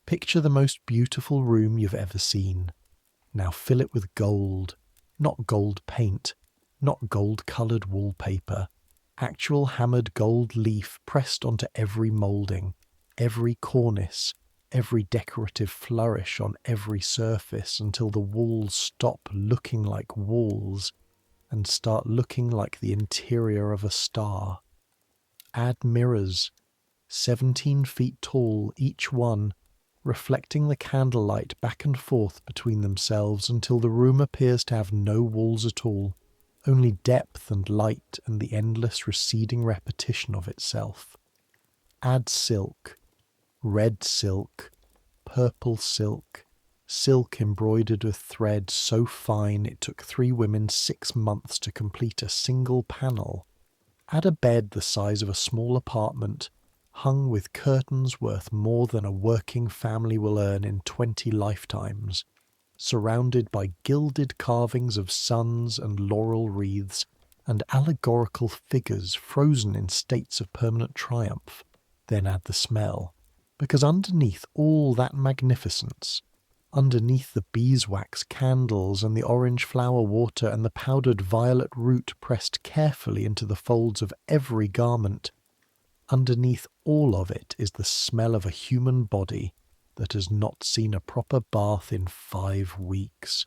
Picture the most beautiful room you've ever seen. Now fill it with gold, not gold paint, not gold-coloured wallpaper, actual hammered gold leaf pressed onto every moulding, every cornice, every decorative flourish on every surface until the walls stop looking like walls and start looking like the interior of a star. Add mirrors, 17 feet tall each one, reflecting the candlelight back and forth between themselves until the room appears to have no walls at all, only depth and light and the endless receding repetition of itself. Add silk, red silk, purple silk, silk embroidered with thread so fine it took 3 women 6 months to complete a single panel. Add a bed the size of a small apartment, hung with curtains worth more than a working family will earn in 20 lifetimes, surrounded by gilded carvings of suns and laurel wreaths, and allegorical figures frozen in states of permanent triumph. Then add the smell, because underneath all that magnificence, underneath the beeswax candles and the orange flower water and the powdered violet root pressed carefully into the folds of every garment, underneath all of it is the smell of a human body that has not seen a proper bath in 5 weeks.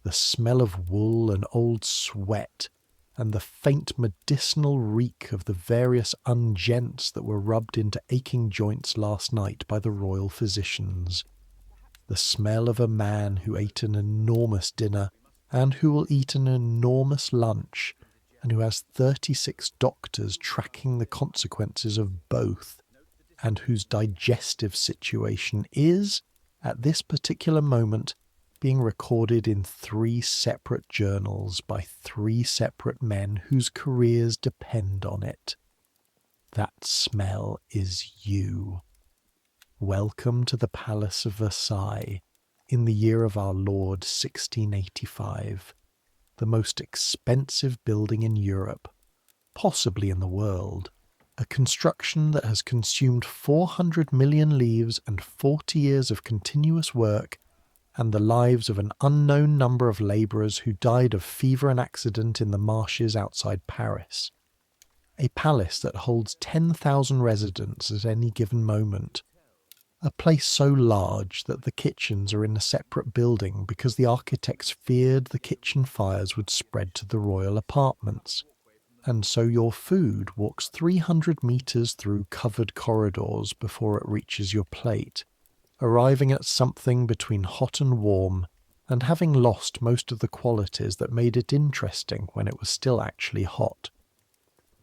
The smell of wool and old sweat, and the faint medicinal reek of the various unguents that were rubbed into aching joints last night by the royal physicians. The smell of a man who ate an enormous dinner and who will eat an enormous lunch, and who has 36 doctors tracking the consequences of both, and whose digestive situation is, at this particular moment, being recorded in 3 separate journals by 3 separate men whose careers depend on it. That smell is you. Welcome to the Palace of Versailles, in the year of our Lord 1685, the most expensive building in Europe, possibly in the world, a construction that has consumed 400 million livres and 40 years of continuous work, and the lives of an unknown number of labourers who died of fever and accident in the marshes outside Paris. A palace that holds 10,000 residents at any given moment. A place so large that the kitchens are in a separate building because the architects feared the kitchen fires would spread to the royal apartments. And so your food walks 300 metres through covered corridors before it reaches your plate, arriving at something between hot and warm, and having lost most of the qualities that made it interesting when it was still actually hot.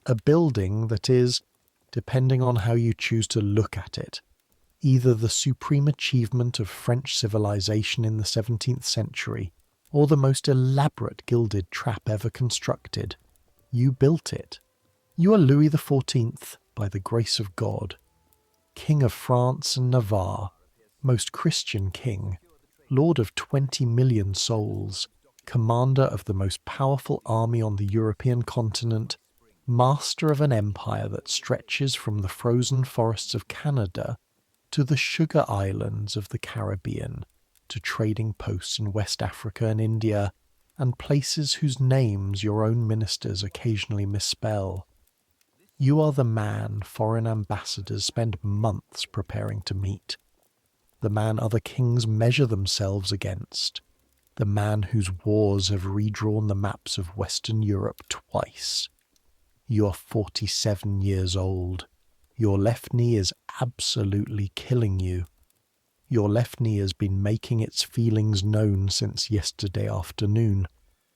A building that is, depending on how you choose to look at it, either the supreme achievement of French civilization in the 17th century, or the most elaborate gilded trap ever constructed. You built it. You are Louis XIV, by the grace of God, King of France and Navarre, most Christian king, lord of 20 million souls, commander of the most powerful army on the European continent, master of an empire that stretches from the frozen forests of Canada to the sugar islands of the Caribbean, to trading posts in West Africa and India, and places whose names your own ministers occasionally misspell. You are the man foreign ambassadors spend months preparing to meet, the man other kings measure themselves against, the man whose wars have redrawn the maps of Western Europe twice. You are 47 years old. Your left knee is absolutely killing you. Your left knee has been making its feelings known since yesterday afternoon,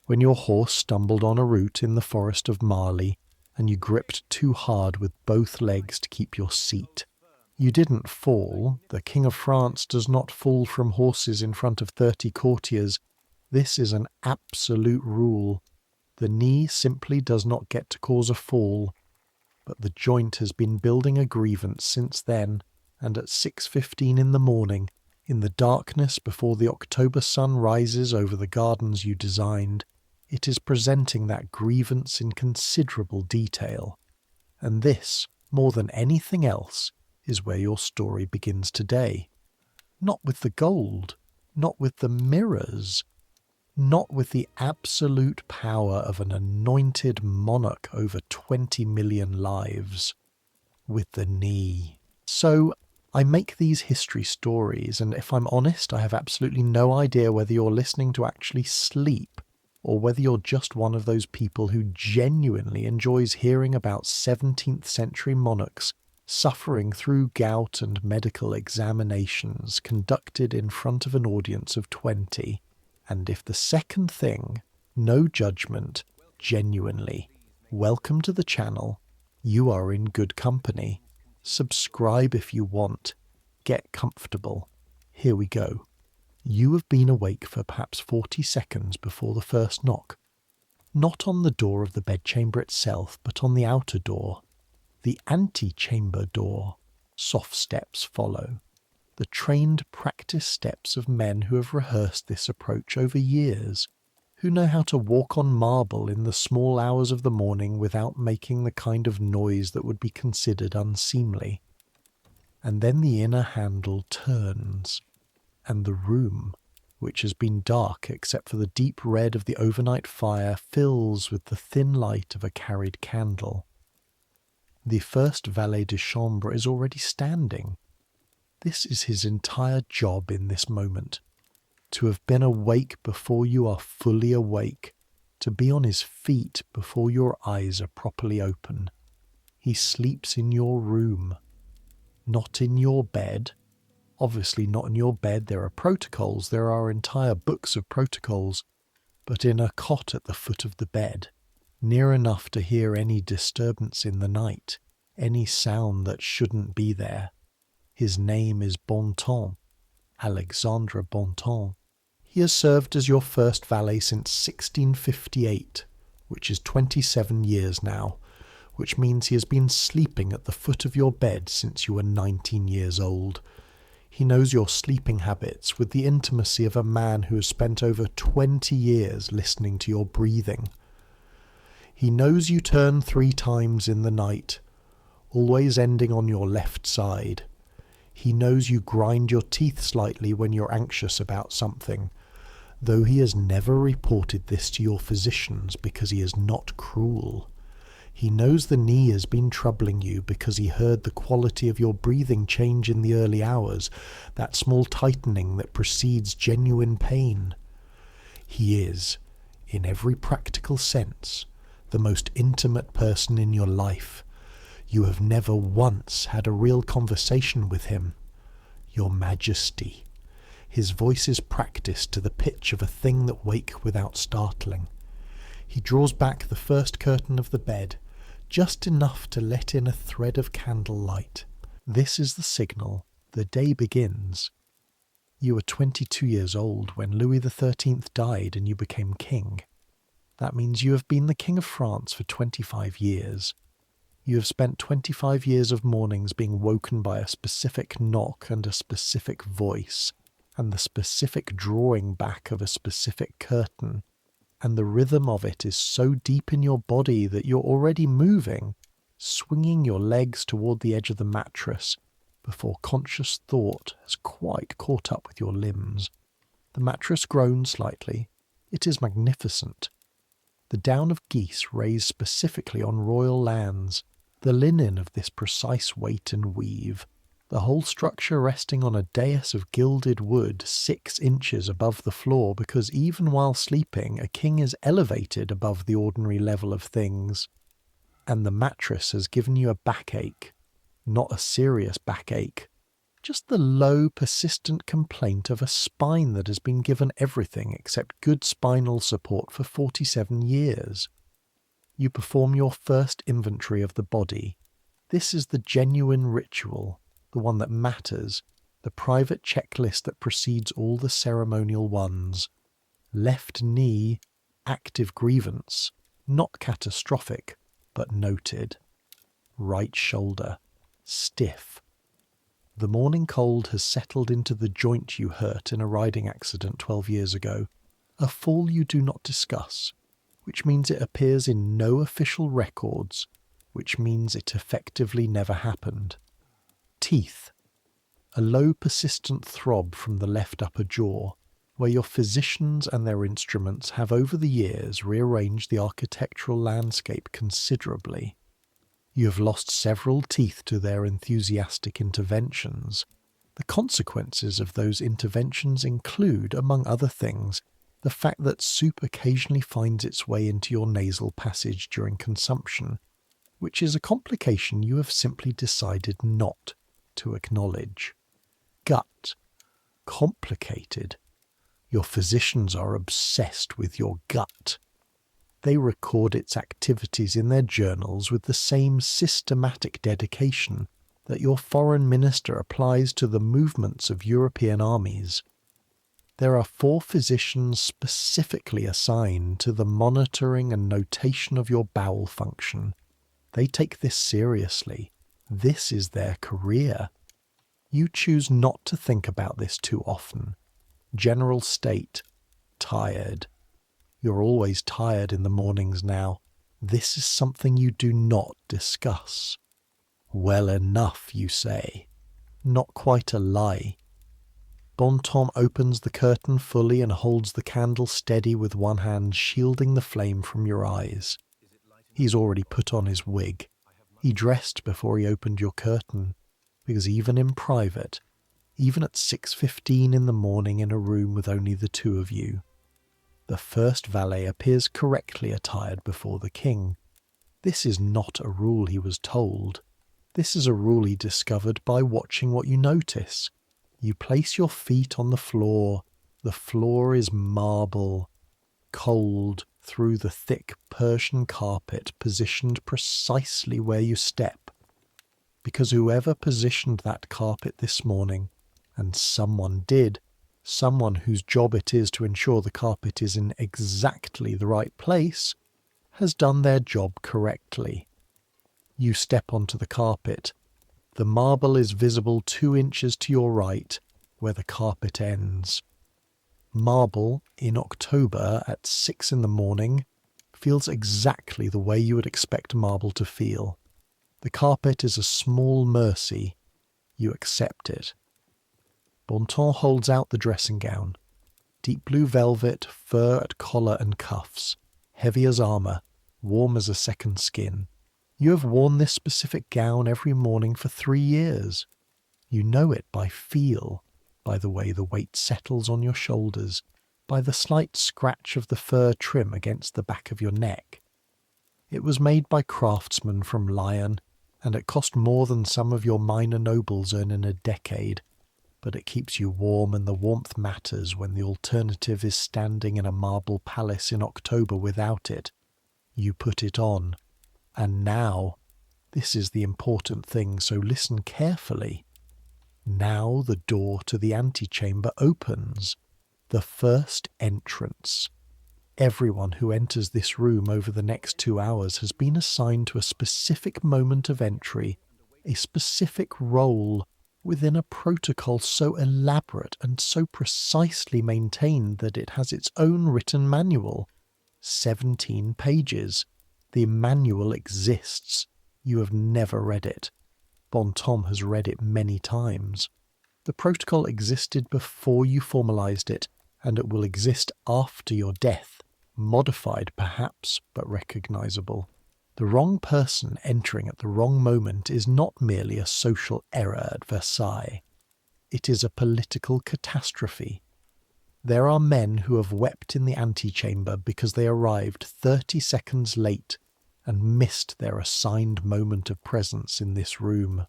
when your horse stumbled on a root in the forest of Mali, and you gripped too hard with both legs to keep your seat. You didn't fall. The King of France does not fall from horses in front of 30 courtiers. This is an absolute rule. The knee simply does not get to cause a fall. But the joint has been building a grievance since then, and at 6:15 in the morning, in the darkness before the October sun rises over the gardens you designed, it is presenting that grievance in considerable detail. And this, more than anything else, is where your story begins today. Not with the gold, not with the mirrors, not with the absolute power of an anointed monarch over 20 million lives. With the knee. So I make these history stories, and if I'm honest, I have absolutely no idea whether you're listening to actually sleep or whether you're just one of those people who genuinely enjoys hearing about 17th century monarchs suffering through gout and medical examinations conducted in front of an audience of 20. And if the second thing, no judgment, genuinely, welcome to the channel. You are in good company. Subscribe if you want. Get comfortable. Here we go. You have been awake for perhaps 40 seconds before the first knock. Not on the door of the bedchamber itself, but on the outer door. The antechamber door. Soft steps follow. The trained practice steps of men who have rehearsed this approach over years, who know how to walk on marble in the small hours of the morning without making the kind of noise that would be considered unseemly. And then the inner handle turns, and the room, which has been dark except for the deep red of the overnight fire, fills with the thin light of a carried candle. The first valet de chambre is already standing. This is his entire job in this moment. To have been awake before you are fully awake, to be on his feet before your eyes are properly open. He sleeps in your room, not in your bed. Obviously not in your bed, there are protocols, there are entire books of protocols, but in a cot at the foot of the bed, near enough to hear any disturbance in the night, any sound that shouldn't be there. His name is Bontemps, Alexandre Bontemps. He has served as your first valet since 1658, which is 27 years now, which means he has been sleeping at the foot of your bed since you were 19 years old. He knows your sleeping habits with the intimacy of a man who has spent over 20 years listening to your breathing. He knows you turn 3 times in the night, always ending on your left side. He knows you grind your teeth slightly when you're anxious about something, though he has never reported this to your physicians because he is not cruel. He knows the knee has been troubling you because he heard the quality of your breathing change in the early hours, that small tightening that precedes genuine pain. He is, in every practical sense, the most intimate person in your life. You have never once had a real conversation with him. Your Majesty. His voice is practiced to the pitch of a thing that wake without startling. He draws back the first curtain of the bed, just enough to let in a thread of candlelight. This is the signal. The day begins. You were 22 years old when Louis XIII died and you became king. That means you have been the King of France for 25 years. You have spent 25 years of mornings being woken by a specific knock and a specific voice, and the specific drawing back of a specific curtain, and the rhythm of it is so deep in your body that you're already moving, swinging your legs toward the edge of the mattress, before conscious thought has quite caught up with your limbs. The mattress groans slightly. It is magnificent. The down of geese raised specifically on royal lands, the linen of this precise weight and weave, the whole structure resting on a dais of gilded wood 6 inches above the floor, because even while sleeping a king is elevated above the ordinary level of things. And the mattress has given you a backache, not a serious backache, just the low, persistent complaint of a spine that has been given everything except good spinal support for 47 years. You perform your first inventory of the body. This is the genuine ritual, the one that matters, the private checklist that precedes all the ceremonial ones. Left knee, active grievance, not catastrophic, but noted. Right shoulder, stiff. The morning cold has settled into the joint you hurt in a riding accident 12 years ago, a fall you do not discuss, which means it appears in no official records, which means it effectively never happened. Teeth. a low persistent throb from the left upper jaw, where your physicians and their instruments have over the years rearranged the architectural landscape considerably. You have lost several teeth to their enthusiastic interventions. The consequences of those interventions include, among other things, the fact that soup occasionally finds its way into your nasal passage during consumption, which is a complication you have simply decided not to acknowledge. Gut. Complicated. Your physicians are obsessed with your gut. They record its activities in their journals with the same systematic dedication that your foreign minister applies to the movements of European armies. There are 4 physicians specifically assigned to the monitoring and notation of your bowel function. They take this seriously. This is their career. You choose not to think about this too often. General state. Tired. You're always tired in the mornings now. This is something you do not discuss. Well enough, you say. Not quite a lie. Bontemps opens the curtain fully and holds the candle steady with one hand, shielding the flame from your eyes. He's already put on his wig. He dressed before he opened your curtain, because even in private, even at 6:15 in the morning in a room with only the 2 of you, the first valet appears correctly attired before the king. This is not a rule he was told. This is a rule he discovered by watching what you notice. You place your feet on the floor. The floor is marble, cold through the thick Persian carpet positioned precisely where you step. Because whoever positioned that carpet this morning, and someone did, someone whose job it is to ensure the carpet is in exactly the right place, has done their job correctly. You step onto the carpet. The marble is visible 2 inches to your right, where the carpet ends. Marble, in October at 6 in the morning, feels exactly the way you would expect marble to feel. The carpet is a small mercy. You accept it. Bontemps holds out the dressing gown. Deep blue velvet, fur at collar and cuffs, heavy as armour, warm as a second skin. You have worn this specific gown every morning for 3 years. You know it by feel, by the way the weight settles on your shoulders, by the slight scratch of the fur trim against the back of your neck. It was made by craftsmen from Lyon, and it cost more than some of your minor nobles earn in a decade, but it keeps you warm, and the warmth matters when the alternative is standing in a marble palace in October without it. You put it on. And now, this is the important thing, so listen carefully. Now the door to the antechamber opens. The first entrance. Everyone who enters this room over the next 2 hours has been assigned to a specific moment of entry, a specific role within a protocol so elaborate and so precisely maintained that it has its own written manual. 17 pages. The manual exists. You have never read it. Bontemps has read it many times. The protocol existed before you formalized it, and it will exist after your death, modified perhaps, but recognizable. The wrong person entering at the wrong moment is not merely a social error at Versailles. It is a political catastrophe. There are men who have wept in the antechamber because they arrived 30 seconds late and missed their assigned moment of presence in this room.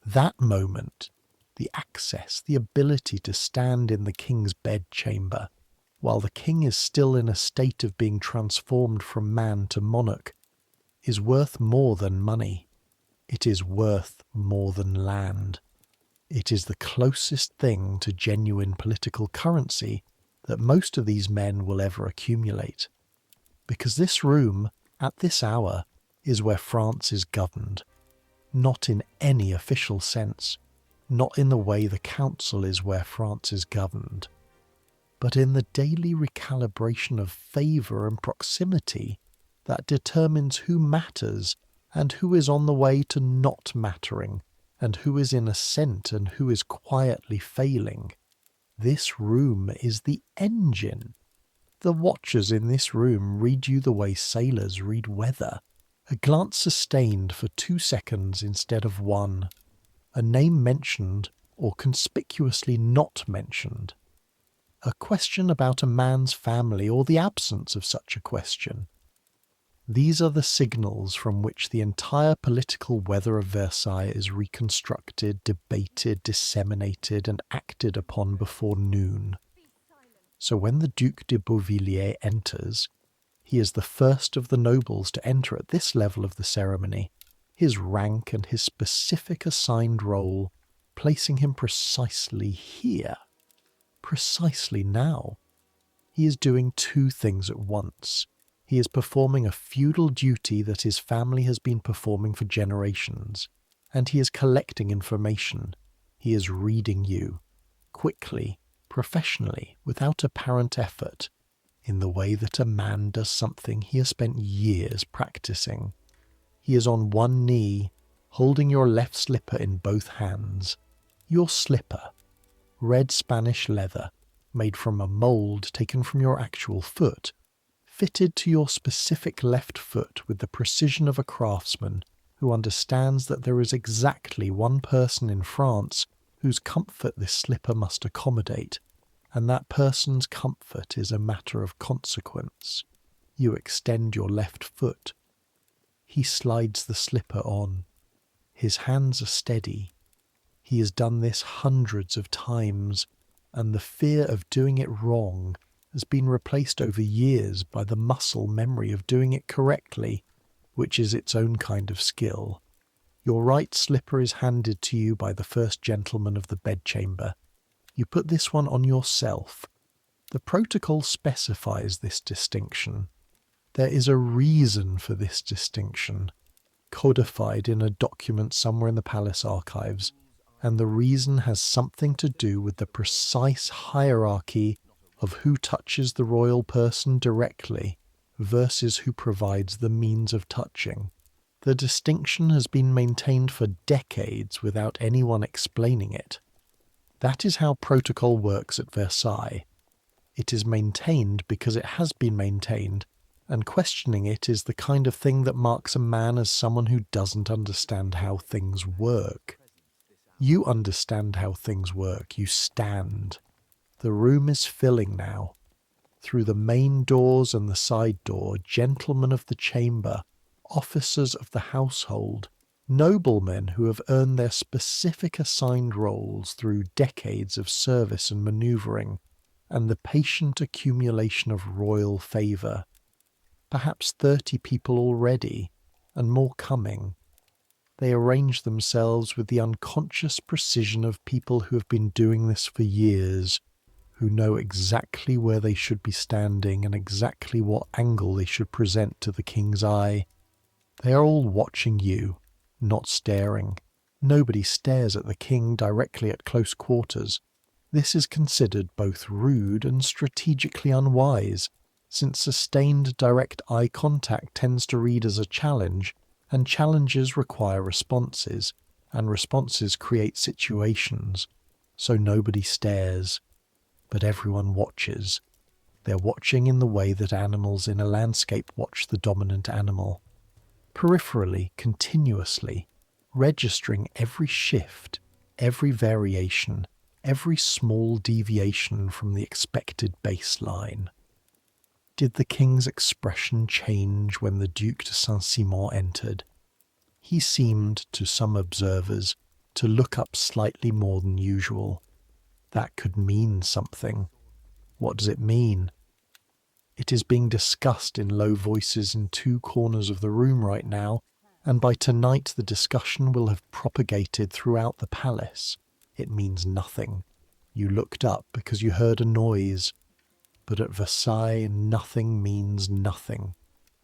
That moment, the access, the ability to stand in the king's bedchamber, while the king is still in a state of being transformed from man to monarch, is worth more than money. It is worth more than land. It is the closest thing to genuine political currency that most of these men will ever accumulate. Because this room, at this hour, is where France is governed. Not in any official sense, not in the way the council is where France is governed, but in the daily recalibration of favour and proximity that determines who matters and who is on the way to not mattering, and who is in ascent and who is quietly failing. This room is the engine. The watchers in this room read you the way sailors read weather. A glance sustained for 2 seconds instead of 1. A name mentioned or conspicuously not mentioned. A question about a man's family or the absence of such a question. These are the signals from which the entire political weather of Versailles is reconstructed, debated, disseminated, and acted upon before noon. So when the Duc de Beauvilliers enters, he is the first of the nobles to enter at this level of the ceremony, his rank and his specific assigned role placing him precisely here, precisely now. He is doing 2 things at once. He is performing a feudal duty that his family has been performing for generations, and he is collecting information. He is reading you, quickly, professionally, without apparent effort, in the way that a man does something he has spent years practicing. He is on one knee, holding your left slipper in both hands. Your slipper, red Spanish leather, made from a mould taken from your actual foot, fitted to your specific left foot with the precision of a craftsman who understands that there is exactly one person in France whose comfort this slipper must accommodate, and that person's comfort is a matter of consequence. You extend your left foot. He slides the slipper on. His hands are steady. He has done this hundreds of times, and the fear of doing it wrong has been replaced over years by the muscle memory of doing it correctly, which is its own kind of skill. Your right slipper is handed to you by the first gentleman of the bedchamber. You put this one on yourself. The protocol specifies this distinction. There is a reason for this distinction, codified in a document somewhere in the palace archives, and the reason has something to do with the precise hierarchy of who touches the royal person directly versus who provides the means of touching. The distinction has been maintained for decades without anyone explaining it. That is how protocol works at Versailles. It is maintained because it has been maintained, and questioning it is the kind of thing that marks a man as someone who doesn't understand how things work. You understand how things work. You stand. The room is filling now. Through the main doors and the side door, gentlemen of the chamber, officers of the household, noblemen who have earned their specific assigned roles through decades of service and manoeuvring, and the patient accumulation of royal favour. Perhaps 30 people already, and more coming. They arrange themselves with the unconscious precision of people who have been doing this for years, who know exactly where they should be standing and exactly what angle they should present to the king's eye. They are all watching you, not staring. Nobody stares at the king directly at close quarters. This is considered both rude and strategically unwise, since sustained direct eye contact tends to read as a challenge, and challenges require responses, and responses create situations. So nobody stares, but everyone watches. They're watching in the way that animals in a landscape watch the dominant animal. Peripherally, continuously, registering every shift, every variation, every small deviation from the expected baseline. Did the king's expression change when the Duc de Saint-Simon entered? He seemed, to some observers, to look up slightly more than usual. That could mean something. What does it mean? It is being discussed in low voices in 2 corners of the room right now, and by tonight the discussion will have propagated throughout the palace. It means nothing. You looked up because you heard a noise. But at Versailles, nothing means nothing.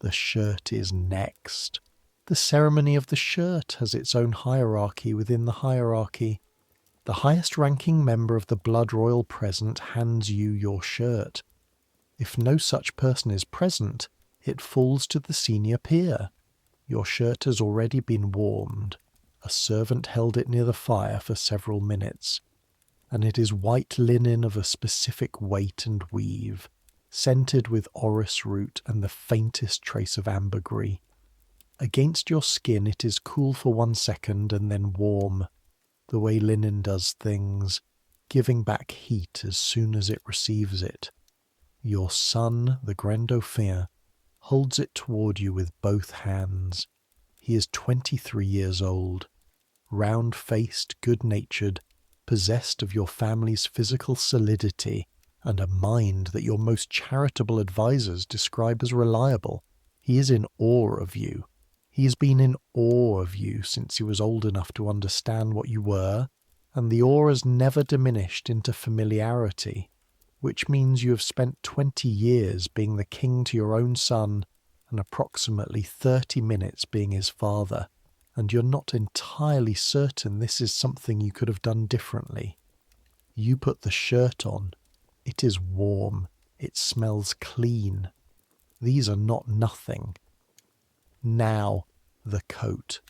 The shirt is next. The ceremony of the shirt has its own hierarchy within the hierarchy. The highest-ranking member of the blood royal present hands you your shirt. If no such person is present, it falls to the senior peer. Your shirt has already been warmed. A servant held it near the fire for several minutes, and it is white linen of a specific weight and weave, scented with orris root and the faintest trace of ambergris. Against your skin it is cool for 1 second and then warm, the way linen does things, giving back heat as soon as it receives it. Your son, the Grand Dauphin, holds it toward you with both hands. He is 23 years old, round-faced, good-natured, possessed of your family's physical solidity and a mind that your most charitable advisers describe as reliable. He is in awe of you. He has been in awe of you since he was old enough to understand what you were, and the awe has never diminished into familiarity, which means you have spent 20 years being the king to your own son and approximately 30 minutes being his father, and you're not entirely certain this is something you could have done differently. You put the shirt on. It is warm. It smells clean. These are not nothing. Now, the coat.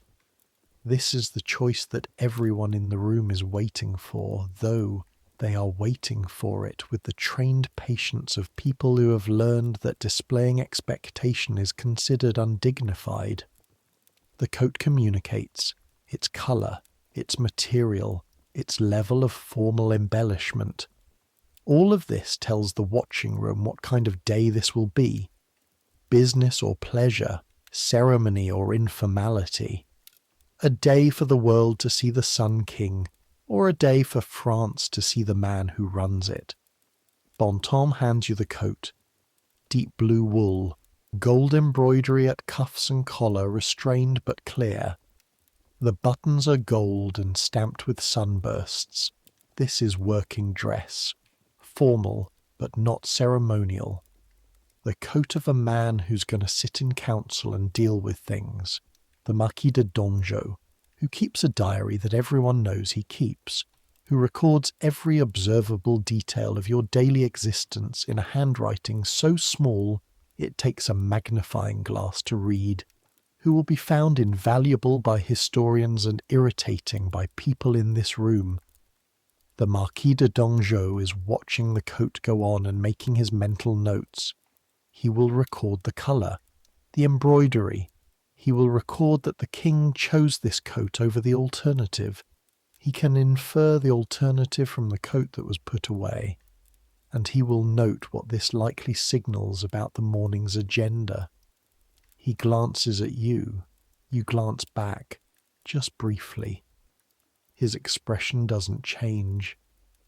This is the choice that everyone in the room is waiting for, though they are waiting for it with the trained patience of people who have learned that displaying expectation is considered undignified. The coat communicates its colour, its material, its level of formal embellishment. All of this tells the watching room what kind of day this will be. Business or pleasure, ceremony or informality. A day for the world to see the Sun King, or a day for France to see the man who runs it. Bontemps hands you the coat. Deep blue wool, gold embroidery at cuffs and collar restrained but clear. The buttons are gold and stamped with sunbursts. This is working dress, formal but not ceremonial. The coat of a man who's going to sit in council and deal with things. The Marquis de Donjou, who keeps a diary that everyone knows he keeps, who records every observable detail of your daily existence in a handwriting so small it takes a magnifying glass to read, who will be found invaluable by historians and irritating by people in this room. The Marquis de Donjou is watching the coat go on and making his mental notes. He will record the colour, the embroidery. He will record that the king chose this coat over the alternative. He can infer the alternative from the coat that was put away, and he will note what this likely signals about the morning's agenda. He glances at you. You glance back, just briefly. His expression doesn't change.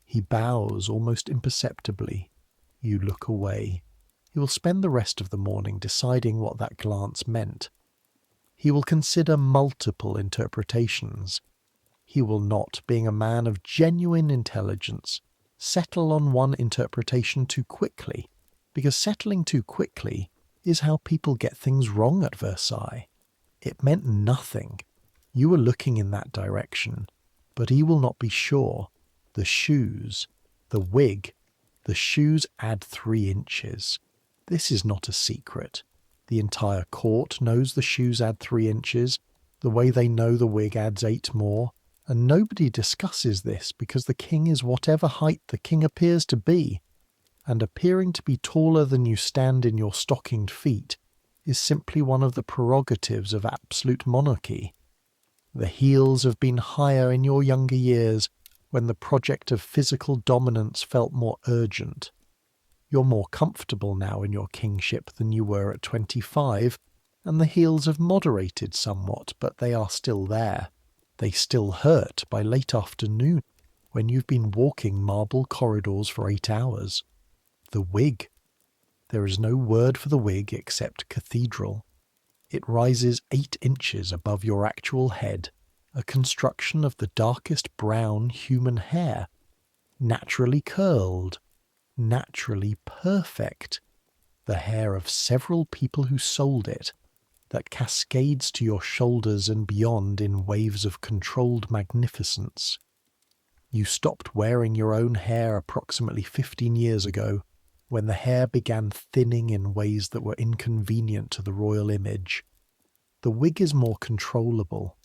He bows almost imperceptibly. You look away. He will spend the rest of the morning deciding what that glance meant. He will consider multiple interpretations. He will not, being a man of genuine intelligence, settle on one interpretation too quickly, because settling too quickly is how people get things wrong at Versailles. It meant nothing. You were looking in that direction, but he will not be sure. The shoes, the wig, the shoes add 3 inches. This is not a secret. The entire court knows the shoes add 3 inches, the way they know the wig adds 8 more, and nobody discusses this because the king is whatever height the king appears to be, and appearing to be taller than you stand in your stockinged feet is simply one of the prerogatives of absolute monarchy. The heels have been higher in your younger years when the project of physical dominance felt more urgent. You're more comfortable now in your kingship than you were at 25, and the heels have moderated somewhat, but they are still there. They still hurt by late afternoon when you've been walking marble corridors for 8 hours. The wig. There is no word for the wig except cathedral. It rises 8 inches above your actual head, a construction of the darkest brown human hair, naturally curled, naturally perfect, the hair of several people who sold it, that cascades to your shoulders and beyond in waves of controlled magnificence. You stopped wearing your own hair approximately 15 years ago, when the hair began thinning in ways that were inconvenient to the royal image. The wig is more controllable.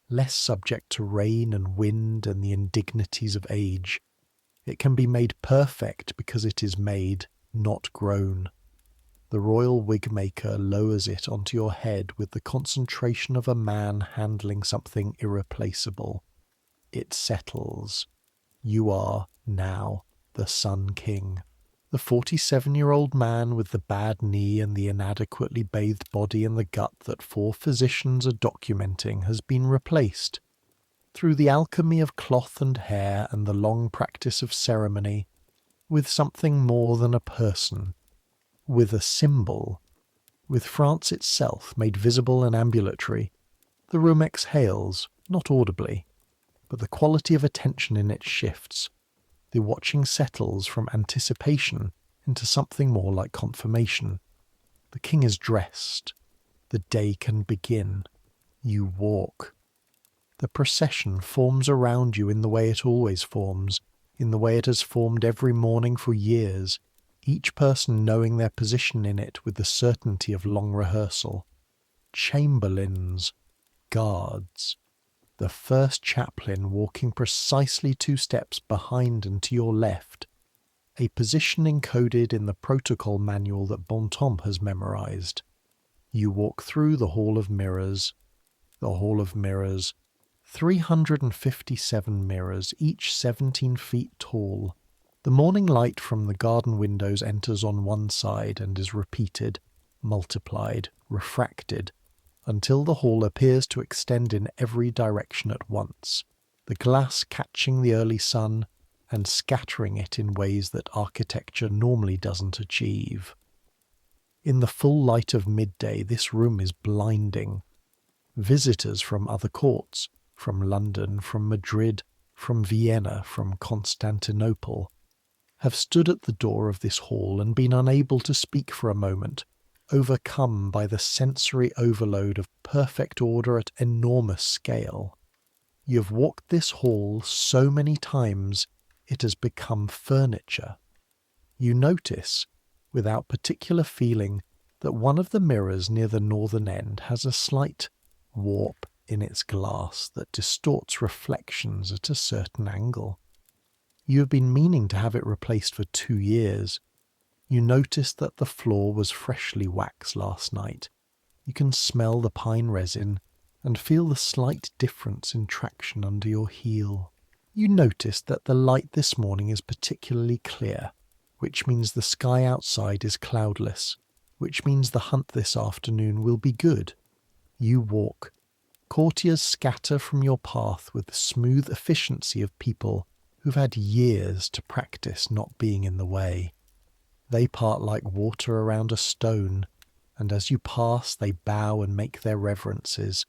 less subject to rain and wind and the indignities of age. It can be made perfect because it is made, not grown. The royal wig maker lowers it onto your head with the concentration of a man handling something irreplaceable. It settles. You are, now, the Sun King. The 47-year-old man with the bad knee and the inadequately bathed body and the gut that 4 physicians are documenting has been replaced. Through the alchemy of cloth and hair and the long practice of ceremony, with something more than a person, with a symbol, with France itself made visible and ambulatory, the room exhales, not audibly, but the quality of attention in it shifts. The watching settles from anticipation into something more like confirmation. The king is dressed. The day can begin. You walk. The procession forms around you in the way it always forms, in the way it has formed every morning for years, each person knowing their position in it with the certainty of long rehearsal. Chamberlains, guards, the first chaplain walking precisely 2 steps behind and to your left, a position encoded in the protocol manual that Bontemps has memorized. You walk through the Hall of Mirrors. The Hall of Mirrors, 357 mirrors, each 17 feet tall. The morning light from the garden windows enters on one side and is repeated, multiplied, refracted, until the hall appears to extend in every direction at once, the glass catching the early sun and scattering it in ways that architecture normally doesn't achieve. In the full light of midday, this room is blinding. Visitors from other courts, from London, from Madrid, from Vienna, from Constantinople, have stood at the door of this hall and been unable to speak for a moment, overcome by the sensory overload of perfect order at enormous scale. You have walked this hall so many times it has become furniture. You notice, without particular feeling, that one of the mirrors near the northern end has a slight warp in its glass that distorts reflections at a certain angle. You have been meaning to have it replaced for 2 years. You notice that the floor was freshly waxed last night. You can smell the pine resin and feel the slight difference in traction under your heel. You notice that the light this morning is particularly clear, which means the sky outside is cloudless, which means the hunt this afternoon will be good. You walk. Courtiers scatter from your path with the smooth efficiency of people who've had years to practice not being in the way. They part like water around a stone, and as you pass they bow and make their reverences,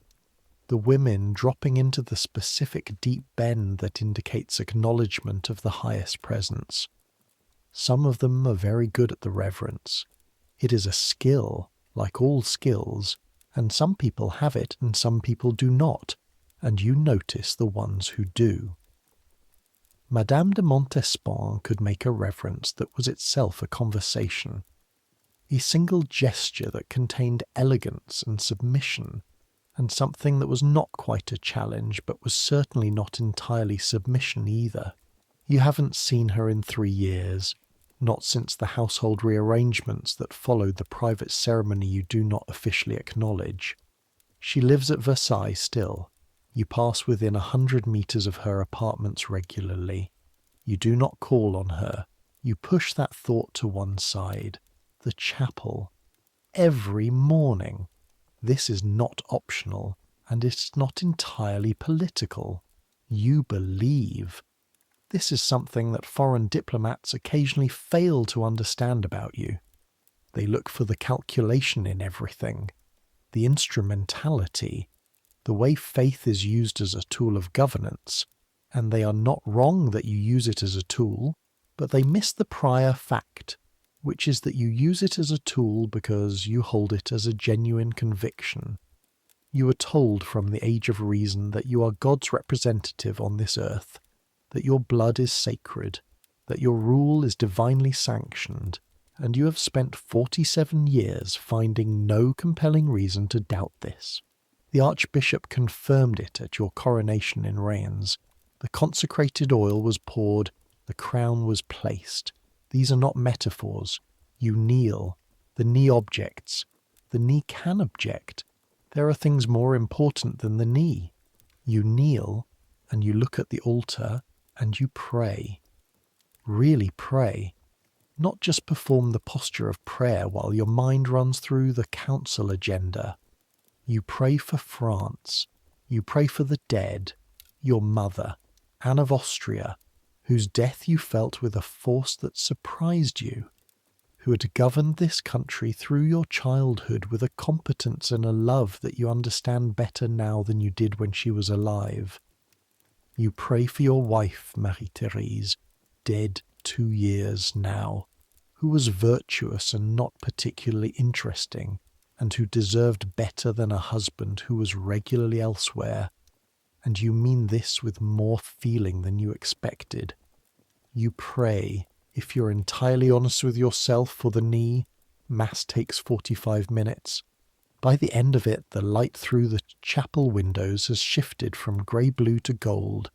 the women dropping into the specific deep bend that indicates acknowledgement of the highest presence. Some of them are very good at the reverence. It is a skill, like all skills, and some people have it and some people do not, and you notice the ones who do. Madame de Montespan could make a reverence that was itself a conversation, a single gesture that contained elegance and submission, and something that was not quite a challenge but was certainly not entirely submission either. You haven't seen her in 3 years, not since the household rearrangements that followed the private ceremony you do not officially acknowledge. She lives at Versailles still. You pass within 100 meters of her apartments regularly. You do not call on her. You push that thought to one side. The chapel. Every morning. This is not optional, and it's not entirely political. You believe. This is something that foreign diplomats occasionally fail to understand about you. They look for the calculation in everything, the instrumentality, the way faith is used as a tool of governance, and they are not wrong that you use it as a tool, but they miss the prior fact, which is that you use it as a tool because you hold it as a genuine conviction. You are told from the age of reason that you are God's representative on this earth, that your blood is sacred, that your rule is divinely sanctioned, and you have spent 47 years finding no compelling reason to doubt this. The archbishop confirmed it at your coronation in Reims. The consecrated oil was poured, the crown was placed. These are not metaphors. You kneel. The knee objects. The knee can object. There are things more important than the knee. You kneel, and you look at the altar, and you pray. Really pray. Not just perform the posture of prayer while your mind runs through the council agenda. You pray for France. You pray for the dead, your mother, Anne of Austria, whose death you felt with a force that surprised you, who had governed this country through your childhood with a competence and a love that you understand better now than you did when she was alive. You pray for your wife, Marie-Thérèse, dead 2 years now, who was virtuous and not particularly interesting, and who deserved better than a husband who was regularly elsewhere. And you mean this with more feeling than you expected. You pray, if you're entirely honest with yourself, for the knee. Mass takes 45 minutes. By the end of it, the light through the chapel windows has shifted from grey-blue to gold,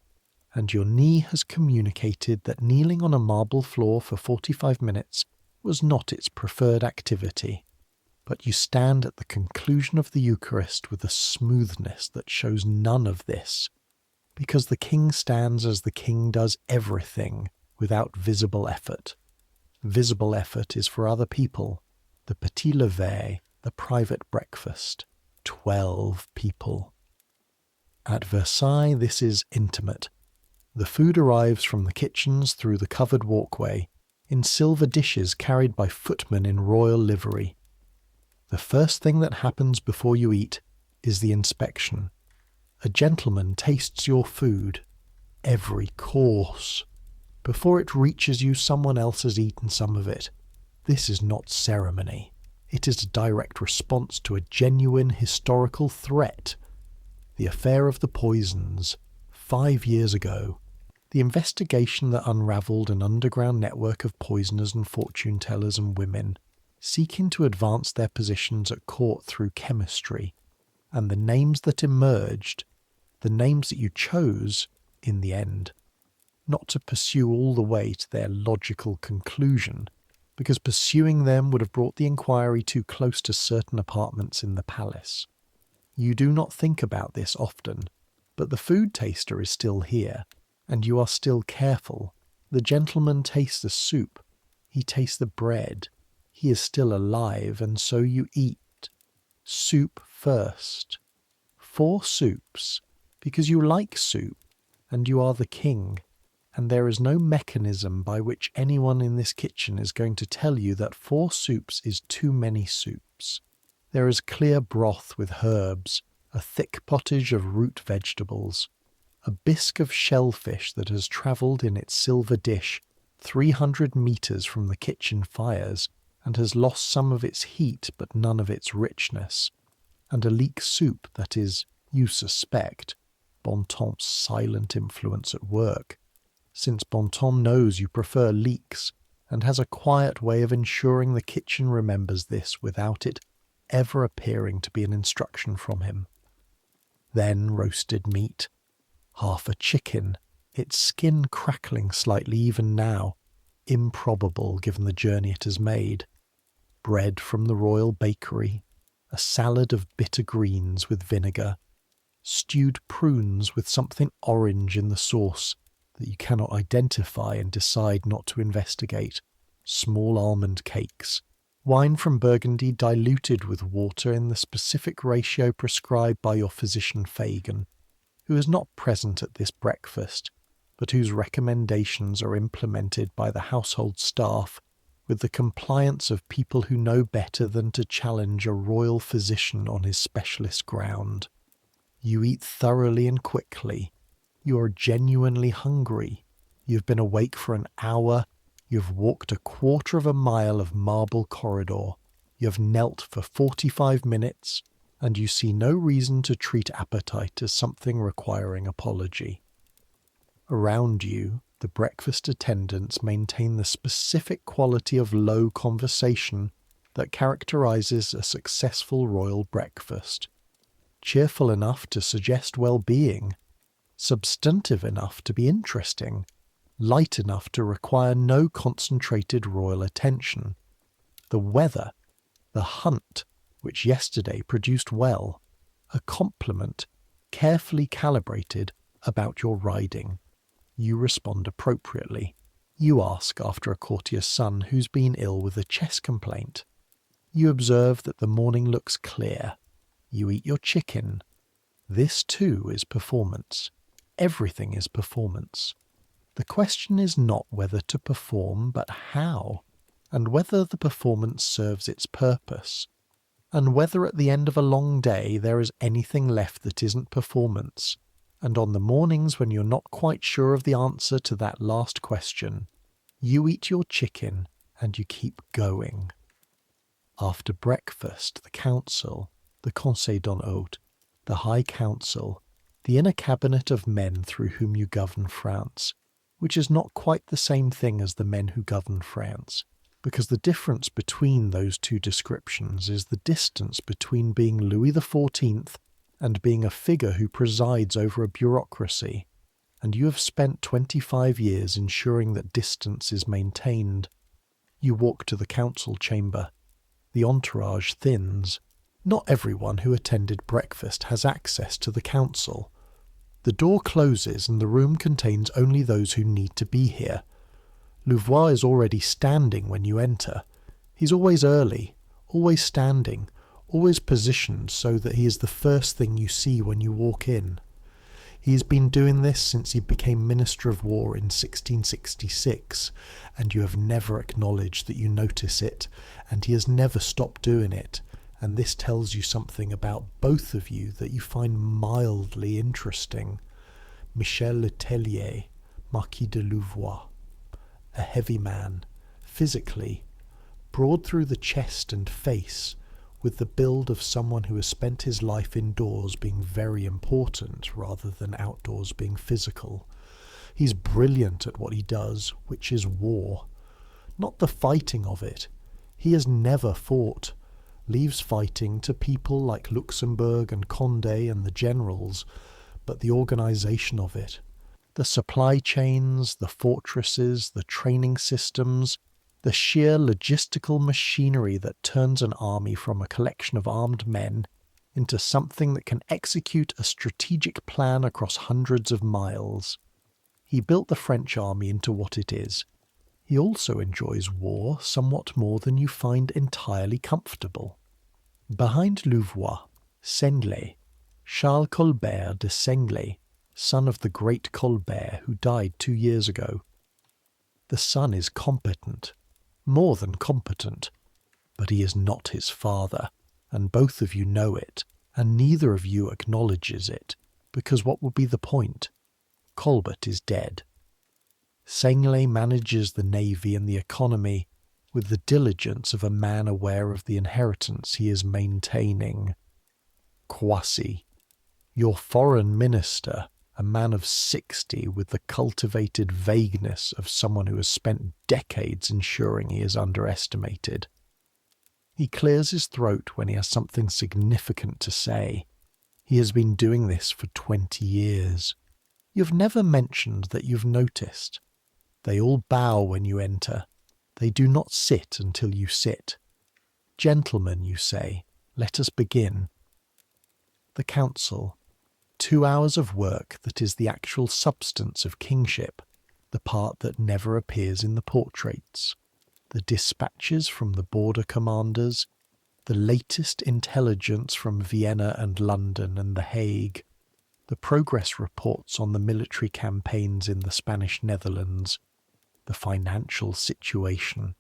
and your knee has communicated that kneeling on a marble floor for 45 minutes was not its preferred activity. But you stand at the conclusion of the Eucharist with a smoothness that shows none of this, because the king stands as the king does everything without visible effort. Visible effort is for other people, the petit lever, the private breakfast, 12 people. At Versailles this is intimate. The food arrives from the kitchens through the covered walkway, in silver dishes carried by footmen in royal livery. The first thing that happens before you eat is the inspection. A gentleman tastes your food, every course. Before it reaches you, someone else has eaten some of it. This is not ceremony. It is a direct response to a genuine historical threat. The affair of the poisons, 5 years ago. The investigation that unravelled an underground network of poisoners and fortune-tellers and women, seeking to advance their positions at court through chemistry, and the names that emerged, the names that you chose in the end, not to pursue all the way to their logical conclusion, because pursuing them would have brought the inquiry too close to certain apartments in the palace. You do not think about this often, but the food taster is still here, and you are still careful. The gentleman tastes the soup, he tastes the bread. He is still alive, and so you eat. Soup first. 4 soups, because you like soup, and you are the king, and there is no mechanism by which anyone in this kitchen is going to tell you that 4 soups is too many soups. There is clear broth with herbs, a thick pottage of root vegetables, a bisque of shellfish that has travelled in its silver dish 300 metres from the kitchen fires, and has lost some of its heat but none of its richness, and a leek soup that is, you suspect, Bontemps' silent influence at work, since Bontemps knows you prefer leeks, and has a quiet way of ensuring the kitchen remembers this without it ever appearing to be an instruction from him. Then roasted meat, half a chicken, its skin crackling slightly even now, improbable given the journey it has made, bread from the royal bakery, a salad of bitter greens with vinegar, stewed prunes with something orange in the sauce that you cannot identify and decide not to investigate, small almond cakes, wine from Burgundy diluted with water in the specific ratio prescribed by your physician Fagin, who is not present at this breakfast, but whose recommendations are implemented by the household staff with the compliance of people who know better than to challenge a royal physician on his specialist ground. You eat thoroughly and quickly. You are genuinely hungry. You've been awake for an hour. You've walked 1/4 mile of marble corridor. You've knelt for 45 minutes, and you see no reason to treat appetite as something requiring apology. Around you, the breakfast attendants maintain the specific quality of low conversation that characterizes a successful royal breakfast. cheerful enough to suggest well-being, substantive enough to be interesting, light enough to require no concentrated royal attention. The weather, the hunt, which yesterday produced well, a compliment, carefully calibrated, about your riding. You respond appropriately. You ask after a courtier's son who's been ill with a chest complaint. You observe that the morning looks clear. You eat your chicken. This too is performance. Everything is performance. The question is not whether to perform, but how, and whether the performance serves its purpose, and whether at the end of a long day there is anything left that isn't performance, and on the mornings when you're not quite sure of the answer to that last question, you eat your chicken and you keep going. After breakfast, the council, the Conseil-d'Haute, the High Council, the inner cabinet of men through whom you govern France, which is not quite the same thing as the men who govern France, because the difference between those two descriptions is the distance between being Louis XIV and being a figure who presides over a bureaucracy, and you have spent 25 years ensuring that distance is maintained. You walk to the council chamber. The entourage thins. Not everyone who attended breakfast has access to the council. The door closes and the room contains only those who need to be here. Louvois is already standing when you enter. He's always early, always standing, always positioned so that he is the first thing you see when you walk in. He has been doing this since he became Minister of War in 1666, and you have never acknowledged that you notice it, and he has never stopped doing it, and this tells you something about both of you that you find mildly interesting. Michel Le Tellier, Marquis de Louvois, a heavy man, physically, broad through the chest and face, with the build of someone who has spent his life indoors being very important rather than outdoors being physical. He's brilliant at what he does, which is war. Not the fighting of it. He has never fought. Leaves fighting to people like Luxembourg and Condé and the generals, but the organisation of it. The supply chains, the fortresses, the training systems, the sheer logistical machinery that turns an army from a collection of armed men into something that can execute a strategic plan across hundreds of miles. He built the French army into what it is. He also enjoys war somewhat more than you find entirely comfortable. Behind Louvois, Senglet, Charles Colbert de Senglet, son of the great Colbert who died 2 years ago. The son is competent, more than competent, but he is not his father, and both of you know it, and neither of you acknowledges it, because what would be the point? Colbert is dead. Senglet manages the navy and the economy with the diligence of a man aware of the inheritance he is maintaining. Croissy, your foreign minister, a man of 60 with the cultivated vagueness of someone who has spent decades ensuring he is underestimated. He clears his throat when he has something significant to say. He has been doing this for 20 years. You've never mentioned that you've noticed. They all bow when you enter. They do not sit until you sit. Gentlemen, you say, let us begin. The council. 2 hours of work that is the actual substance of kingship, the part that never appears in the portraits. The dispatches from the border commanders, the latest intelligence from Vienna and London and The Hague, the progress reports on the military campaigns in the Spanish Netherlands, the financial situation.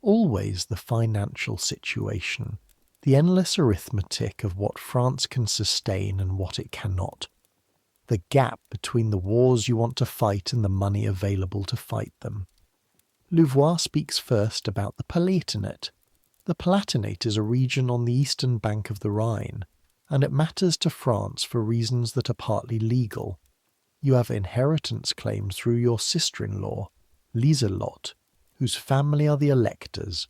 Always the financial situation. The endless arithmetic of what France can sustain and what it cannot. The gap between the wars you want to fight and the money available to fight them. Louvois speaks first about the Palatinate. The Palatinate is a region on the eastern bank of the Rhine, and it matters to France for reasons that are partly legal. You have inheritance claims through your sister-in-law, Lieselotte, whose family are the electors,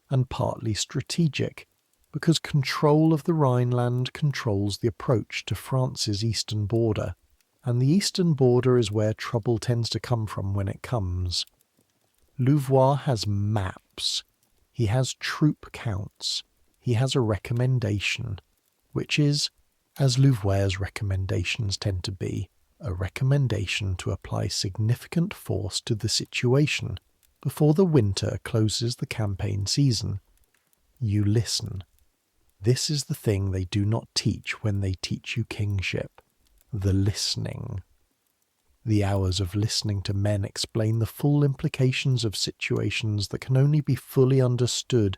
and partly strategic. because control of the Rhineland controls the approach to France's eastern border, and the eastern border is where trouble tends to come from when it comes. Louvois has maps, he has troop counts, he has a recommendation, which is, as Louvois' recommendations tend to be, a recommendation to apply significant force to the situation before the winter closes the campaign season. You listen. This is the thing they do not teach when they teach you kingship, the listening. The hours of listening to men explain the full implications of situations that can only be fully understood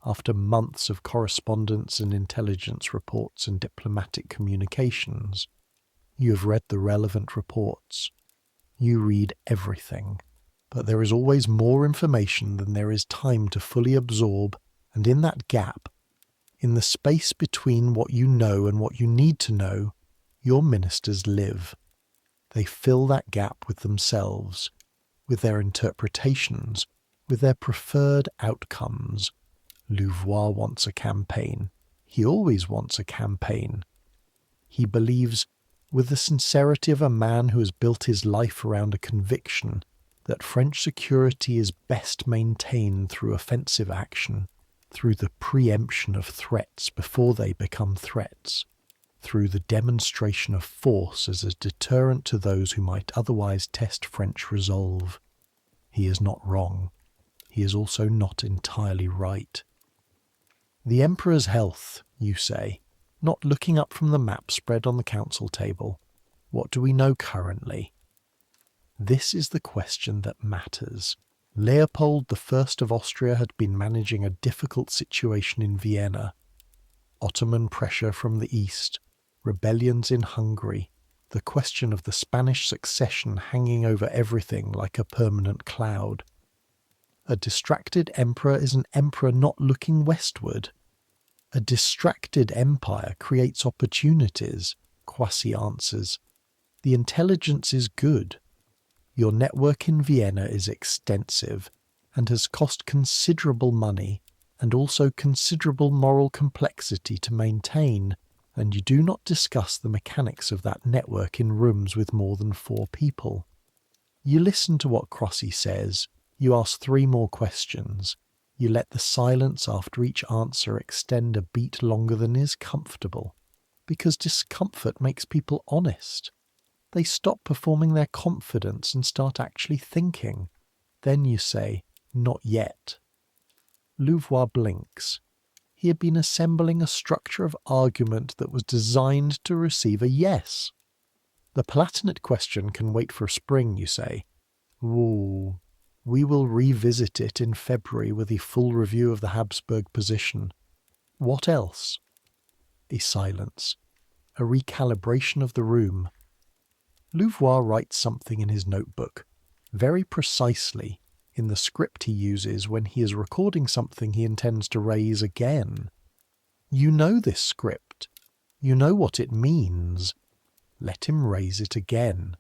after months of correspondence and intelligence reports and diplomatic communications. You have read the relevant reports. You read everything. But there is always more information than there is time to fully absorb, and in that gap, in the space between what you know and what you need to know, your ministers live. They fill that gap with themselves, with their interpretations, with their preferred outcomes. Louvois wants a campaign. He always wants a campaign. He believes, with the sincerity of a man who has built his life around a conviction, that French security is best maintained through offensive action, through the preemption of threats before they become threats, through the demonstration of force as a deterrent to those who might otherwise test French resolve. He is not wrong. He is also not entirely right. The Emperor's health, you say, not looking up from the map spread on the council table. What do we know currently? This is the question that matters. Leopold I of Austria had been managing a difficult situation in Vienna. Ottoman pressure from the east, rebellions in Hungary, the question of the Spanish succession hanging over everything like a permanent cloud. A distracted emperor is an emperor not looking westward. A distracted empire creates opportunities, Kwasi answers. The intelligence is good. Your network in Vienna is extensive and has cost considerable money and also considerable moral complexity to maintain, and you do not discuss the mechanics of that network in rooms with more than 4 people. You listen to what Crossi says, you ask 3 more questions, you let the silence after each answer extend a beat longer than is comfortable, because discomfort makes people honest. They stop performing their confidence and start actually thinking. Then you say, not yet. Louvois blinks. He had been assembling a structure of argument that was designed to receive a yes. The Palatinate question can wait for spring, you say. Ooh, we will revisit it in February with a full review of the Habsburg position. What else? A silence. A recalibration of the room. Louvois writes something in his notebook, very precisely, in the script he uses when he is recording something he intends to raise again. You know this script. You know what it means. Let him raise it again.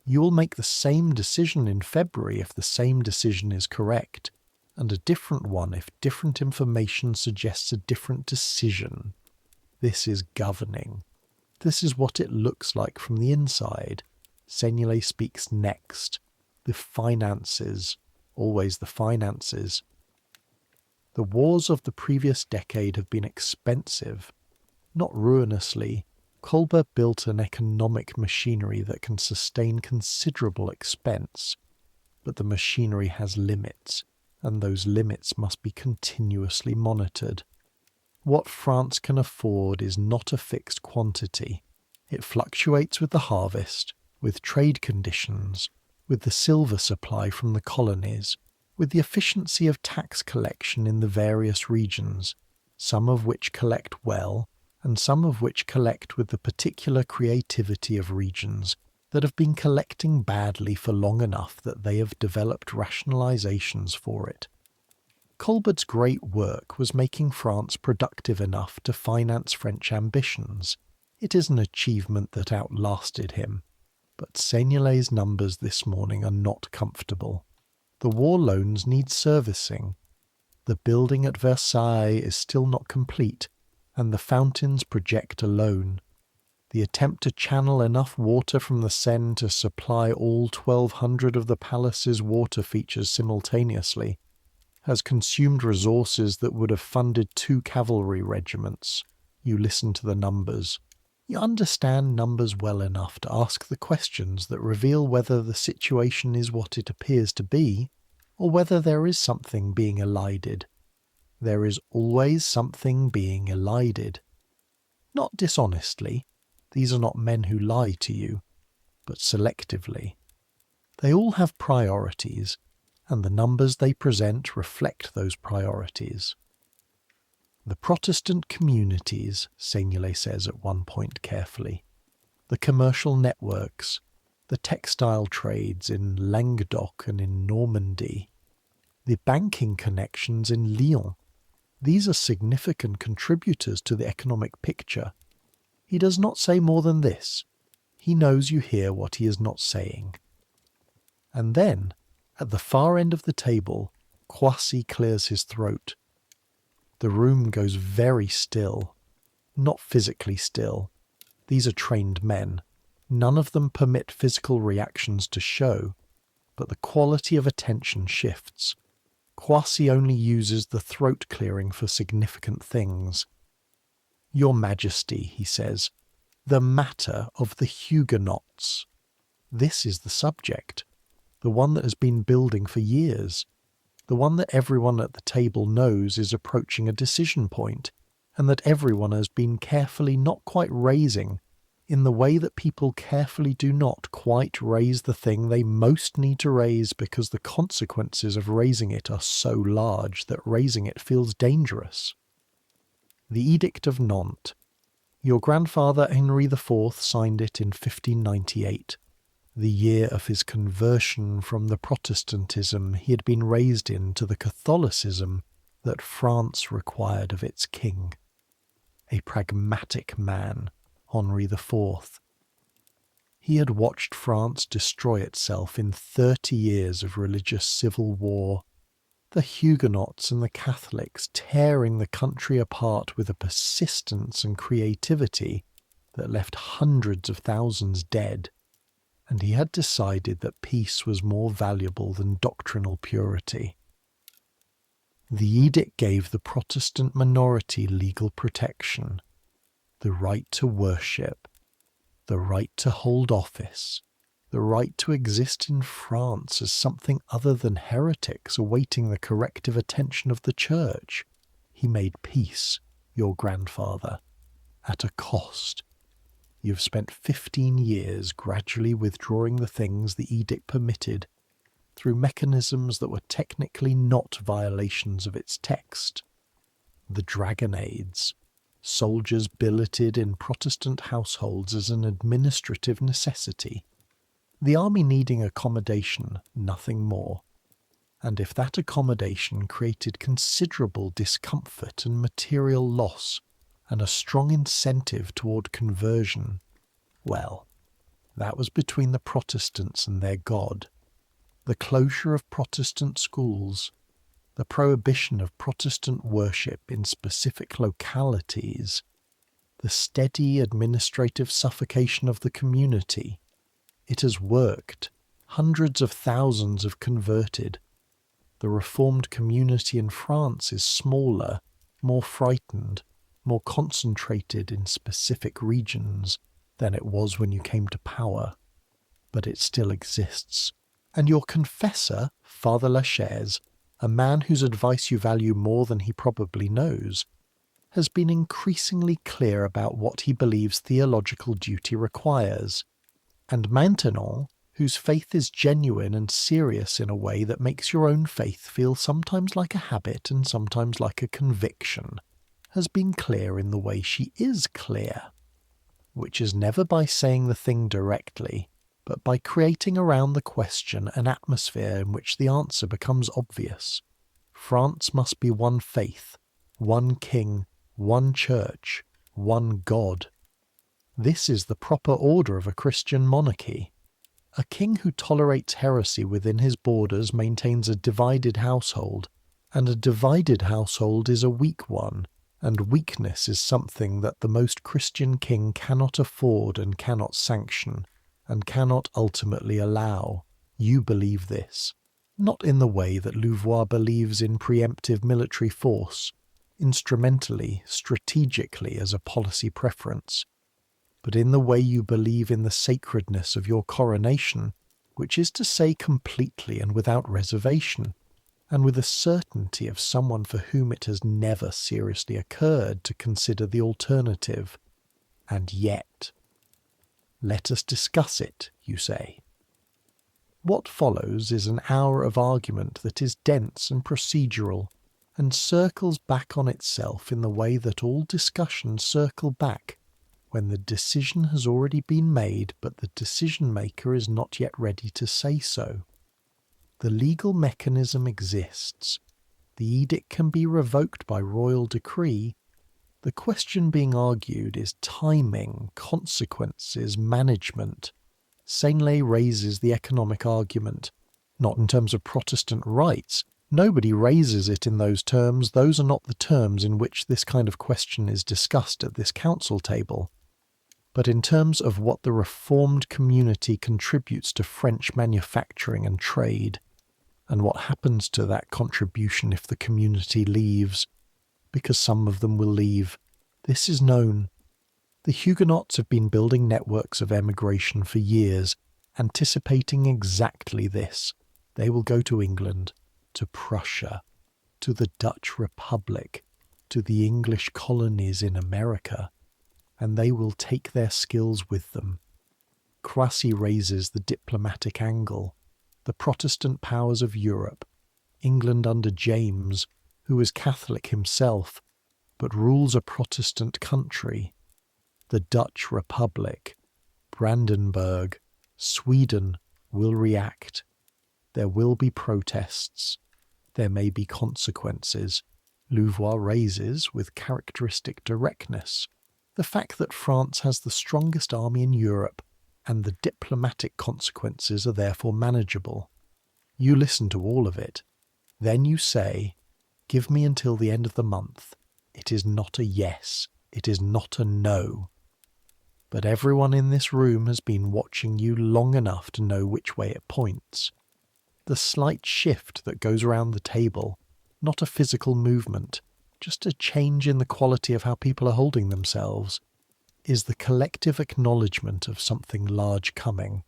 You will make the same decision in February if the same decision is correct, and a different one if different information suggests a different decision. This is governing. This is what it looks like from the inside. Seignelay speaks next. The finances. Always the finances. The wars of the previous decade have been expensive. Not ruinously. Colbert built an economic machinery that can sustain considerable expense. But the machinery has limits, and those limits must be continuously monitored. What France can afford is not a fixed quantity. It fluctuates with the harvest, with trade conditions, with the silver supply from the colonies, with the efficiency of tax collection in the various regions, some of which collect well, and some of which collect with the particular creativity of regions that have been collecting badly for long enough that they have developed rationalizations for it. Colbert's great work was making France productive enough to finance French ambitions. It is an achievement that outlasted him. But Seignelay numbers this morning are not comfortable. The war loans need servicing. The building at Versailles is still not complete, and the fountains project alone. The attempt to channel enough water from the Seine to supply all 1,200 of the palace's water features simultaneously has consumed resources that would have funded 2 cavalry regiments. You listen to the numbers. You understand numbers well enough to ask the questions that reveal whether the situation is what it appears to be, or whether there is something being elided. There is always something being elided. Not dishonestly. These are not men who lie to you, but selectively. They all have priorities, and the numbers they present reflect those priorities. The Protestant communities, Seignelay says at one point carefully, the commercial networks, the textile trades in Languedoc and in Normandy, the banking connections in Lyon, these are significant contributors to the economic picture. He does not say more than this. He knows you hear what he is not saying. And then, at the far end of the table, Croissy clears his throat. The room goes very still. Not physically still. These are trained men. None of them permit physical reactions to show, but the quality of attention shifts. Croissy only uses the throat clearing for significant things. Your Majesty, he says, the matter of the Huguenots. This is the subject, the one that has been building for years, the one that everyone at the table knows is approaching a decision point, and that everyone has been carefully not quite raising, in the way that people carefully do not quite raise the thing they most need to raise because the consequences of raising it are so large that raising it feels dangerous. The Edict of Nantes. Your grandfather Henry IV signed it in 1598, the year of his conversion from the Protestantism he had been raised in to the Catholicism that France required of its king. A pragmatic man, Henry IV. He had watched France destroy itself in 30 years of religious civil war, the Huguenots and the Catholics tearing the country apart with a persistence and creativity that left hundreds of thousands dead, and he had decided that peace was more valuable than doctrinal purity. The edict gave the Protestant minority legal protection, the right to worship, the right to hold office, the right to exist in France as something other than heretics awaiting the corrective attention of the Church. He made peace, your grandfather, at a cost. You've spent 15 years gradually withdrawing the things the edict permitted through mechanisms that were technically not violations of its text. The dragonnades, soldiers billeted in Protestant households as an administrative necessity, the army needing accommodation, nothing more. And if that accommodation created considerable discomfort and material loss, and a strong incentive toward conversion, well, that was between the Protestants and their God. The closure of Protestant schools, the prohibition of Protestant worship in specific localities, the steady administrative suffocation of the community. It has worked. Hundreds of thousands have converted. The Reformed community in France is smaller, more frightened, more concentrated in specific regions than it was when you came to power. But it still exists. And your confessor, Father Lachaise, a man whose advice you value more than he probably knows, has been increasingly clear about what he believes theological duty requires. And Maintenon, whose faith is genuine and serious in a way that makes your own faith feel sometimes like a habit and sometimes like a conviction, has been clear in the way she is clear, which is never by saying the thing directly, but by creating around the question an atmosphere in which the answer becomes obvious. France must be one faith, one king, one church, one God. This is the proper order of a Christian monarchy. A king who tolerates heresy within his borders maintains a divided household, and a divided household is a weak one, and weakness is something that the most Christian king cannot afford and cannot sanction, and cannot ultimately allow. You believe this, not in the way that Louvois believes in preemptive military force, instrumentally, strategically as a policy preference, but in the way you believe in the sacredness of your coronation, which is to say completely and without reservation, and with the certainty of someone for whom it has never seriously occurred to consider the alternative. And yet, let us discuss it, you say. What follows is an hour of argument that is dense and procedural, and circles back on itself in the way that all discussions circle back, when the decision has already been made but the decision-maker is not yet ready to say so. The legal mechanism exists. The edict can be revoked by royal decree. The question being argued is timing, consequences, management. Seignelay raises the economic argument, not in terms of Protestant rights. Nobody raises it in those terms. Those are not the terms in which this kind of question is discussed at this council table. But in terms of what the reformed community contributes to French manufacturing and trade, and what happens to that contribution if the community leaves, because some of them will leave, this is known. The Huguenots have been building networks of emigration for years, anticipating exactly this. They will go to England, to Prussia, to the Dutch Republic, to the English colonies in America, and they will take their skills with them. Croissy raises the diplomatic angle. The Protestant powers of Europe, England under James, who is Catholic himself, but rules a Protestant country, the Dutch Republic, Brandenburg, Sweden will react. There will be protests. There may be consequences. Louvois raises, with characteristic directness, the fact that France has the strongest army in Europe, and the diplomatic consequences are therefore manageable. You listen to all of it. Then you say, give me until the end of the month. It is not a yes. It is not a no. But everyone in this room has been watching you long enough to know which way it points. The slight shift that goes around the table, not a physical movement, just a change in the quality of how people are holding themselves, is the collective acknowledgement of something large coming.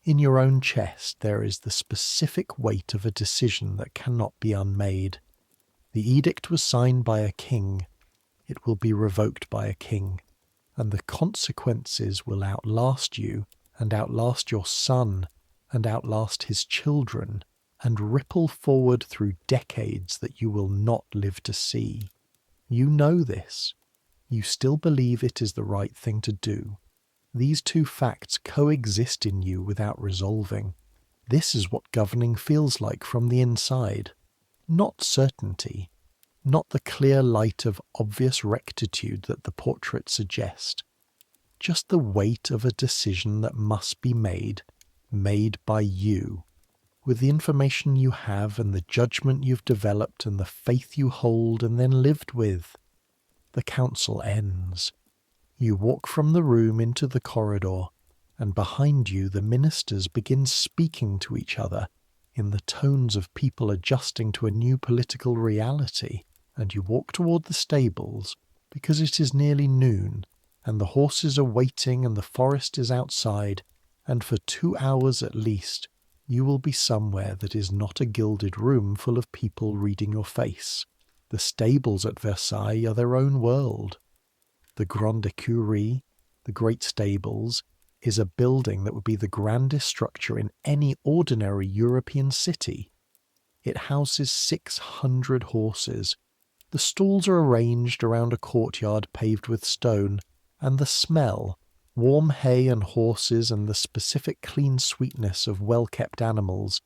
In your own chest there is the specific weight of a decision that cannot be unmade. The edict was signed by a king. It will be revoked by a king, and the consequences will outlast you, and outlast your son, and outlast his children, and ripple forward through decades that you will not live to see. You know this. You still believe it is the right thing to do. These two facts coexist in you without resolving. This is what governing feels like from the inside. Not certainty, not the clear light of obvious rectitude that the portraits suggest. Just the weight of a decision that must be made by you, with the information you have and the judgment you've developed and the faith you hold and then lived with. The council ends. You walk from the room into the corridor, and behind you the ministers begin speaking to each other in the tones of people adjusting to a new political reality, and you walk toward the stables, because it is nearly noon, and the horses are waiting and the forest is outside, and for 2 hours at least you will be somewhere that is not a gilded room full of people reading your face. The stables at Versailles are their own world. The Grande Écurie, the great stables, is a building that would be the grandest structure in any ordinary European city. It houses 600 horses. The stalls are arranged around a courtyard paved with stone, and the smell, warm hay and horses and the specific clean sweetness of well-kept animals,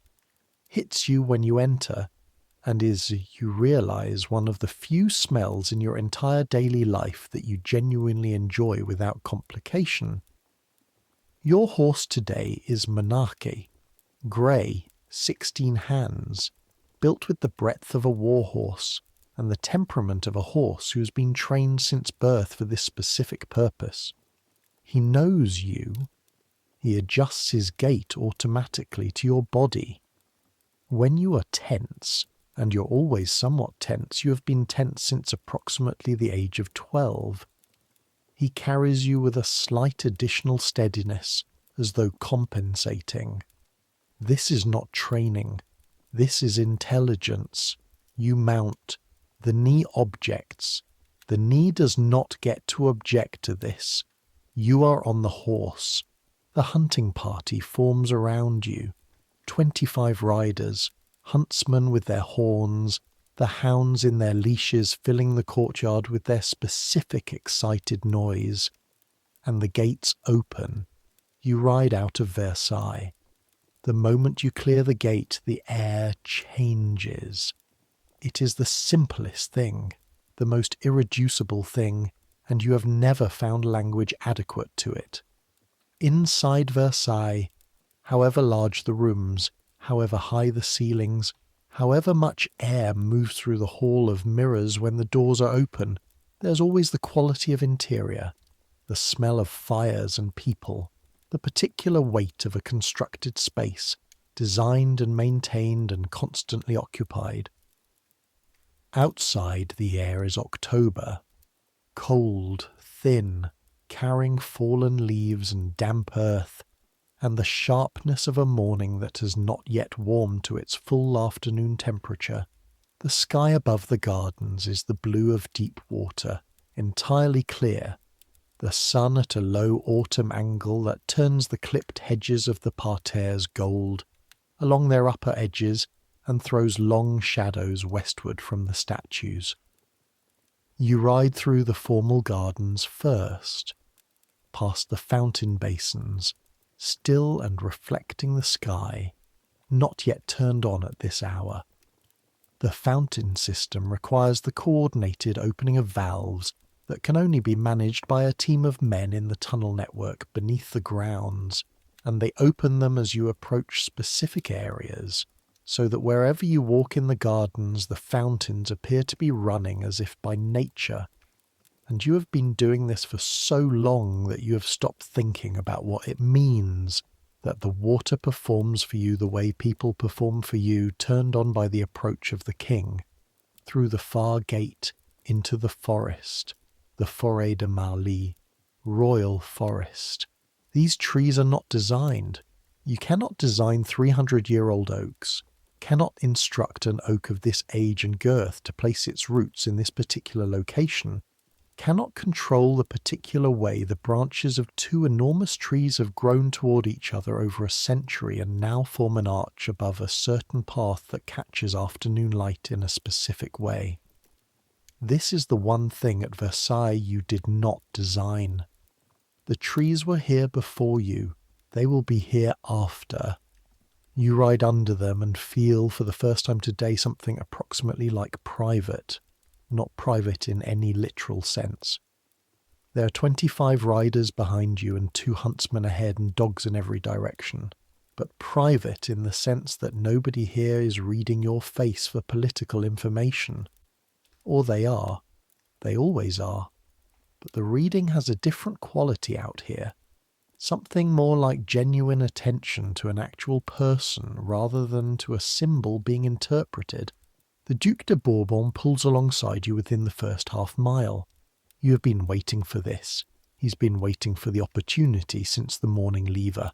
hits you when you enter, and is, you realize, one of the few smells in your entire daily life that you genuinely enjoy without complication. Your horse today is monarchy, grey, 16 hands. built with the breadth of a warhorse and the temperament of a horse who has been trained since birth for this specific purpose. He knows you. He adjusts his gait automatically to your body. When you are tense, and you're always somewhat tense, you have been tense since approximately the age of 12. He carries you with a slight additional steadiness, as though compensating. This is not training. This is intelligence. You mount. The knee objects. The knee does not get to object to this. You are on the horse. The hunting party forms around you. 25 riders, huntsmen with their horns, the hounds in their leashes filling the courtyard with their specific excited noise. And the gates open. You ride out of Versailles. The moment you clear the gate, the air changes. It is the simplest thing, the most irreducible thing, and you have never found language adequate to it. Inside Versailles, however large the rooms, however high the ceilings, however much air moves through the hall of mirrors when the doors are open, there's always the quality of interior, the smell of fires and people, the particular weight of a constructed space, designed and maintained and constantly occupied. Outside the air is October, cold, thin, carrying fallen leaves and damp earth, and the sharpness of a morning that has not yet warmed to its full afternoon temperature. The sky above the gardens is the blue of deep water, entirely clear, the sun at a low autumn angle that turns the clipped hedges of the parterres gold along their upper edges and throws long shadows westward from the statues. You ride through the formal gardens first, past the fountain basins, still and reflecting the sky, not yet turned on at this hour. The fountain system requires the coordinated opening of valves that can only be managed by a team of men in the tunnel network beneath the grounds, and they open them as you approach specific areas, so that wherever you walk in the gardens the fountains appear to be running as if by nature, and you have been doing this for so long that you have stopped thinking about what it means that the water performs for you the way people perform for you, turned on by the approach of the king, through the far gate into the forest, the Forêt de Marly, royal forest. These trees are not designed. You cannot design 300-year-old oaks, cannot instruct an oak of this age and girth to place its roots in this particular location, cannot control the particular way the branches of two enormous trees have grown toward each other over a century and now form an arch above a certain path that catches afternoon light in a specific way. This is the one thing at Versailles you did not design. The trees were here before you. They will be here after. You ride under them and feel for the first time today something approximately like private, not private in any literal sense. There are 25 riders behind you and 2 huntsmen ahead and dogs in every direction, but private in the sense that nobody here is reading your face for political information. Or they are. They always are. But the reading has a different quality out here. Something more like genuine attention to an actual person rather than to a symbol being interpreted. The Duc de Bourbon pulls alongside you within the first half-mile. You have been waiting for this. He's been waiting for the opportunity since the morning lever.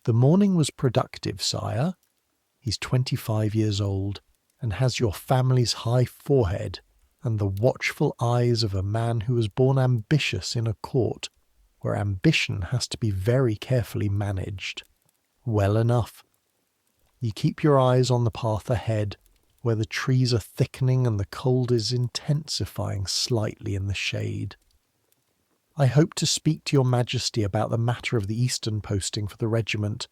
The morning was productive, sire. He's 25 years old, and has your family's high forehead and the watchful eyes of a man who was born ambitious in a court where ambition has to be very carefully managed. Well enough. You keep your eyes on the path ahead, where the trees are thickening and the cold is intensifying slightly in the shade. I hope to speak to your Majesty about the matter of the eastern posting for the regiment.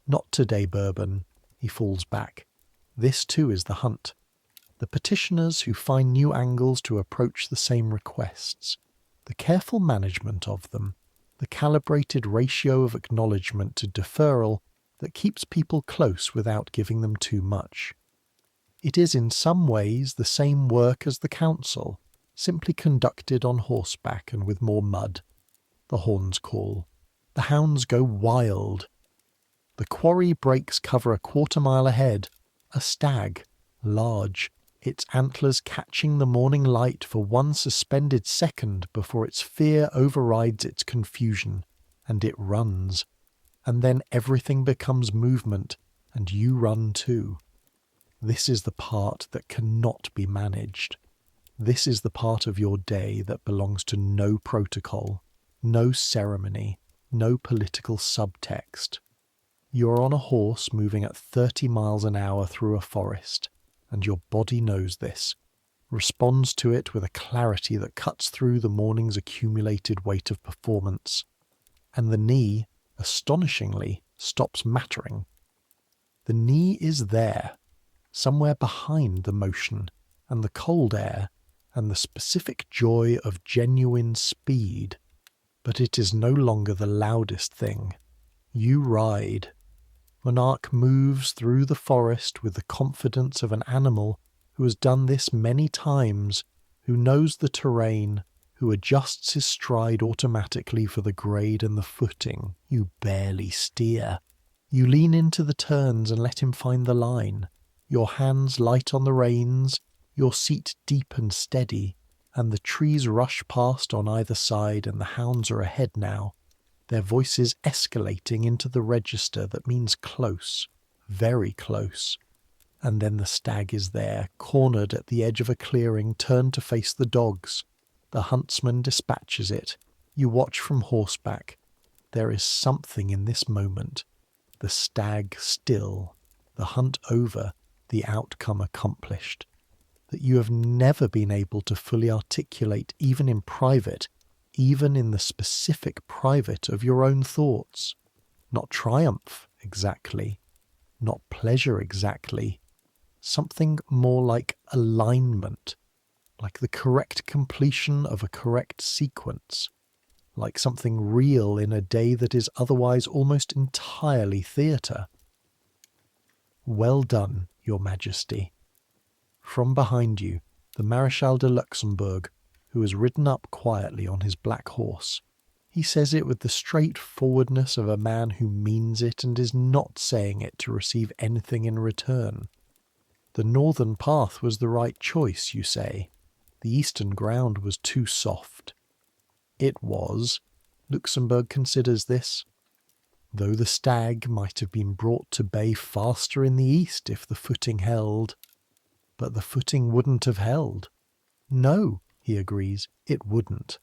Not today, Bourbon. He falls back. This too is the hunt. The petitioners who find new angles to approach the same requests. The careful management of them. The calibrated ratio of acknowledgement to deferral that keeps people close without giving them too much. It is in some ways the same work as the council, simply conducted on horseback and with more mud. The horns call. The hounds go wild. The quarry breaks cover a quarter-mile ahead. A stag, large, its antlers catching the morning light for one suspended second before its fear overrides its confusion, and it runs. And then everything becomes movement, and you run too. This is the part that cannot be managed. This is the part of your day that belongs to no protocol, no ceremony, no political subtext. You are on a horse moving at 30 miles an hour through a forest, and your body knows this, responds to it with a clarity that cuts through the morning's accumulated weight of performance. And the knee, astonishingly, stops mattering. The knee is there, somewhere behind the motion and the cold air and the specific joy of genuine speed. But it is no longer the loudest thing. You ride. Monarch moves through the forest with the confidence of an animal who has done this many times, who knows the terrain, who adjusts his stride automatically for the grade and the footing. You barely steer. You lean into the turns and let him find the line. Your hands light on the reins, your seat deep and steady, and the trees rush past on either side and the hounds are ahead now, their voices escalating into the register that means close, very close. And then the stag is there, cornered at the edge of a clearing, turned to face the dogs. The huntsman dispatches it. You watch from horseback. There is something in this moment. The stag still, the hunt over, the outcome accomplished, that you have never been able to fully articulate even in private, even in the specific private of your own thoughts. Not triumph exactly, not pleasure exactly, something more like alignment, like the correct completion of a correct sequence, like something real in a day that is otherwise almost entirely theatre. Well done, Your Majesty. From behind you, the Marechal de Luxembourg, who has ridden up quietly on his black horse. He says it with the straightforwardness of a man who means it and is not saying it to receive anything in return. The northern path was the right choice, you say. The eastern ground was too soft. It was. Luxembourg considers this. Though the stag might have been brought to bay faster in the east if the footing held. But the footing wouldn't have held. No, he agrees, it wouldn't.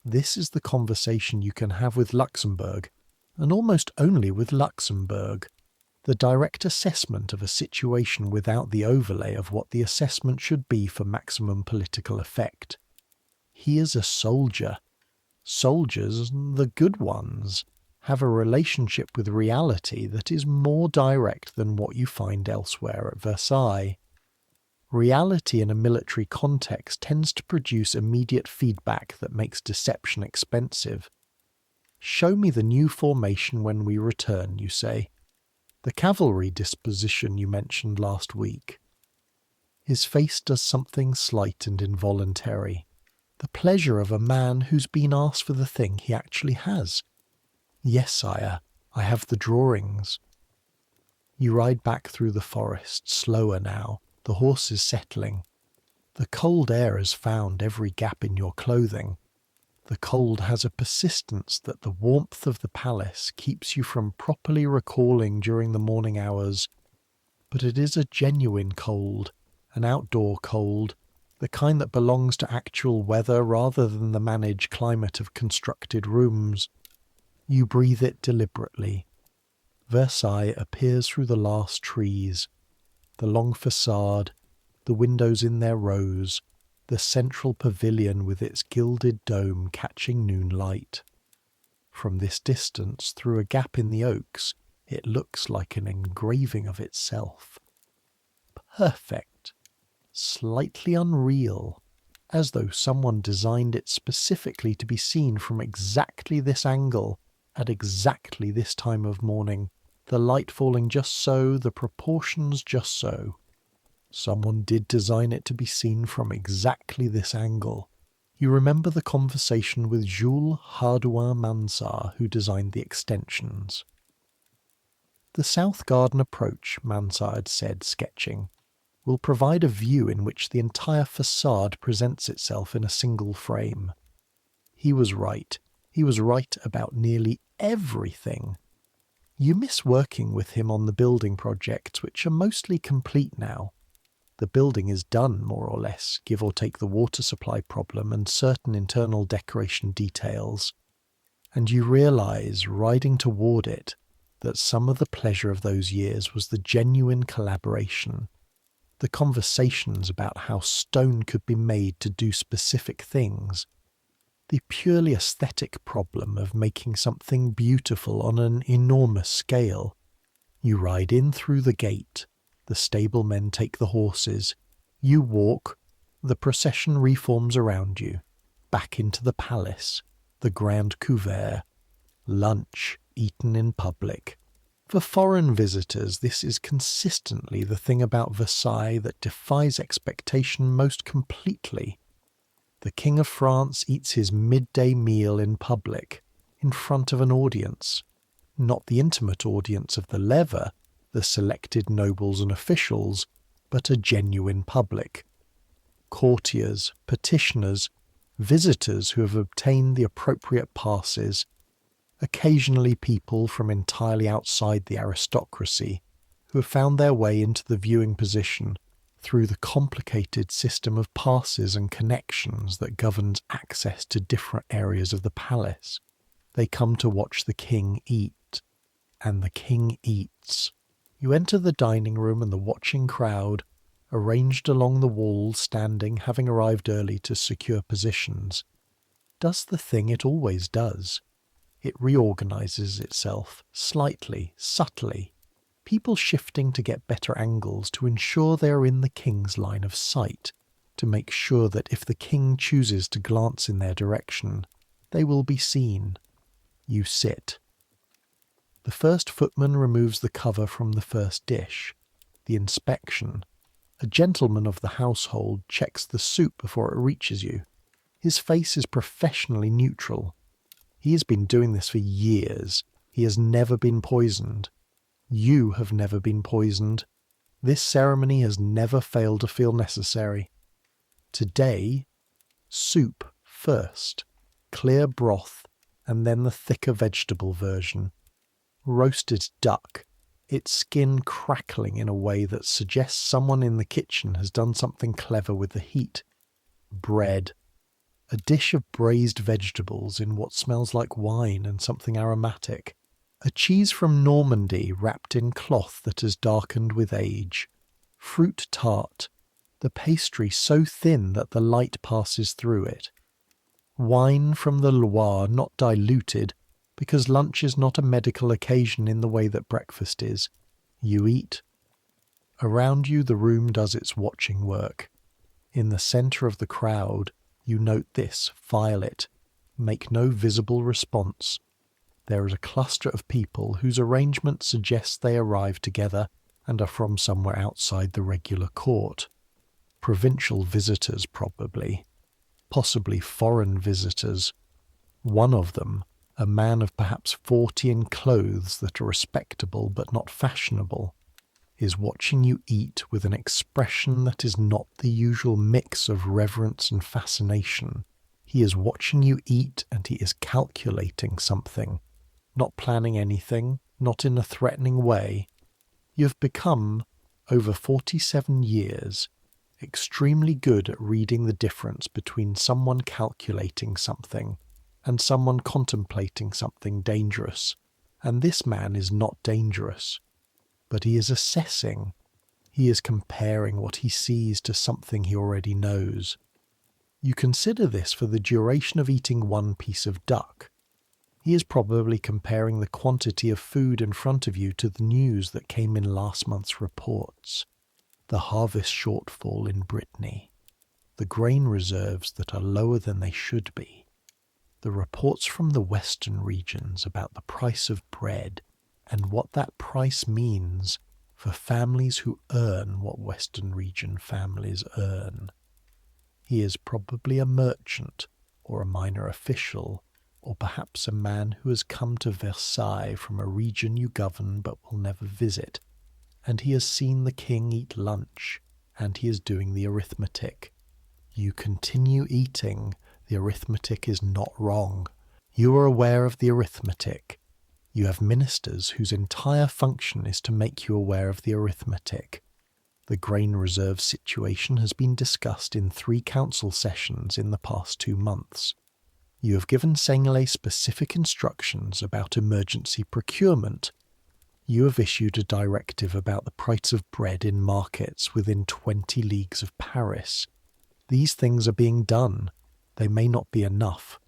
This is the conversation you can have with Luxembourg, and almost only with Luxembourg. The direct assessment of a situation without the overlay of what the assessment should be for maximum political effect. He is a soldier. Soldiers, the good ones, have a relationship with reality that is more direct than what you find elsewhere at Versailles. Reality in a military context tends to produce immediate feedback that makes deception expensive. Show me the new formation when we return, you say. The cavalry disposition you mentioned last week. His face does something slight and involuntary. The pleasure of a man who's been asked for the thing he actually has. Yes, sire, I have the drawings. You ride back through the forest, slower now, the horse is settling. The cold air has found every gap in your clothing. The cold has a persistence that the warmth of the palace keeps you from properly recalling during the morning hours. But it is a genuine cold, an outdoor cold, the kind that belongs to actual weather rather than the managed climate of constructed rooms. You breathe it deliberately. Versailles appears through the last trees. The long facade, the windows in their rows, the central pavilion with its gilded dome catching noon light. From this distance, through a gap in the oaks, it looks like an engraving of itself. Perfect. Slightly unreal, as though someone designed it specifically to be seen from exactly this angle, at exactly this time of morning, the light falling just so, the proportions just so. Someone did design it to be seen from exactly this angle. You remember the conversation with Jules Hardouin-Mansart, who designed the extensions. The south garden approach, Mansart had said, sketching, will provide a view in which the entire facade presents itself in a single frame. He was right. He was right about nearly everything. You miss working with him on the building projects, which are mostly complete now. The building is done, more or less, give or take the water supply problem and certain internal decoration details. And you realise, riding toward it, that some of the pleasure of those years was the genuine collaboration, the conversations about how stone could be made to do specific things, the purely aesthetic problem of making something beautiful on an enormous scale. You ride in through the gate, the stablemen take the horses, you walk, the procession reforms around you, back into the palace, the grand couvert, lunch eaten in public. For foreign visitors, this is consistently the thing about Versailles that defies expectation most completely. The King of France eats his midday meal in public, in front of an audience, not the intimate audience of the lever, the selected nobles and officials, but a genuine public. Courtiers, petitioners, visitors who have obtained the appropriate passes, occasionally people from entirely outside the aristocracy who have found their way into the viewing position through the complicated system of passes and connections that governs access to different areas of the palace. They come to watch the king eat, and the king eats. You enter the dining room and the watching crowd, arranged along the walls, standing, having arrived early to secure positions, does the thing it always does. It reorganizes itself, slightly, subtly, people shifting to get better angles to ensure they are in the king's line of sight, to make sure that if the king chooses to glance in their direction, they will be seen. You sit. The first footman removes the cover from the first dish. The inspection. A gentleman of the household checks the soup before it reaches you. His face is professionally neutral. He has been doing this for years. He has never been poisoned. You have never been poisoned. This ceremony has never failed to feel necessary. Today, soup first, clear broth, and then the thicker vegetable version. Roasted duck, its skin crackling in a way that suggests someone in the kitchen has done something clever with the heat. Bread. A dish of braised vegetables in what smells like wine and something aromatic. A cheese from Normandy wrapped in cloth that has darkened with age. Fruit tart. The pastry so thin that the light passes through it. Wine from the Loire not diluted, because lunch is not a medical occasion in the way that breakfast is. You eat. Around you the room does its watching work. In the centre of the crowd, you note this, file it, make no visible response. There is a cluster of people whose arrangement suggests they arrive together and are from somewhere outside the regular court. Provincial visitors, probably. Possibly foreign visitors. One of them, a man of perhaps 40 in clothes that are respectable but not fashionable, is watching you eat with an expression that is not the usual mix of reverence and fascination. He is watching you eat and he is calculating something, not planning anything, not in a threatening way. You have become, over 47 years, extremely good at reading the difference between someone calculating something and someone contemplating something dangerous. And this man is not dangerous. But he is assessing. He is comparing what he sees to something he already knows. You consider this for the duration of eating one piece of duck. He is probably comparing the quantity of food in front of you to the news that came in last month's reports. The harvest shortfall in Brittany. The grain reserves that are lower than they should be. The reports from the western regions about the price of bread and what that price means for families who earn what Western region families earn. He is probably a merchant or a minor official, or perhaps a man who has come to Versailles from a region you govern but will never visit, and he has seen the king eat lunch, and he is doing the arithmetic. You continue eating. The arithmetic is not wrong. You are aware of the arithmetic. You have ministers whose entire function is to make you aware of the arithmetic. The grain reserve situation has been discussed in 3 council sessions in the past 2 months. You have given Sengele specific instructions about emergency procurement. You have issued a directive about the price of bread in markets within 20 leagues of Paris. These things are being done. They may not be enough.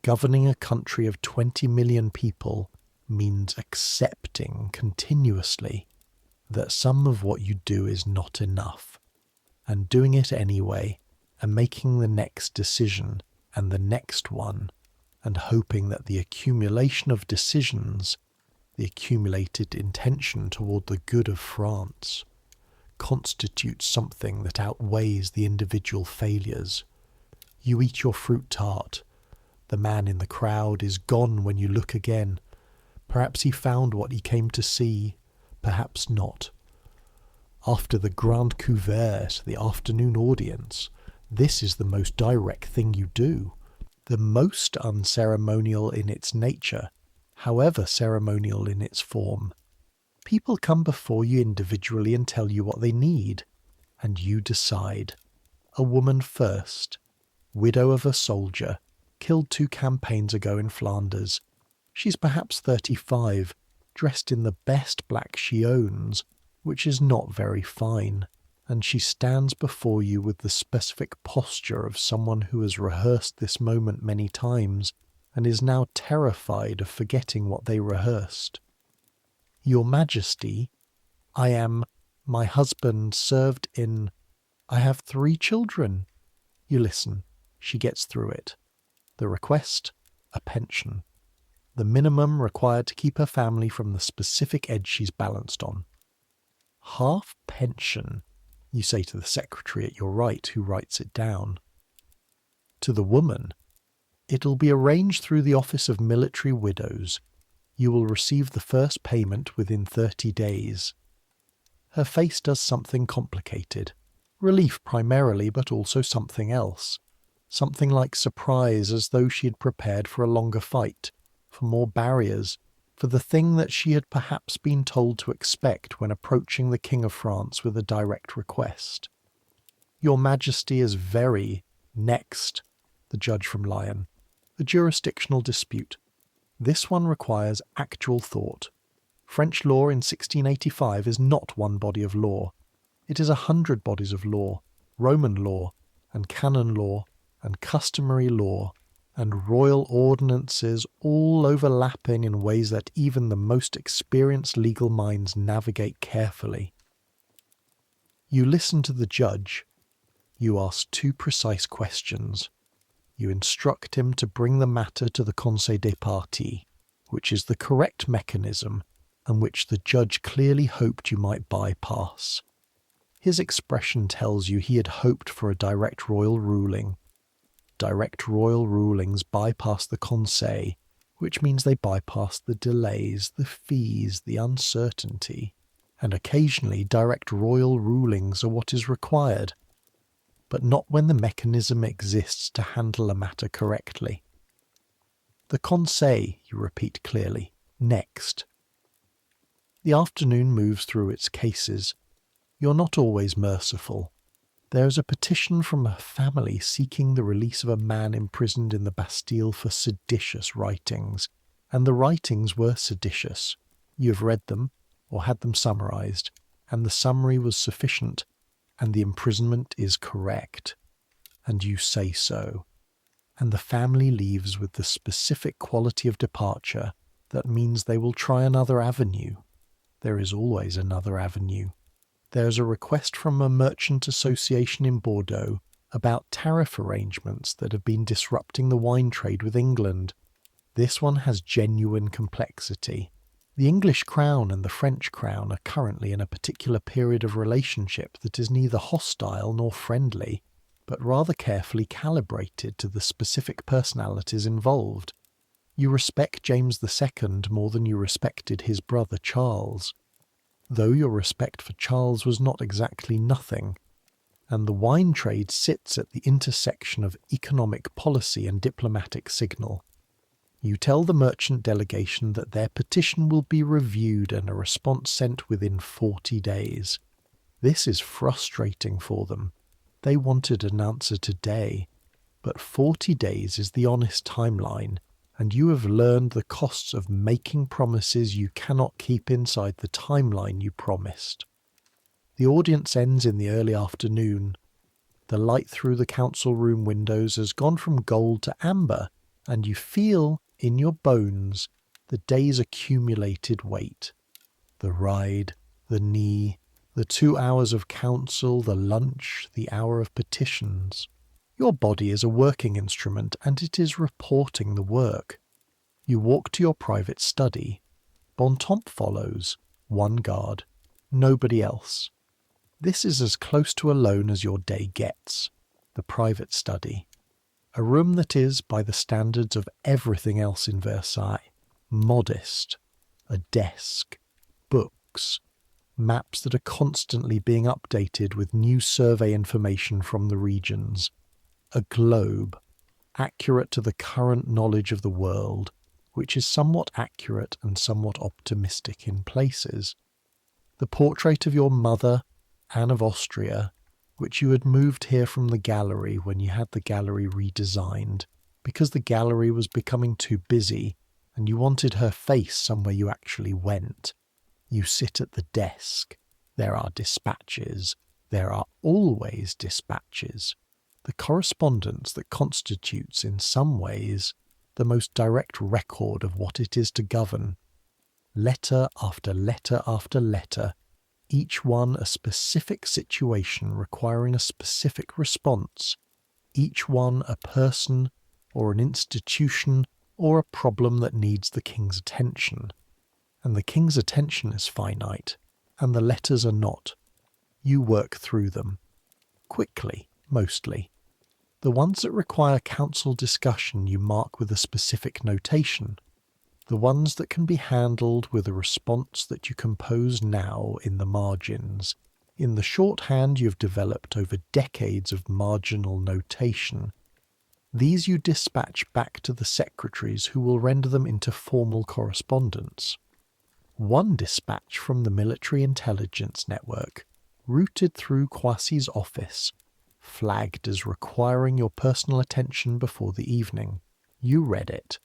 Governing a country of 20 million people means accepting continuously that some of what you do is not enough, and doing it anyway, and making the next decision and the next one, and hoping that the accumulation of decisions, the accumulated intention toward the good of France, constitutes something that outweighs the individual failures. You eat your fruit tart. The man in the crowd is gone when you look again. Perhaps he found what he came to see, perhaps not. After the grand couvert, the afternoon audience, this is the most direct thing you do, the most unceremonial in its nature, however ceremonial in its form. People come before you individually and tell you what they need, and you decide. A woman first, widow of a soldier, killed 2 campaigns ago in Flanders. She's perhaps 35, dressed in the best black she owns, which is not very fine, and she stands before you with the specific posture of someone who has rehearsed this moment many times and is now terrified of forgetting what they rehearsed. Your Majesty, my husband served in, I have 3 children. You listen. She gets through it. The request, a pension. The minimum required to keep her family from the specific edge she's balanced on. Half pension, you say to the secretary at your right who writes it down. To the woman, it'll be arranged through the Office of Military Widows. You will receive the first payment within 30 days. Her face does something complicated. Relief primarily, but also something else. Something like surprise, as though she had prepared for a longer fight, for more barriers, for the thing that she had perhaps been told to expect when approaching the King of France with a direct request. Your Majesty is very next, the judge from Lyon. A jurisdictional dispute. This one requires actual thought. French law in 1685 is not one body of law. It is 100 bodies of law, Roman law, and canon law, and customary law, and royal ordinances all overlapping in ways that even the most experienced legal minds navigate carefully. You listen to the judge. You ask 2 precise questions. You instruct him to bring the matter to the Conseil des Parties, which is the correct mechanism and which the judge clearly hoped you might bypass. His expression tells you he had hoped for a direct royal ruling. Direct royal rulings bypass the Conseil, which means they bypass the delays, the fees, the uncertainty, and occasionally direct royal rulings are what is required, but not when the mechanism exists to handle a matter correctly. The Conseil, you repeat clearly, next. The afternoon moves through its cases. You're not always merciful. There is a petition from a family seeking the release of a man imprisoned in the Bastille for seditious writings, and the writings were seditious. You have read them, or had them summarized, and the summary was sufficient, and the imprisonment is correct. And you say so. And the family leaves with the specific quality of departure that means they will try another avenue. There is always another avenue. There is a request from a merchant association in Bordeaux about tariff arrangements that have been disrupting the wine trade with England. This one has genuine complexity. The English crown and the French crown are currently in a particular period of relationship that is neither hostile nor friendly, but rather carefully calibrated to the specific personalities involved. You respect James II more than you respected his brother Charles, though your respect for Charles was not exactly nothing, and the wine trade sits at the intersection of economic policy and diplomatic signal. You tell the merchant delegation that their petition will be reviewed and a response sent within 40 days. This is frustrating for them. They wanted an answer today, but 40 days is the honest timeline, and you have learned the costs of making promises you cannot keep inside the timeline you promised. The audience ends in the early afternoon. The light through the council room windows has gone from gold to amber, and you feel, in your bones, the day's accumulated weight. The ride, the knee, the 2 hours of council, the lunch, the hour of petitions. Your body is a working instrument, and it is reporting the work. You walk to your private study. Bontemps follows, one guard, nobody else. This is as close to alone as your day gets, the private study. A room that is, by the standards of everything else in Versailles, modest. A desk, books, maps that are constantly being updated with new survey information from the regions. A globe, accurate to the current knowledge of the world, which is somewhat accurate and somewhat optimistic in places. The portrait of your mother, Anne of Austria, which you had moved here from the gallery when you had the gallery redesigned, because the gallery was becoming too busy and you wanted her face somewhere you actually went. You sit at the desk. There are dispatches. There are always dispatches. The correspondence that constitutes, in some ways, the most direct record of what it is to govern. Letter after letter after letter, each one a specific situation requiring a specific response, each one a person or an institution or a problem that needs the king's attention. And the king's attention is finite, and the letters are not. You work through them. Quickly, mostly. The ones that require council discussion you mark with a specific notation. The ones that can be handled with a response that you compose now in the margins, in the shorthand you've developed over decades of marginal notation. These you dispatch back to the secretaries who will render them into formal correspondence. One dispatch from the military intelligence network, routed through Croissy's office, flagged as requiring your personal attention before the evening. You read it.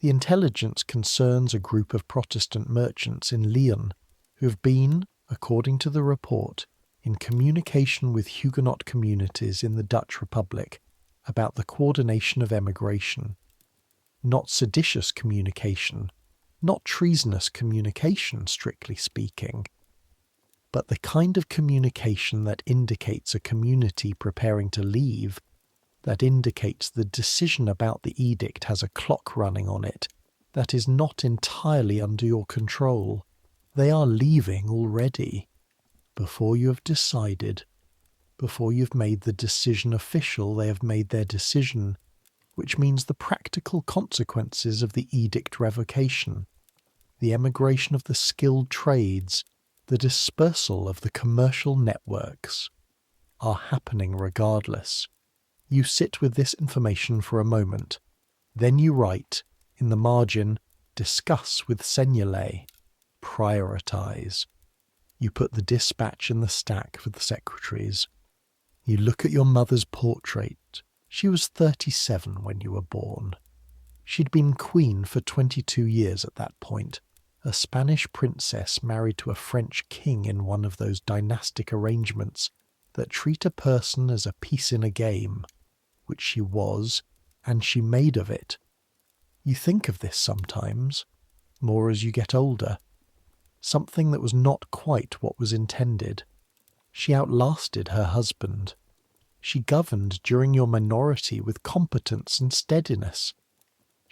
The intelligence concerns a group of Protestant merchants in Lyon who have been, according to the report, in communication with Huguenot communities in the Dutch Republic about the coordination of emigration. Not seditious communication, not treasonous communication, strictly speaking, but the kind of communication that indicates a community preparing to leave, that indicates the decision about the edict has a clock running on it, that is not entirely under your control. They are leaving already. Before you have decided, before you've made the decision official, they have made their decision, which means the practical consequences of the edict revocation, the emigration of the skilled trades, the dispersal of the commercial networks, are happening regardless. You sit with this information for a moment. Then you write, in the margin, discuss with Seignelay, prioritize. You put the dispatch in the stack for the secretaries. You look at your mother's portrait. She was 37 when you were born. She'd been queen for 22 years at that point, a Spanish princess married to a French king in one of those dynastic arrangements that treat a person as a piece in a game, which she was, and she made of it. You think of this sometimes, more as you get older. Something that was not quite what was intended. She outlasted her husband. She governed during your minority with competence and steadiness.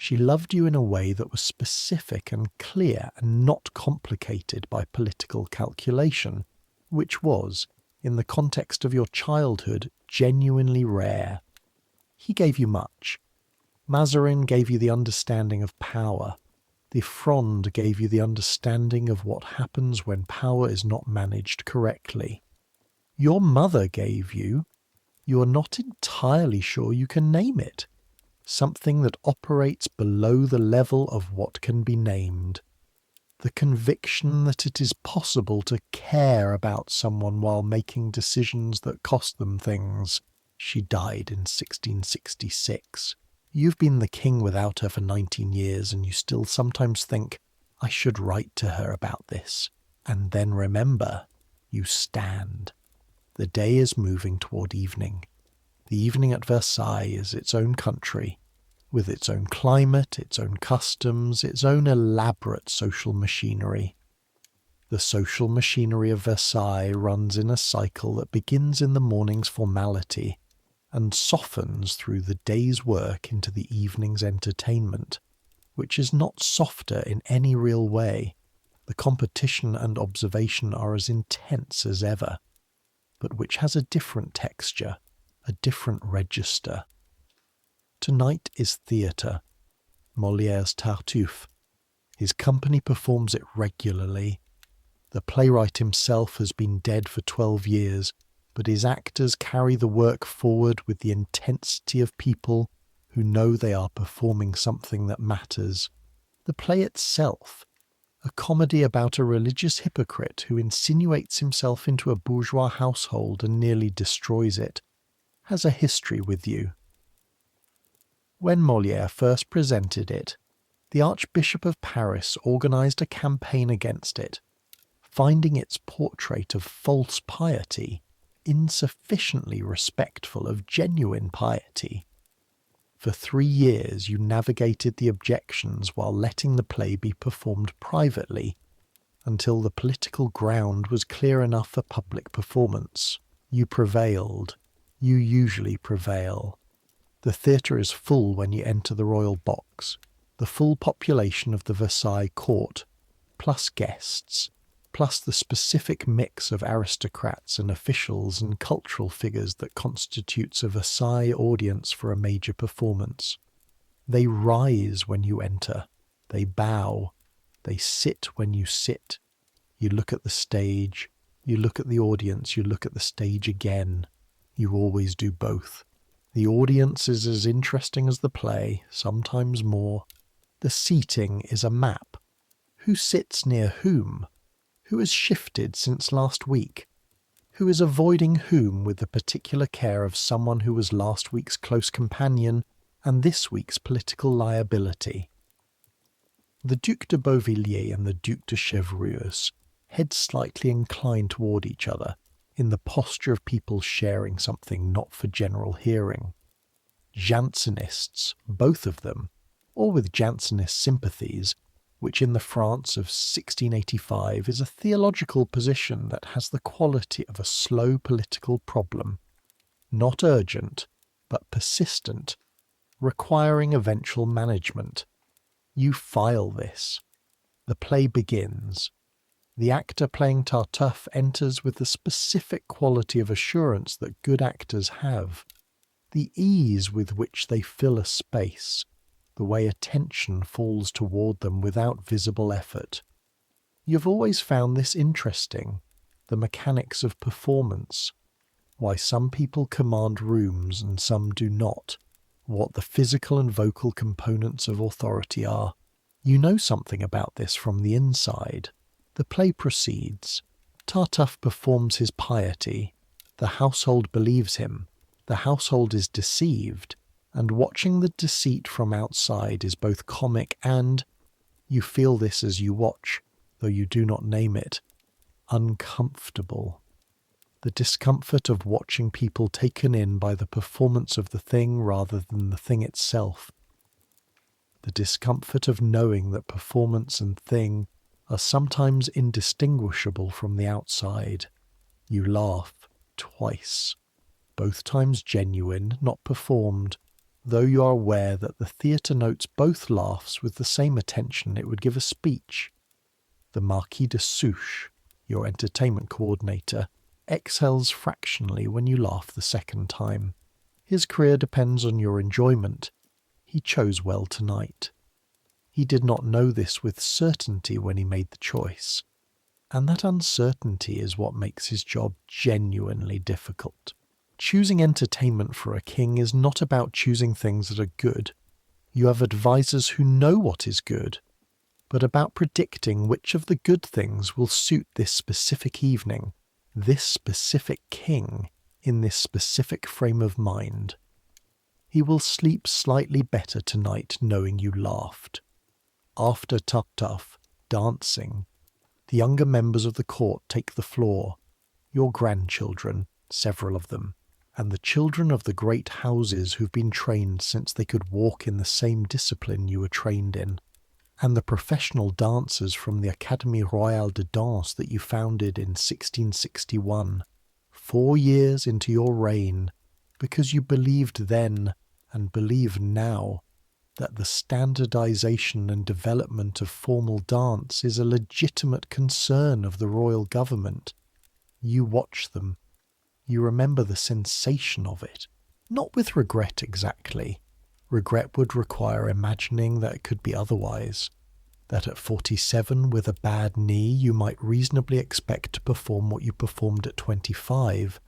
She loved you in a way that was specific and clear and not complicated by political calculation, which was, in the context of your childhood, genuinely rare. He gave you much. Mazarin gave you the understanding of power. The Fronde gave you the understanding of what happens when power is not managed correctly. Your mother gave you, you are not entirely sure you can name it, something that operates below the level of what can be named. The conviction that it is possible to care about someone while making decisions that cost them things. She died in 1666. You've been the king without her for 19 years, and you still sometimes think, I should write to her about this. And then remember, you stand. The day is moving toward evening. The evening at Versailles is its own country, with its own climate, its own customs, its own elaborate social machinery. The social machinery of Versailles runs in a cycle that begins in the morning's formality and softens through the day's work into the evening's entertainment, which is not softer in any real way. The competition and observation are as intense as ever, but which has a different texture, a different register. Tonight is theatre, Molière's Tartuffe. His company performs it regularly. The playwright himself has been dead for 12 years, but his actors carry the work forward with the intensity of people who know they are performing something that matters. The play itself, a comedy about a religious hypocrite who insinuates himself into a bourgeois household and nearly destroys it, has a history with you. When Molière first presented it, the Archbishop of Paris organised a campaign against it, finding its portrait of false piety insufficiently respectful of genuine piety. For 3 years you navigated the objections while letting the play be performed privately, until the political ground was clear enough for public performance. You prevailed. You usually prevail. The theatre is full when you enter the royal box, the full population of the Versailles court, plus guests, plus the specific mix of aristocrats and officials and cultural figures that constitutes a Versailles audience for a major performance. They rise when you enter. They bow. They sit when you sit. You look at the stage. You look at the audience. You look at the stage again. You always do both. The audience is as interesting as the play, sometimes more. The seating is a map. Who sits near whom? Who has shifted since last week? Who is avoiding whom with the particular care of someone who was last week's close companion and this week's political liability? The Duc de Beauvilliers and the Duc de Chevreuse, heads slightly inclined toward each other, in the posture of people sharing something not for general hearing. Jansenists, both of them, or with Jansenist sympathies, which in the France of 1685 is a theological position that has the quality of a slow political problem, not urgent, but persistent, requiring eventual management. You file this. The play begins. The actor playing Tartuffe enters with the specific quality of assurance that good actors have, the ease with which they fill a space, the way attention falls toward them without visible effort. You've always found this interesting, the mechanics of performance, why some people command rooms and some do not, what the physical and vocal components of authority are. You know something about this from the inside. The play proceeds. Tartuffe performs his piety. The household believes him. The household is deceived, and watching the deceit from outside is both comic and, you feel this as you watch, though you do not name it, uncomfortable. The discomfort of watching people taken in by the performance of the thing rather than the thing itself. The discomfort of knowing that performance and thing are sometimes indistinguishable from the outside. You laugh twice, both times genuine, not performed. though you are aware that the theatre notes both laughs with the same attention it would give a speech. The Marquis de Souche, your entertainment coordinator, exhales fractionally when you laugh the second time. His career depends on your enjoyment. He chose well tonight. He did not know this with certainty when he made the choice, and that uncertainty is what makes his job genuinely difficult. Choosing entertainment for a king is not about choosing things that are good. You have advisors who know what is good, but about predicting which of the good things will suit this specific evening, this specific king, in this specific frame of mind. He will sleep slightly better tonight knowing you laughed. After Tough, dancing, the younger members of the court take the floor, your grandchildren, several of them, and the children of the great houses who've been trained since they could walk in the same discipline you were trained in, and the professional dancers from the Académie Royale de Danse that you founded in 1661, 4 years into your reign, because you believed then and believe now that the standardization and development of formal dance is a legitimate concern of the royal government. You watch them. You remember the sensation of it. Not with regret exactly. Regret would require imagining that it could be otherwise. That at 47 with a bad knee you might reasonably expect to perform what you performed at 25,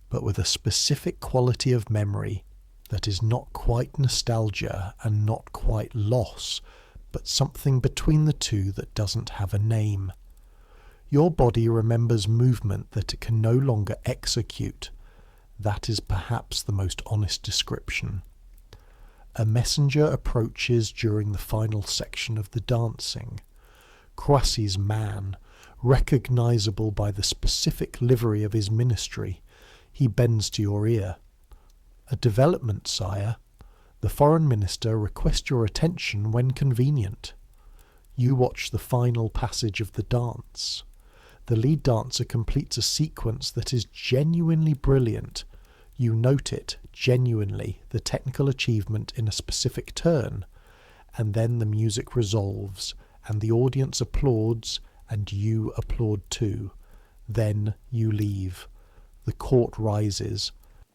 but with a specific quality of memory that is not quite nostalgia and not quite loss, but something between the two that doesn't have a name. Your body remembers movement that it can no longer execute. That is perhaps the most honest description. A messenger approaches during the final section of the dancing. Croissy's man, recognizable by the specific livery of his ministry, he bends to your ear. A development, sire. The foreign minister requests your attention when convenient. You watch the final passage of the dance. The lead dancer completes a sequence that is genuinely brilliant. You note it, genuinely, the technical achievement in a specific turn, and then the music resolves, and the audience applauds, and you applaud too. Then you leave. The court rises.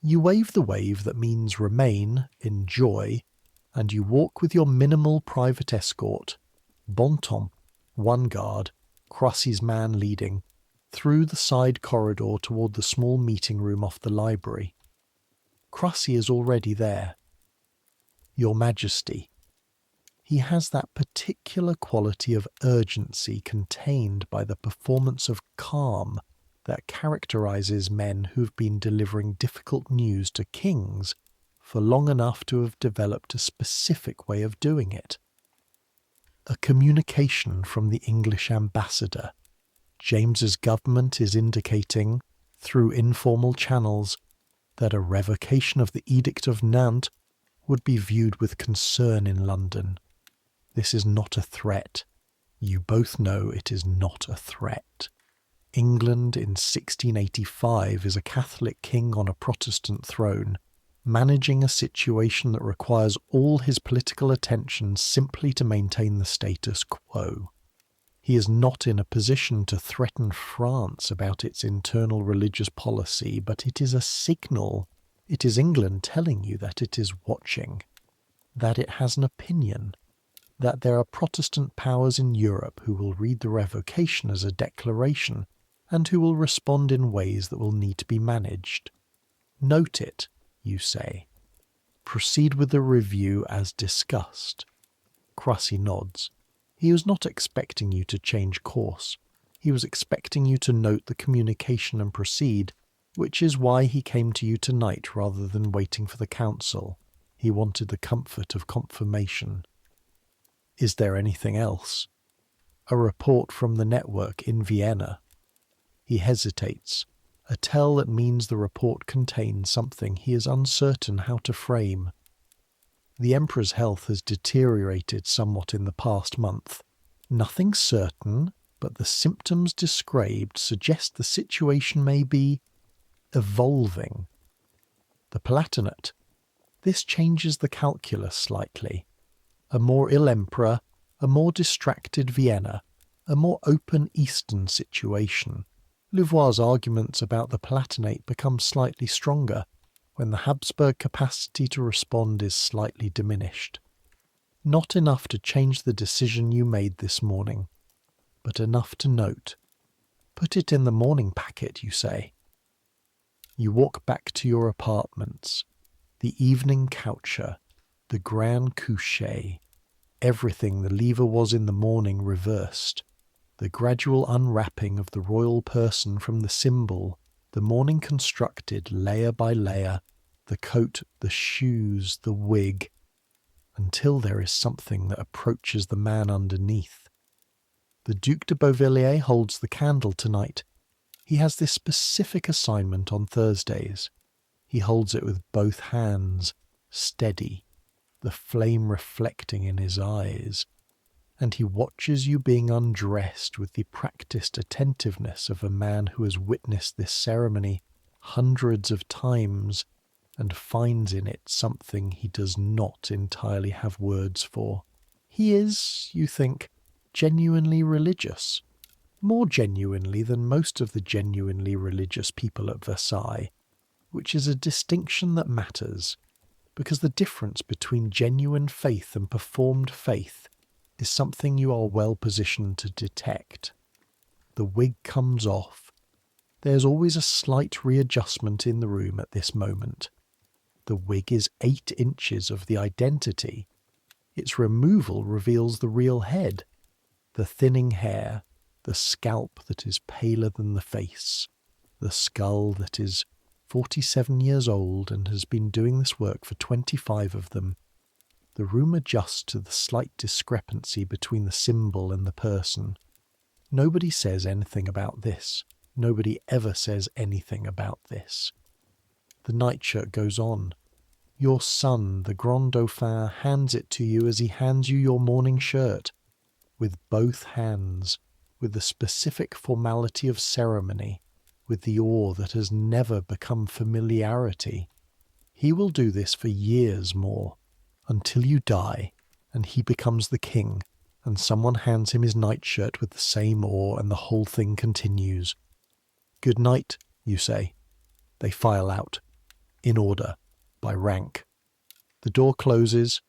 You wave the wave that means remain, enjoy, and you walk with your minimal private escort, Bontemps, one guard, Croissy's man leading, through the side corridor toward the small meeting room off the library. Croissy is already there. Your Majesty. He has that particular quality of urgency contained by the performance of calm that characterizes men who've been delivering difficult news to kings for long enough to have developed a specific way of doing it. A communication from the English ambassador. James's government is indicating, through informal channels, that a revocation of the Edict of Nantes would be viewed with concern in London. This is not a threat. You both know it is not a threat. England in 1685 is a Catholic king on a Protestant throne, managing a situation that requires all his political attention simply to maintain the status quo. He is not in a position to threaten France about its internal religious policy, but it is a signal. It is England telling you that it is watching, that it has an opinion, that there are Protestant powers in Europe who will read the revocation as a declaration and who will respond in ways that will need to be managed. Note it, you say. Proceed with the review as discussed. Croissy nods. He was not expecting you to change course. He was expecting you to note the communication and proceed, which is why he came to you tonight rather than waiting for the council. He wanted the comfort of confirmation. Is there anything else? A report from the network in Vienna. He hesitates, a tell that means the report contains something he is uncertain how to frame. The Emperor's health has deteriorated somewhat in the past month. Nothing certain, but the symptoms described suggest the situation may be evolving. The Palatinate. This changes the calculus slightly. A more ill emperor, a more distracted Vienna, a more open Eastern situation. Louvois' arguments about the Palatinate become slightly stronger when the Habsburg capacity to respond is slightly diminished. Not enough to change the decision you made this morning, but enough to note. Put it in the morning packet, you say. You walk back to your apartments. The evening coucher, the grand coucher, everything the lever was in the morning reversed. The gradual unwrapping of the royal person from the symbol, the morning constructed layer by layer, the coat, the shoes, the wig, until there is something that approaches the man underneath. The Duc de Beauvilliers holds the candle tonight. He has this specific assignment on Thursdays. He holds it with both hands, steady, the flame reflecting in his eyes, and he watches you being undressed with the practiced attentiveness of a man who has witnessed this ceremony hundreds of times and finds in it something he does not entirely have words for. He is, you think, genuinely religious, more genuinely than most of the genuinely religious people at Versailles, which is a distinction that matters, because the difference between genuine faith and performed faith is something you are well positioned to detect. The wig comes off. There's always a slight readjustment in the room at this moment. The wig is 8 inches of the identity. Its removal reveals the real head, the thinning hair, the scalp that is paler than the face, the skull that is 47 years old and has been doing this work for 25 of them. The room adjusts to the slight discrepancy between the symbol and the person. Nobody says anything about this. Nobody ever says anything about this. The nightshirt goes on. Your son, the Grand Dauphin, hands it to you as he hands you your morning shirt, with both hands, with the specific formality of ceremony, with the awe that has never become familiarity. He will do this for years more, until you die, and he becomes the king, and someone hands him his nightshirt with the same awe, and the whole thing continues. Good night, you say. They file out, in order, by rank. The door closes,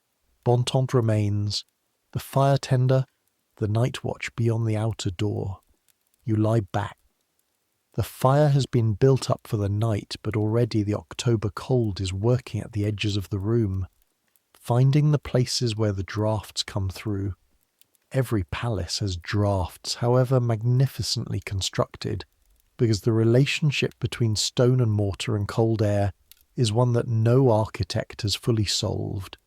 Bontemps remains, the fire tender, the night watch beyond the outer door. You lie back. The fire has been built up for the night, but already the October cold is working at the edges of the room, finding the places where the draughts come through. Every palace has draughts, however magnificently constructed, because the relationship between stone and mortar and cold air is one that no architect has fully solved.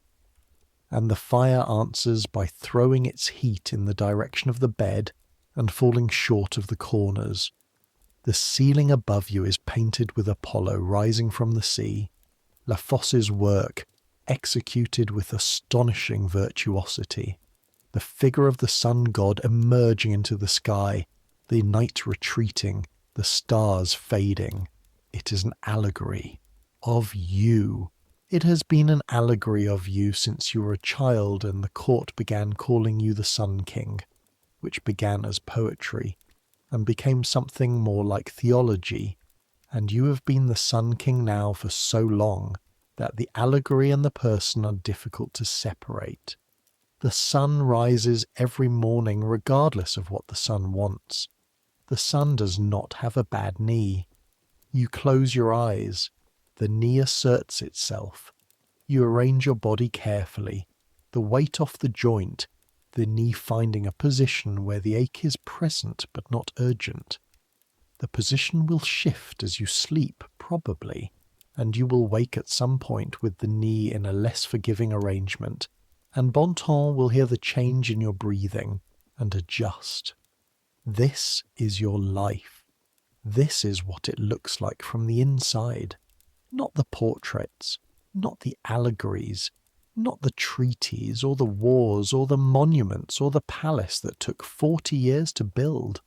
And the fire answers by throwing its heat in the direction of the bed and falling short of the corners. The ceiling above you is painted with Apollo rising from the sea, La Fosse's work, executed with astonishing virtuosity. The figure of the sun god emerging into the sky, the night retreating, the stars fading. It is an allegory of you. It has been an allegory of you since you were a child and the court began calling you the Sun King, which began as poetry and became something more like theology, and you have been the Sun King now for so long that the allegory and the person are difficult to separate. The sun rises every morning regardless of what the sun wants. The sun does not have a bad knee. You close your eyes. The knee asserts itself. You arrange your body carefully, the weight off the joint, the knee finding a position where the ache is present but not urgent. The position will shift as you sleep, probably, and you will wake at some point with the knee in a less forgiving arrangement, and Bontemps will hear the change in your breathing and adjust. This is your life. This is what it looks like from the inside. Not the portraits, not the allegories, not the treaties or the wars or the monuments or the palace that took 40 years to build.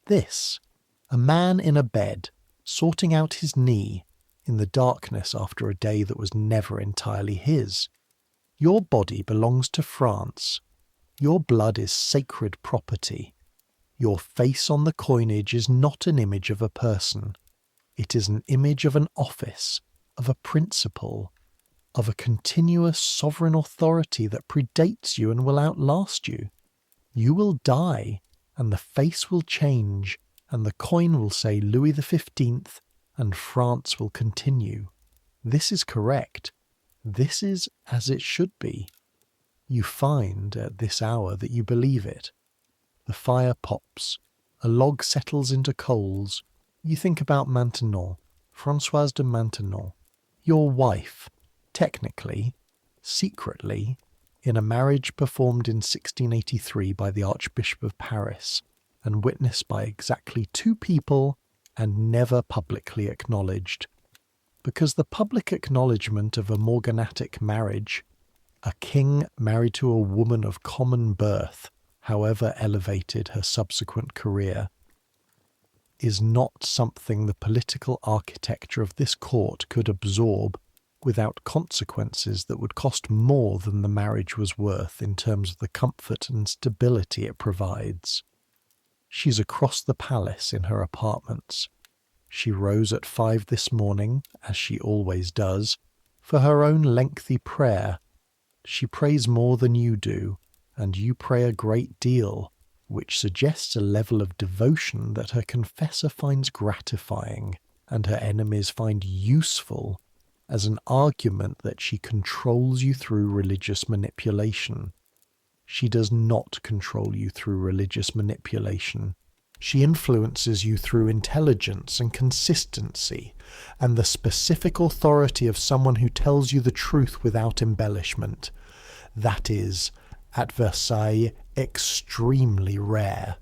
This, a man in a bed, sorting out his knee, in the darkness after a day that was never entirely his. Your body belongs to France. Your blood is sacred property. Your face on the coinage is not an image of a person. It is an image of an office, of a principle, of a continuous sovereign authority that predates you and will outlast you. You will die, and the face will change, and the coin will say Louis XV, and France will continue. This is correct. This is as it should be. You find at this hour that you believe it. The fire pops. A log settles into coals. You think about Maintenon, Françoise de Maintenon, your wife, technically, secretly, in a marriage performed in 1683 by the Archbishop of Paris and witnessed by exactly 2 people and never publicly acknowledged. Because the public acknowledgement of a morganatic marriage, a king married to a woman of common birth, however elevated her subsequent career, is not something the political architecture of this court could absorb without consequences that would cost more than the marriage was worth in terms of the comfort and stability it provides. She's across the palace in her apartments. She rose at 5 this morning, as she always does, for her own lengthy prayer. She prays more than you do, and you pray a great deal, which suggests a level of devotion that her confessor finds gratifying and her enemies find useful as an argument that she controls you through religious manipulation. She does not control you through religious manipulation. She influences you through intelligence and consistency and the specific authority of someone who tells you the truth without embellishment. That is, at Versailles, extremely rare.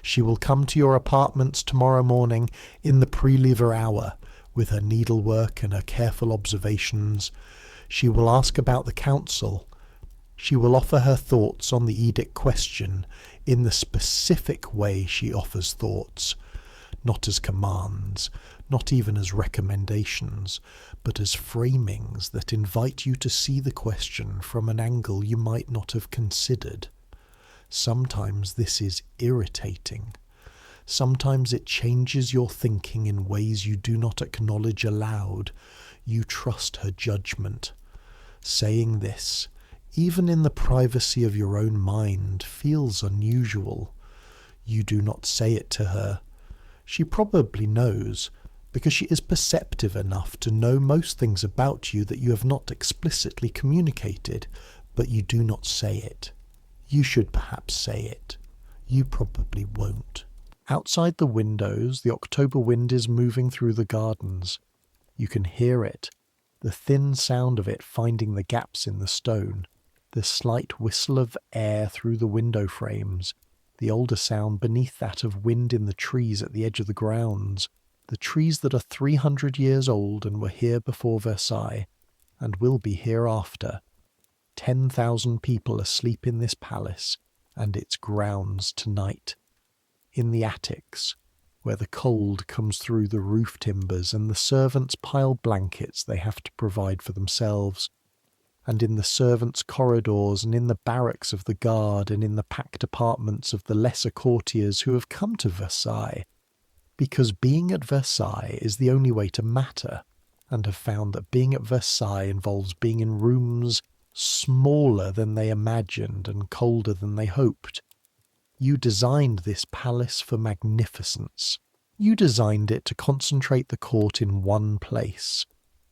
She will come to your apartments tomorrow morning in the pre-lever hour with her needlework and her careful observations. She will ask about the council. She will offer her thoughts on the edict question in the specific way she offers thoughts, not as commands, not even as recommendations, but as framings that invite you to see the question from an angle you might not have considered. Sometimes this is irritating. Sometimes it changes your thinking in ways you do not acknowledge aloud. You trust her judgment. Saying this, even in the privacy of your own mind, feels unusual. You do not say it to her. She probably knows, because she is perceptive enough to know most things about you that you have not explicitly communicated, but you do not say it. You should perhaps say it. You probably won't. Outside the windows, the October wind is moving through the gardens. You can hear it, the thin sound of it finding the gaps in the stone, the slight whistle of air through the window frames, the older sound beneath that of wind in the trees at the edge of the grounds, the trees that are 300 years old and were here before Versailles, and will be hereafter. 10,000 people asleep in this palace and its grounds tonight. In the attics, where the cold comes through the roof timbers and the servants pile blankets they have to provide for themselves, and in the servants' corridors and in the barracks of the guard and in the packed apartments of the lesser courtiers who have come to Versailles, because being at Versailles is the only way to matter, and have found that being at Versailles involves being in rooms smaller than they imagined and colder than they hoped. You designed this palace for magnificence. You designed it to concentrate the court in one place,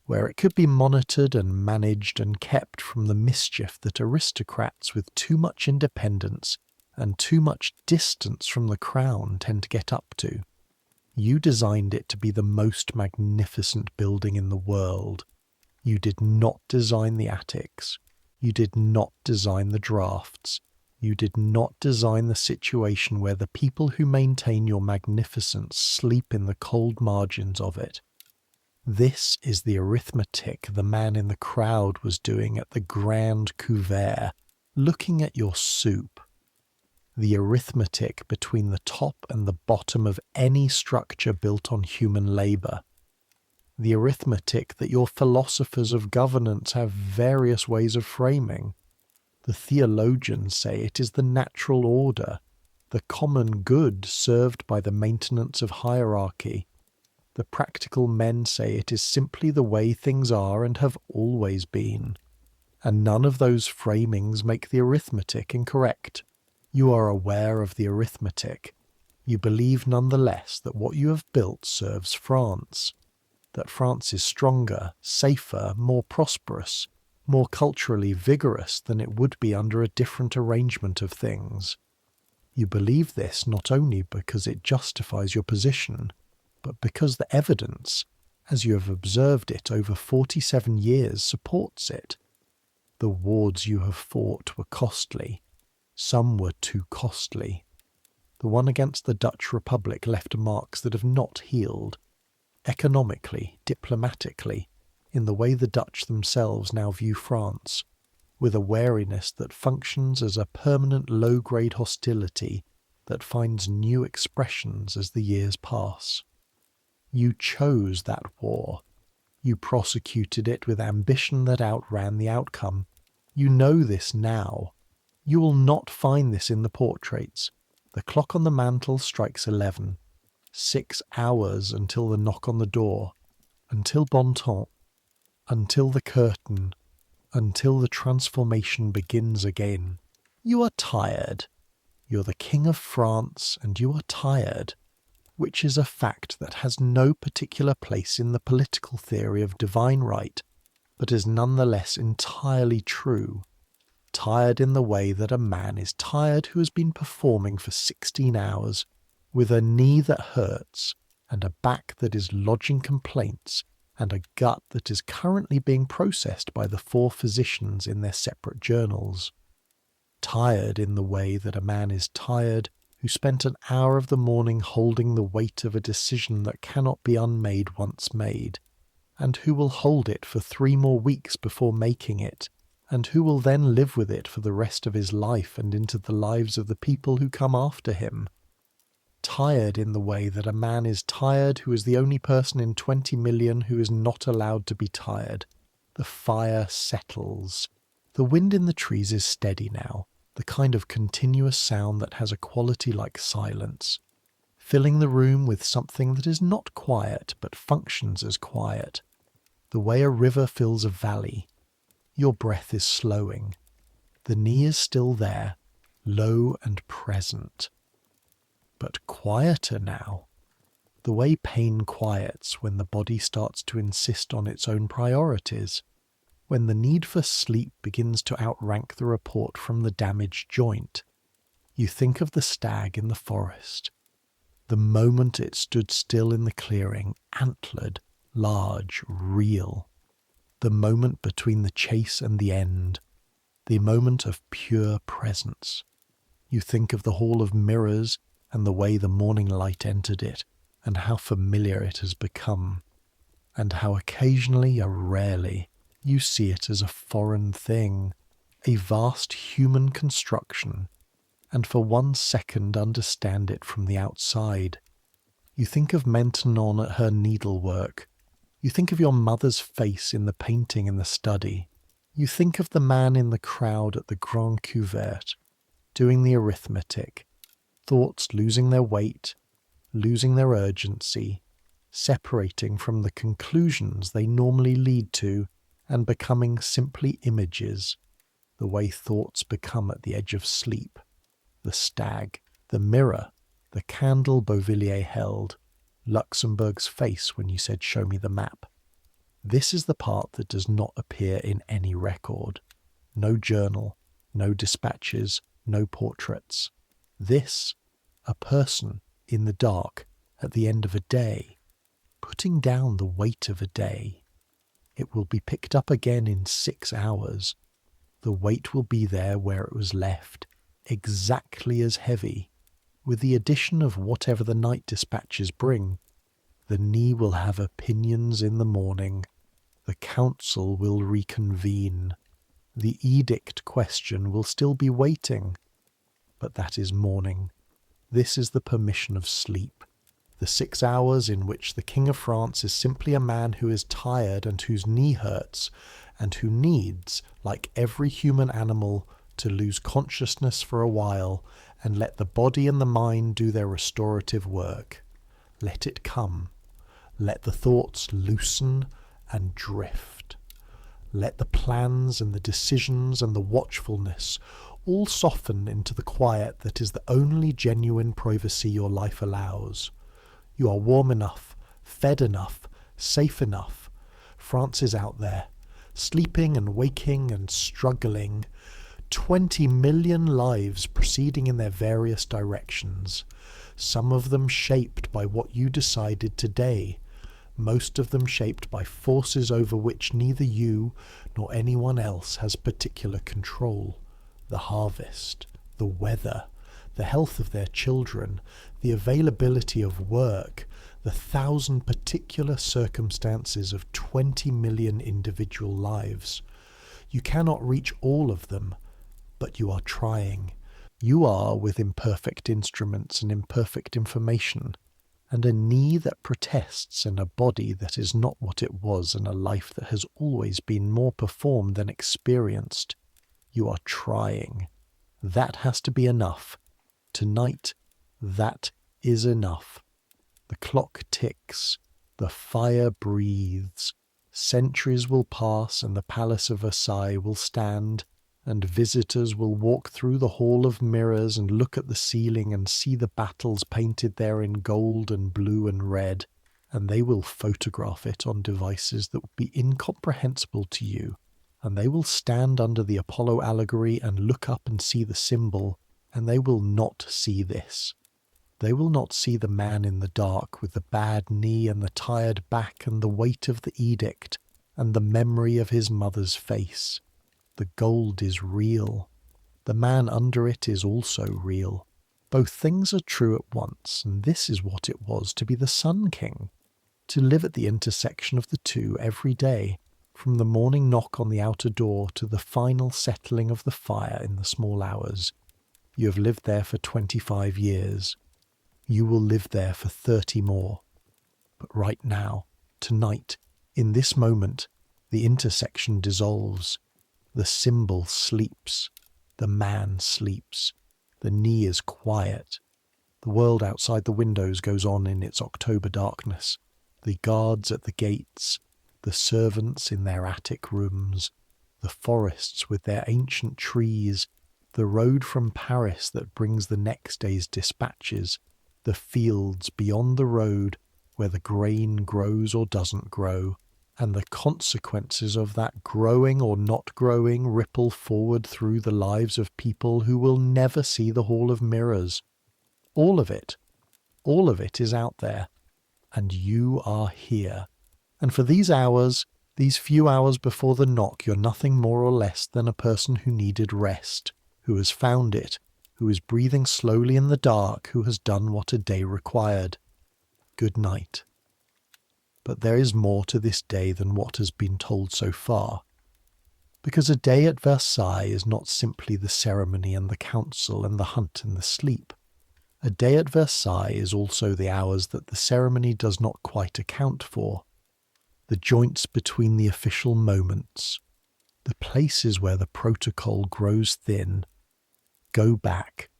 where it could be monitored and managed and kept from the mischief that aristocrats with too much independence and too much distance from the crown tend to get up to. You designed it to be the most magnificent building in the world. You did not design the attics. You did not design the drafts. You did not design the situation where the people who maintain your magnificence sleep in the cold margins of it. This is the arithmetic the man in the crowd was doing at the Grand Couvert, looking at your soup. The arithmetic between the top and the bottom of any structure built on human labour. the arithmetic that your philosophers of governance have various ways of framing. The theologians say it is the natural order, the common good served by the maintenance of hierarchy. The practical men say it is simply the way things are and have always been. And none of those framings make the arithmetic incorrect. You are aware of the arithmetic. You believe nonetheless that what you have built serves France, that France is stronger, safer, more prosperous, more culturally vigorous than it would be under a different arrangement of things. You believe this not only because it justifies your position, but because the evidence, as you have observed it over 47 years, supports it. The wars you have fought were costly. Some were too costly. The one against the Dutch Republic left marks that have not healed. Economically, diplomatically, in the way the Dutch themselves now view France, with a wariness that functions as a permanent low-grade hostility that finds new expressions as the years pass. You chose that war. You prosecuted it with ambition that outran the outcome. You know this now. You will not find this in the portraits. The clock on the mantel strikes 11. 6 hours until the knock on the door, until bon temps, until the curtain, until the transformation begins again. You are tired. You're the King of France, and you are tired, which is a fact that has no particular place in the political theory of divine right, but is nonetheless entirely true. Tired in the way that a man is tired who has been performing for 16 hours, with a knee that hurts, and a back that is lodging complaints, and a gut that is currently being processed by the 4 physicians in their separate journals. Tired in the way that a man is tired who spent an hour of the morning holding the weight of a decision that cannot be unmade once made, and who will hold it for 3 more weeks before making it, and who will then live with it for the rest of his life and into the lives of the people who come after him. Tired in the way that a man is tired who is the only person in 20 million who is not allowed to be tired. The fire settles. The wind in the trees is steady now, the kind of continuous sound that has a quality like silence, filling the room with something that is not quiet but functions as quiet, the way a river fills a valley. Your breath is slowing. The knee is still there, low and present, but quieter now, the way pain quiets when the body starts to insist on its own priorities, when the need for sleep begins to outrank the report from the damaged joint. You think of the stag in the forest, the moment it stood still in the clearing, antlered, large, real, the moment between the chase and the end, the moment of pure presence. You think of the hall of mirrors and the way the morning light entered it, and how familiar it has become, and how occasionally, rarely, you see it as a foreign thing, a vast human construction, and for 1 second understand it from the outside. You think of Maintenon at her needlework. You think of your mother's face in the painting in the study. You think of the man in the crowd at the Grand Couvert, doing the arithmetic, thoughts losing their weight, losing their urgency, separating from the conclusions they normally lead to, and becoming simply images, the way thoughts become at the edge of sleep. The stag, the mirror, the candle Beauvilliers held, Luxembourg's face when you said, "Show me the map." This is the part that does not appear in any record. No journal, no dispatches, no portraits. This, a person in the dark at the end of a day, putting down the weight of a day. It will be picked up again in 6 hours. The weight will be there where it was left, exactly as heavy, with the addition of whatever the night dispatches bring. The knee will have opinions in the morning. The council will reconvene. The edict question will still be waiting. But that is morning. This is the permission of sleep. The 6 hours in which the King of France is simply a man who is tired and whose knee hurts, and who needs, like every human animal, to lose consciousness for a while and let the body and the mind do their restorative work. Let it come. Let the thoughts loosen and drift. Let the plans and the decisions and the watchfulness all soften into the quiet that is the only genuine privacy your life allows. You are warm enough, fed enough, safe enough. France is out there, sleeping and waking and struggling. 20 million lives proceeding in their various directions, some of them shaped by what you decided today, most of them shaped by forces over which neither you nor anyone else has particular control. The harvest, the weather, the health of their children, the availability of work, the 1,000 particular circumstances of 20 million individual lives. You cannot reach all of them, but you are trying. You are with imperfect instruments and imperfect information, and a knee that protests and a body that is not what it was and a life that has always been more performed than experienced. You are trying. That has to be enough. Tonight, that is enough. The clock ticks. The fire breathes. Centuries will pass and the palace of Versailles will stand, and visitors will walk through the hall of mirrors and look at the ceiling and see the battles painted there in gold and blue and red, and they will photograph it on devices that will be incomprehensible to you, and they will stand under the Apollo allegory and look up and see the symbol, and they will not see this. They will not see the man in the dark with the bad knee and the tired back and the weight of the edict and the memory of his mother's face. The gold is real. The man under it is also real. Both things are true at once, and this is what it was to be the Sun King, to live at the intersection of the two every day, from the morning knock on the outer door to the final settling of the fire in the small hours. You have lived there for 25 years. You will live there for 30 more. But right now, tonight, in this moment, the intersection dissolves. The symbol sleeps. The man sleeps. The knee is quiet. The world outside the windows goes on in its October darkness. The guards at the gates, the servants in their attic rooms, the forests with their ancient trees, the road from Paris that brings the next day's dispatches, the fields beyond the road where the grain grows or doesn't grow, and the consequences of that growing or not growing ripple forward through the lives of people who will never see the Hall of Mirrors. All of it is out there, and you are here. And for these hours, these few hours before the knock, you're nothing more or less than a person who needed rest, who has found it, who is breathing slowly in the dark, who has done what a day required. Good night. But there is more to this day than what has been told so far, because a day at Versailles is not simply the ceremony and the council and the hunt and the sleep. A day at Versailles is also the hours that the ceremony does not quite account for, the joints between the official moments, the places where the protocol grows thin. Go back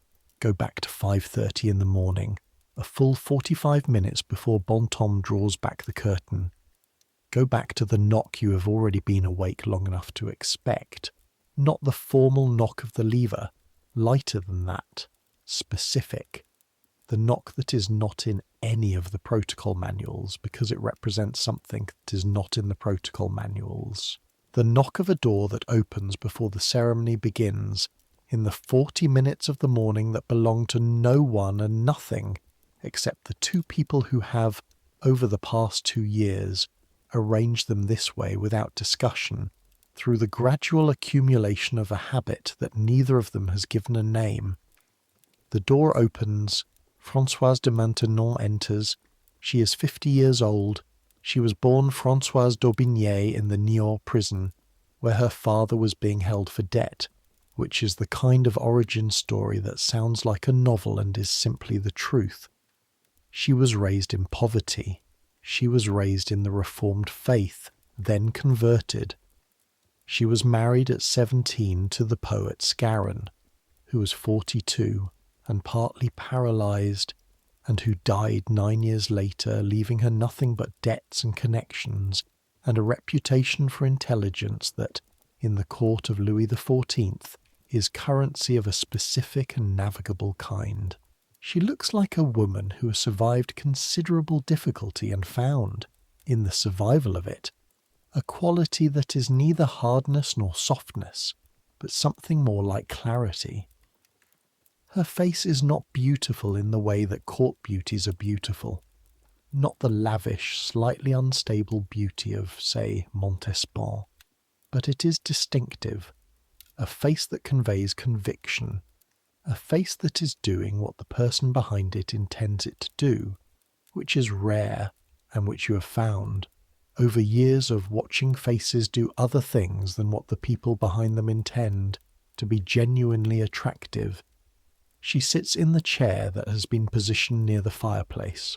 to 5:30 in the morning, a full 45 minutes before Bontemps draws back the curtain. Go back to the knock you have already been awake long enough to expect, not the formal knock of the lever, lighter than that, specific, the knock that is not in any of the protocol manuals because it represents something that is not in the protocol manuals. The knock of a door that opens before the ceremony begins in the 40 minutes of the morning that belong to no one and nothing except the two people who have, over the past 2 years, arranged them this way without discussion, through the gradual accumulation of a habit that neither of them has given a name. The door opens. Françoise de Maintenon enters. She is 50 years old. She was born Françoise d'Aubigné in the Niort prison, where her father was being held for debt, which is the kind of origin story that sounds like a novel and is simply the truth. She was raised in poverty. She was raised in the Reformed faith, then converted. She was married at 17 to the poet Scarron, who was 42 and partly paralysed, and who died 9 years later, leaving her nothing but debts and connections, and a reputation for intelligence that, in the court of Louis XIV, is currency of a specific and navigable kind. She looks like a woman who has survived considerable difficulty and found, in the survival of it, a quality that is neither hardness nor softness, but something more like clarity. Her face is not beautiful in the way that court beauties are beautiful, not the lavish, slightly unstable beauty of, say, Montespan, but it is distinctive, a face that conveys conviction, a face that is doing what the person behind it intends it to do, which is rare and which you have found, over years of watching faces do other things than what the people behind them intend, to be genuinely attractive. She sits in the chair that has been positioned near the fireplace.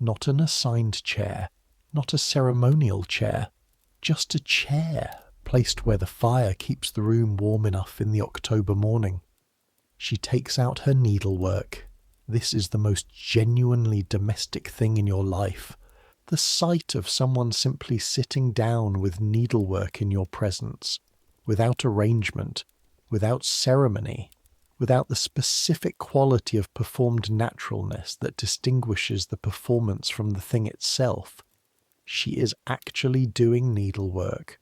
Not an assigned chair, not a ceremonial chair, just a chair placed where the fire keeps the room warm enough in the October morning. She takes out her needlework. This is the most genuinely domestic thing in your life. The sight of someone simply sitting down with needlework in your presence, without arrangement, without ceremony, without the specific quality of performed naturalness that distinguishes the performance from the thing itself. She is actually doing needlework.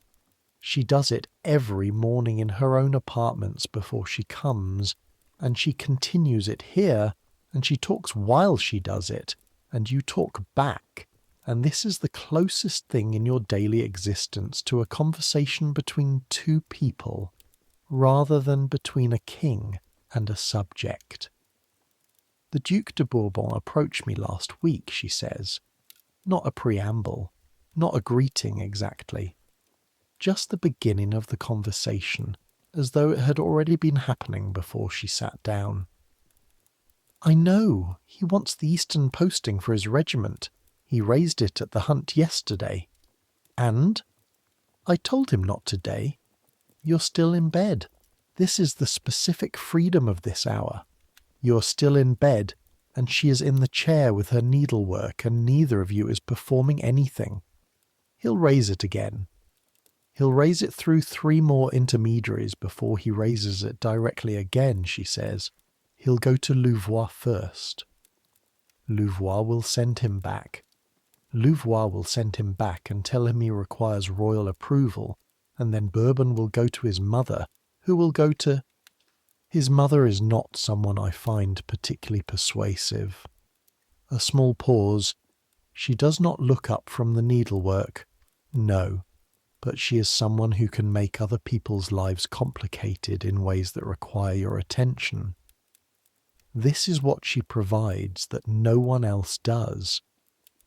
She does it every morning in her own apartments before she comes, and she continues it here, and she talks while she does it, and you talk back, and this is the closest thing in your daily existence to a conversation between two people, rather than between a king and a subject. The Duc de Bourbon approached me last week, she says. Not a preamble, not a greeting exactly. Just the beginning of the conversation, as though it had already been happening before she sat down. I know, he wants the Eastern posting for his regiment. He raised it at the hunt yesterday. And? I told him not today. You're still in bed. This is the specific freedom of this hour. You're still in bed, and she is in the chair with her needlework, and neither of you is performing anything. He'll raise it again. He'll raise it through 3 more intermediaries before he raises it directly again, she says. He'll go to Louvois first. Louvois will send him back. Louvois will send him back and tell him he requires royal approval, and then Bourbon will go to his mother, who will go to... His mother is not someone I find particularly persuasive. A small pause. She does not look up from the needlework. No, but she is someone who can make other people's lives complicated in ways that require your attention. This is what she provides that no one else does.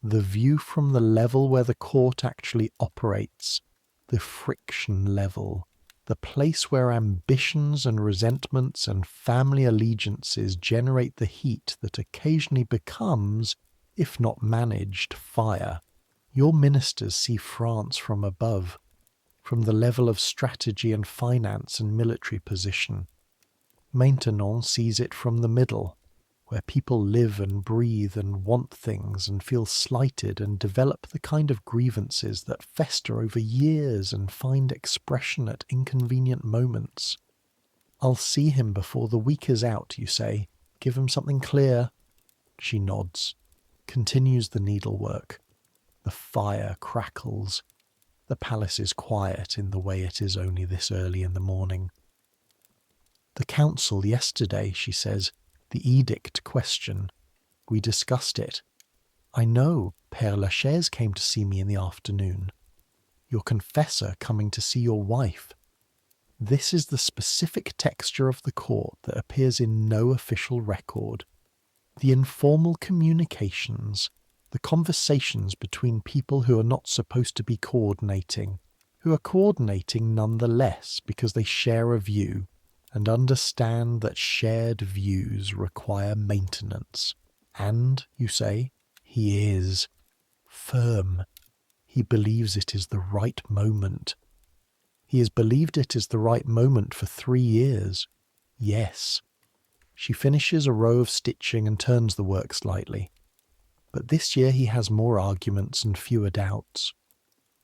The view from the level where the court actually operates, the friction level, the place where ambitions and resentments and family allegiances generate the heat that occasionally becomes, if not managed, fire. Your ministers see France from above, from the level of strategy and finance and military position. Maintenon sees it from the middle, where people live and breathe and want things and feel slighted and develop the kind of grievances that fester over years and find expression at inconvenient moments. I'll see him before the week is out, you say. Give him something clear. She nods, continues the needlework. The fire crackles. The palace is quiet in the way it is only this early in the morning. The council yesterday, she says, the edict question. We discussed it. I know, Père Lachaise came to see me in the afternoon. Your confessor coming to see your wife. This is the specific texture of the court that appears in no official record. The informal communications, the conversations between people who are not supposed to be coordinating, who are coordinating nonetheless because they share a view and understand that shared views require maintenance. And, you say, He is firm. He believes it is the right moment. He has believed it is the right moment for 3 years. Yes. She finishes a row of stitching and turns the work slightly. But this year he has more arguments and fewer doubts.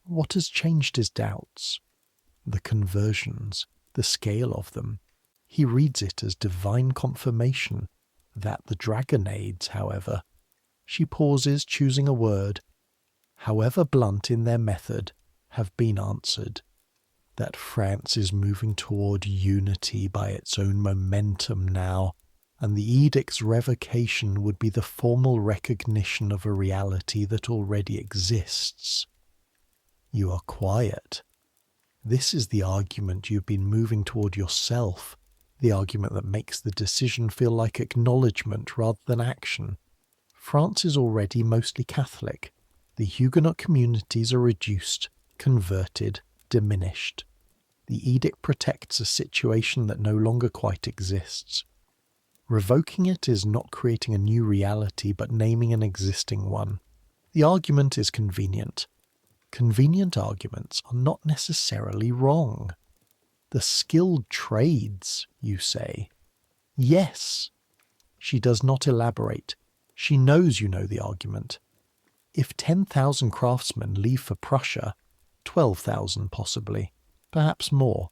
What has changed his doubts? The conversions, the scale of them. He reads it as divine confirmation. That the dragonades, however. She pauses, choosing a word. However blunt in their method, have been answered. That France is moving toward unity by its own momentum now, and the edict's revocation would be the formal recognition of a reality that already exists. You are quiet. This is the argument you've been moving toward yourself, the argument that makes the decision feel like acknowledgement rather than action. France is already mostly Catholic. The Huguenot communities are reduced, converted, diminished. The edict protects a situation that no longer quite exists. Revoking it is not creating a new reality but naming an existing one. The argument is convenient. Convenient arguments are not necessarily wrong. The skilled trades, you say. Yes. She does not elaborate. She knows you know the argument. If 10,000 craftsmen leave for Prussia, 12,000 possibly, perhaps more.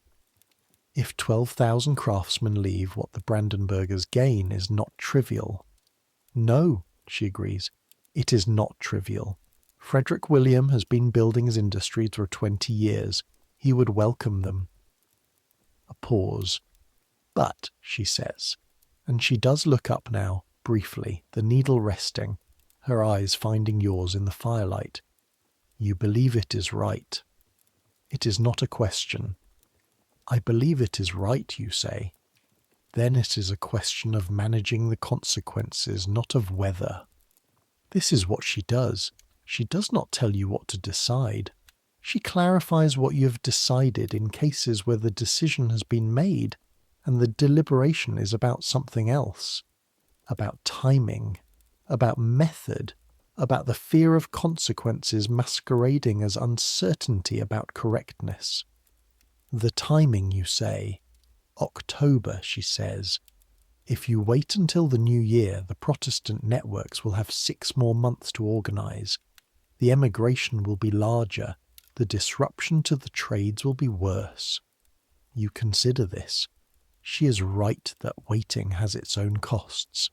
If 12,000 craftsmen leave, what the Brandenburgers gain is not trivial. No, she agrees, it is not trivial. Frederick William has been building his industries for 20 years. He would welcome them. A pause. But, she says, and she does look up now, briefly, the needle resting, her eyes finding yours in the firelight. You believe it is right. It is not a question. I believe it is right, you say. Then it is a question of managing the consequences, not of whether. This is what she does. She does not tell you what to decide. She clarifies what you have decided in cases where the decision has been made and the deliberation is about something else. About timing, about method, about the fear of consequences masquerading as uncertainty about correctness. The timing, you say. October, she says. If you wait until the new year, the Protestant networks will have 6 more months to organise. The emigration will be larger. The disruption to the trades will be worse. You consider this. She is right that waiting has its own costs.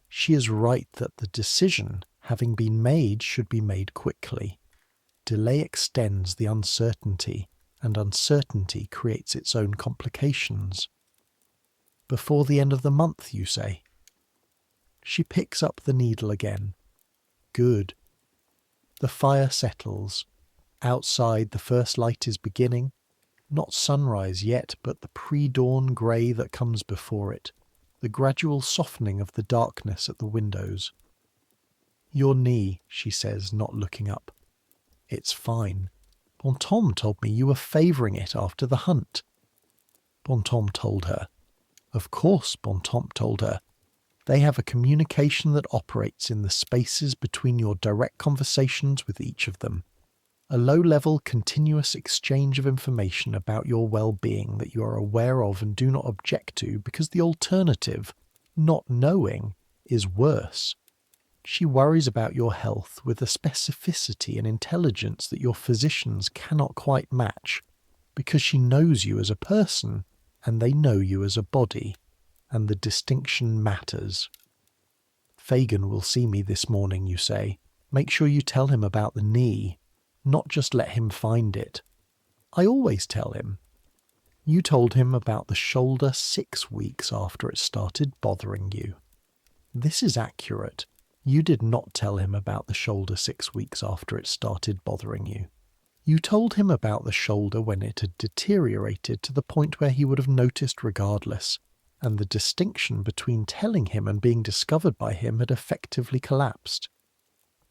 She is right that the decision, having been made, should be made quickly. Delay extends the uncertainty, and uncertainty creates its own complications. Before the end of the month, you say. She picks up the needle again. Good. The fire settles. Outside, the first light is beginning. Not sunrise yet, but the pre-dawn grey that comes before it. The gradual softening of the darkness at the windows. Your knee, she says, not looking up. It's fine. Bontemps told me you were favouring it after the hunt. Bontemps told her. Of course, Bontemps told her. They have a communication that operates in the spaces between your direct conversations with each of them. A low-level, continuous exchange of information about your well-being that you are aware of and do not object to because the alternative, not knowing, is worse. She worries about your health with a specificity and intelligence that your physicians cannot quite match, because she knows you as a person, and they know you as a body, and the distinction matters. Fagin will see me this morning, you say. Make sure you tell him about the knee. Not just let him find it. I always tell him. You told him about the shoulder 6 weeks after it started bothering you. This is accurate. You did not tell him about the shoulder 6 weeks after it started bothering you. You told him about the shoulder when it had deteriorated to the point where he would have noticed regardless, and the distinction between telling him and being discovered by him had effectively collapsed.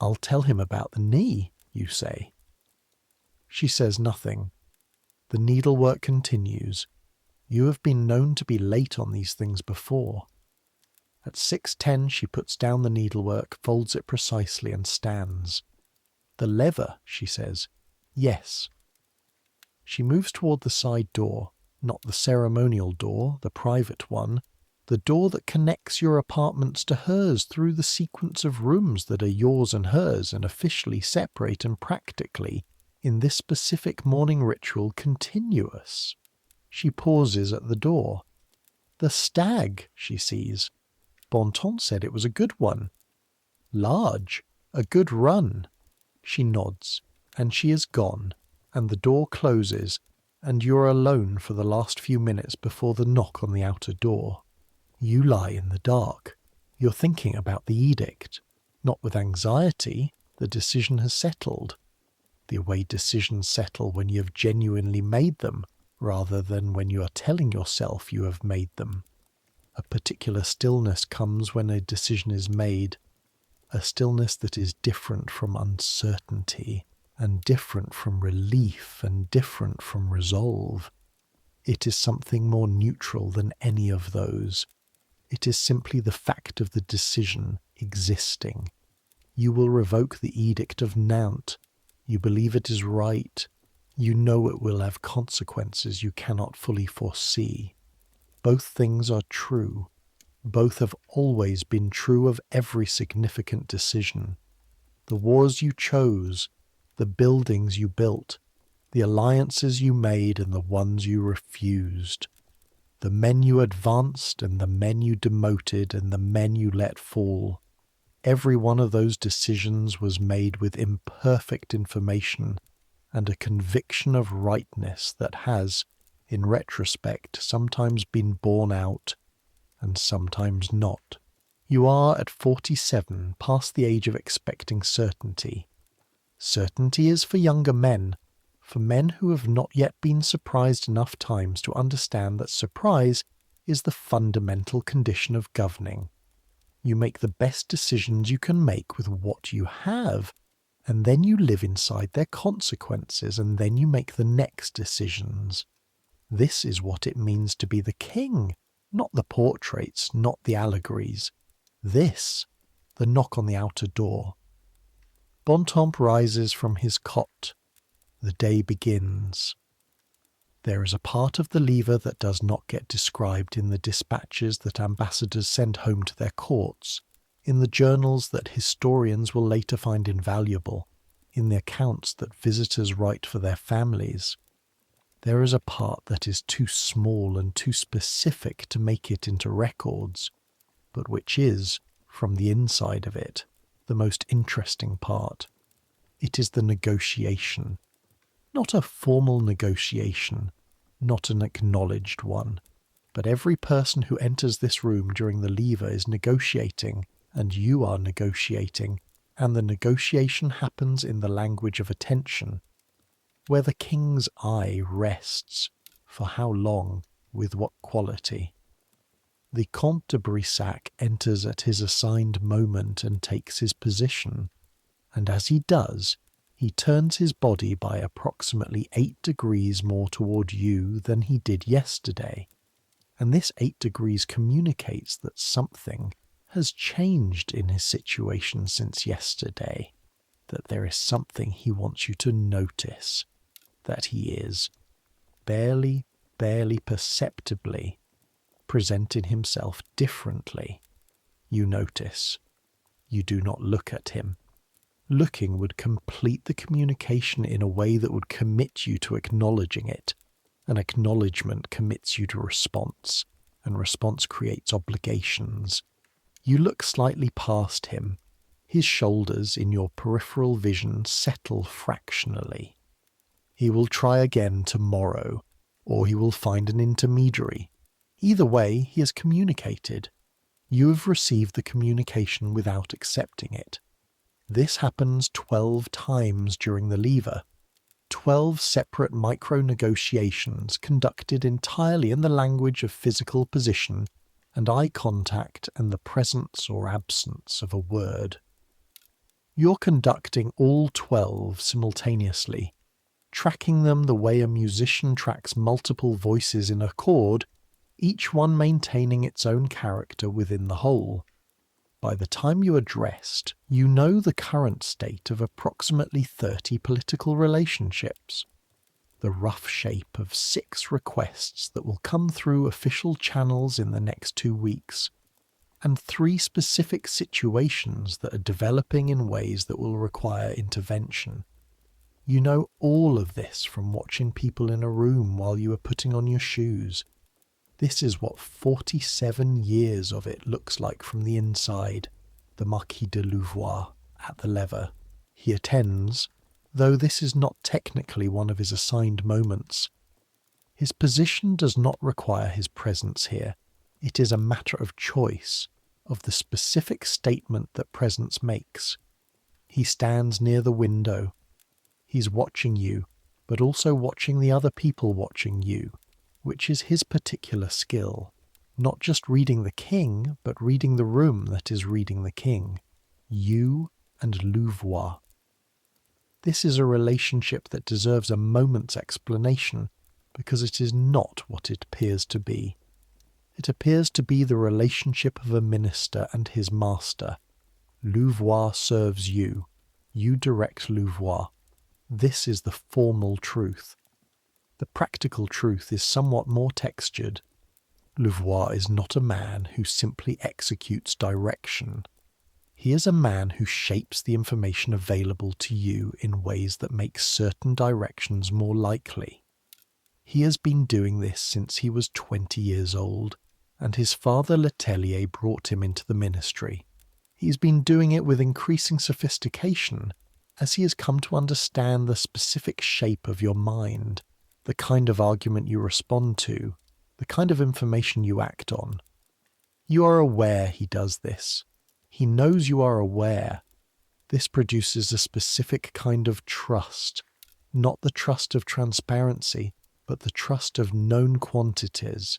I'll tell him about the knee, you say. She says nothing. The needlework continues. You have been known to be late on these things before. At 6:10 she puts down the needlework, folds it precisely, and stands. "The lever," she says. "Yes." She moves toward the side door, not the ceremonial door, the private one, the door that connects your apartments to hers through the sequence of rooms that are yours and hers and officially separate and practically, in this specific morning ritual, continuous. She pauses at the door. "The stag," she sees. Bontemps said it was a good one. "Large. A good run." She nods, and she is gone, and the door closes, and you're alone for the last few minutes before the knock on the outer door. You lie in the dark. You're thinking about the edict. Not with anxiety. The decision has settled. The way decisions settle when you have genuinely made them, rather than when you are telling yourself you have made them. A particular stillness comes when a decision is made, a stillness that is different from uncertainty, and different from relief, and different from resolve. It is something more neutral than any of those. It is simply the fact of the decision existing. You will revoke the Edict of Nantes. You believe it is right. You know it will have consequences you cannot fully foresee. Both things are true. Both have always been true of every significant decision. The wars you chose, the buildings you built, the alliances you made and the ones you refused, the men you advanced and the men you demoted and the men you let fall. Every one of those decisions was made with imperfect information and a conviction of rightness that has, in retrospect, sometimes been borne out and sometimes not. You are at 47, past the age of expecting certainty. Certainty is for younger men, for men who have not yet been surprised enough times to understand that surprise is the fundamental condition of governing. You make the best decisions you can make with what you have, and then you live inside their consequences, and then you make the next decisions. This is what it means to be the king, not the portraits, not the allegories. This, the knock on the outer door. Bontemps rises from his cot. The day begins. There is a part of the lever that does not get described in the dispatches that ambassadors send home to their courts, in the journals that historians will later find invaluable, in the accounts that visitors write for their families. There is a part that is too small and too specific to make it into records, but which is, from the inside of it, the most interesting part. It is the negotiation. Not a formal negotiation, not an acknowledged one, but every person who enters this room during the lever is negotiating, and you are negotiating, and the negotiation happens in the language of attention, where the king's eye rests, for how long, with what quality. The Comte de Brissac enters at his assigned moment and takes his position, and as he does, he turns his body by approximately 8 degrees more toward you than he did yesterday, and this 8 degrees communicates that something has changed in his situation since yesterday, that there is something he wants you to notice, that he is, barely perceptibly, presenting himself differently. You notice. You do not look at him. Looking would complete the communication in a way that would commit you to acknowledging it. An acknowledgement commits you to response, and response creates obligations. You look slightly past him. His shoulders in your peripheral vision settle fractionally. He will try again tomorrow, or he will find an intermediary. Either way, he has communicated. You have received the communication without accepting it. This happens 12 times during the lever. 12 separate micro-negotiations conducted entirely in the language of physical position and eye contact and the presence or absence of a word. You're conducting all 12 simultaneously, tracking them the way a musician tracks multiple voices in a chord, each one maintaining its own character within the whole. By the time you are dressed, you know the current state of approximately 30 political relationships, the rough shape of 6 requests that will come through official channels in the next 2 weeks, and 3 specific situations that are developing in ways that will require intervention. You know all of this from watching people in a room while you are putting on your shoes. This is what 47 years of it looks like from the inside. The Marquis de Louvois at the lever. He attends, though this is not technically one of his assigned moments. His position does not require his presence here. It is a matter of choice, of the specific statement that presence makes. He stands near the window. He's watching you, but also watching the other people watching you, which is his particular skill. Not just reading the king, but reading the room that is reading the king. You and Louvois. This is a relationship that deserves a moment's explanation, because it is not what it appears to be. It appears to be the relationship of a minister and his master. Louvois serves you. You direct Louvois. This is the formal truth. The practical truth is somewhat more textured. Louvois is not a man who simply executes direction. He is a man who shapes the information available to you in ways that make certain directions more likely. He has been doing this since he was 20 years old, and his father Letellier brought him into the ministry. He's been doing it with increasing sophistication as he has come to understand the specific shape of your mind, the kind of argument you respond to, the kind of information you act on. You are aware he does this. He knows you are aware. This produces a specific kind of trust, not the trust of transparency, but the trust of known quantities.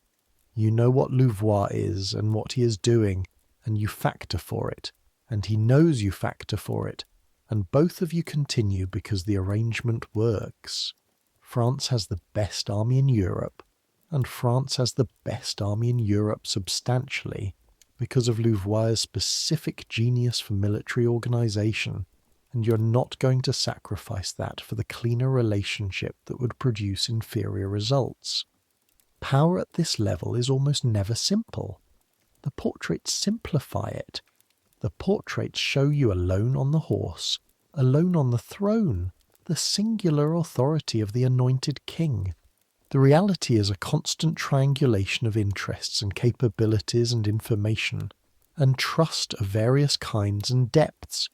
You know what Louvois is and what he is doing, and you factor for it, and he knows you factor for it, and both of you continue because the arrangement works. France has the best army in Europe, and France has the best army in Europe substantially because of Louvois' specific genius for military organization, and you're not going to sacrifice that for the cleaner relationship that would produce inferior results. Power at this level is almost never simple. The portraits simplify it. The portraits show you alone on the horse, alone on the throne, the singular authority of the anointed king. The reality is a constant triangulation of interests and capabilities and information, and trust of various kinds and depths.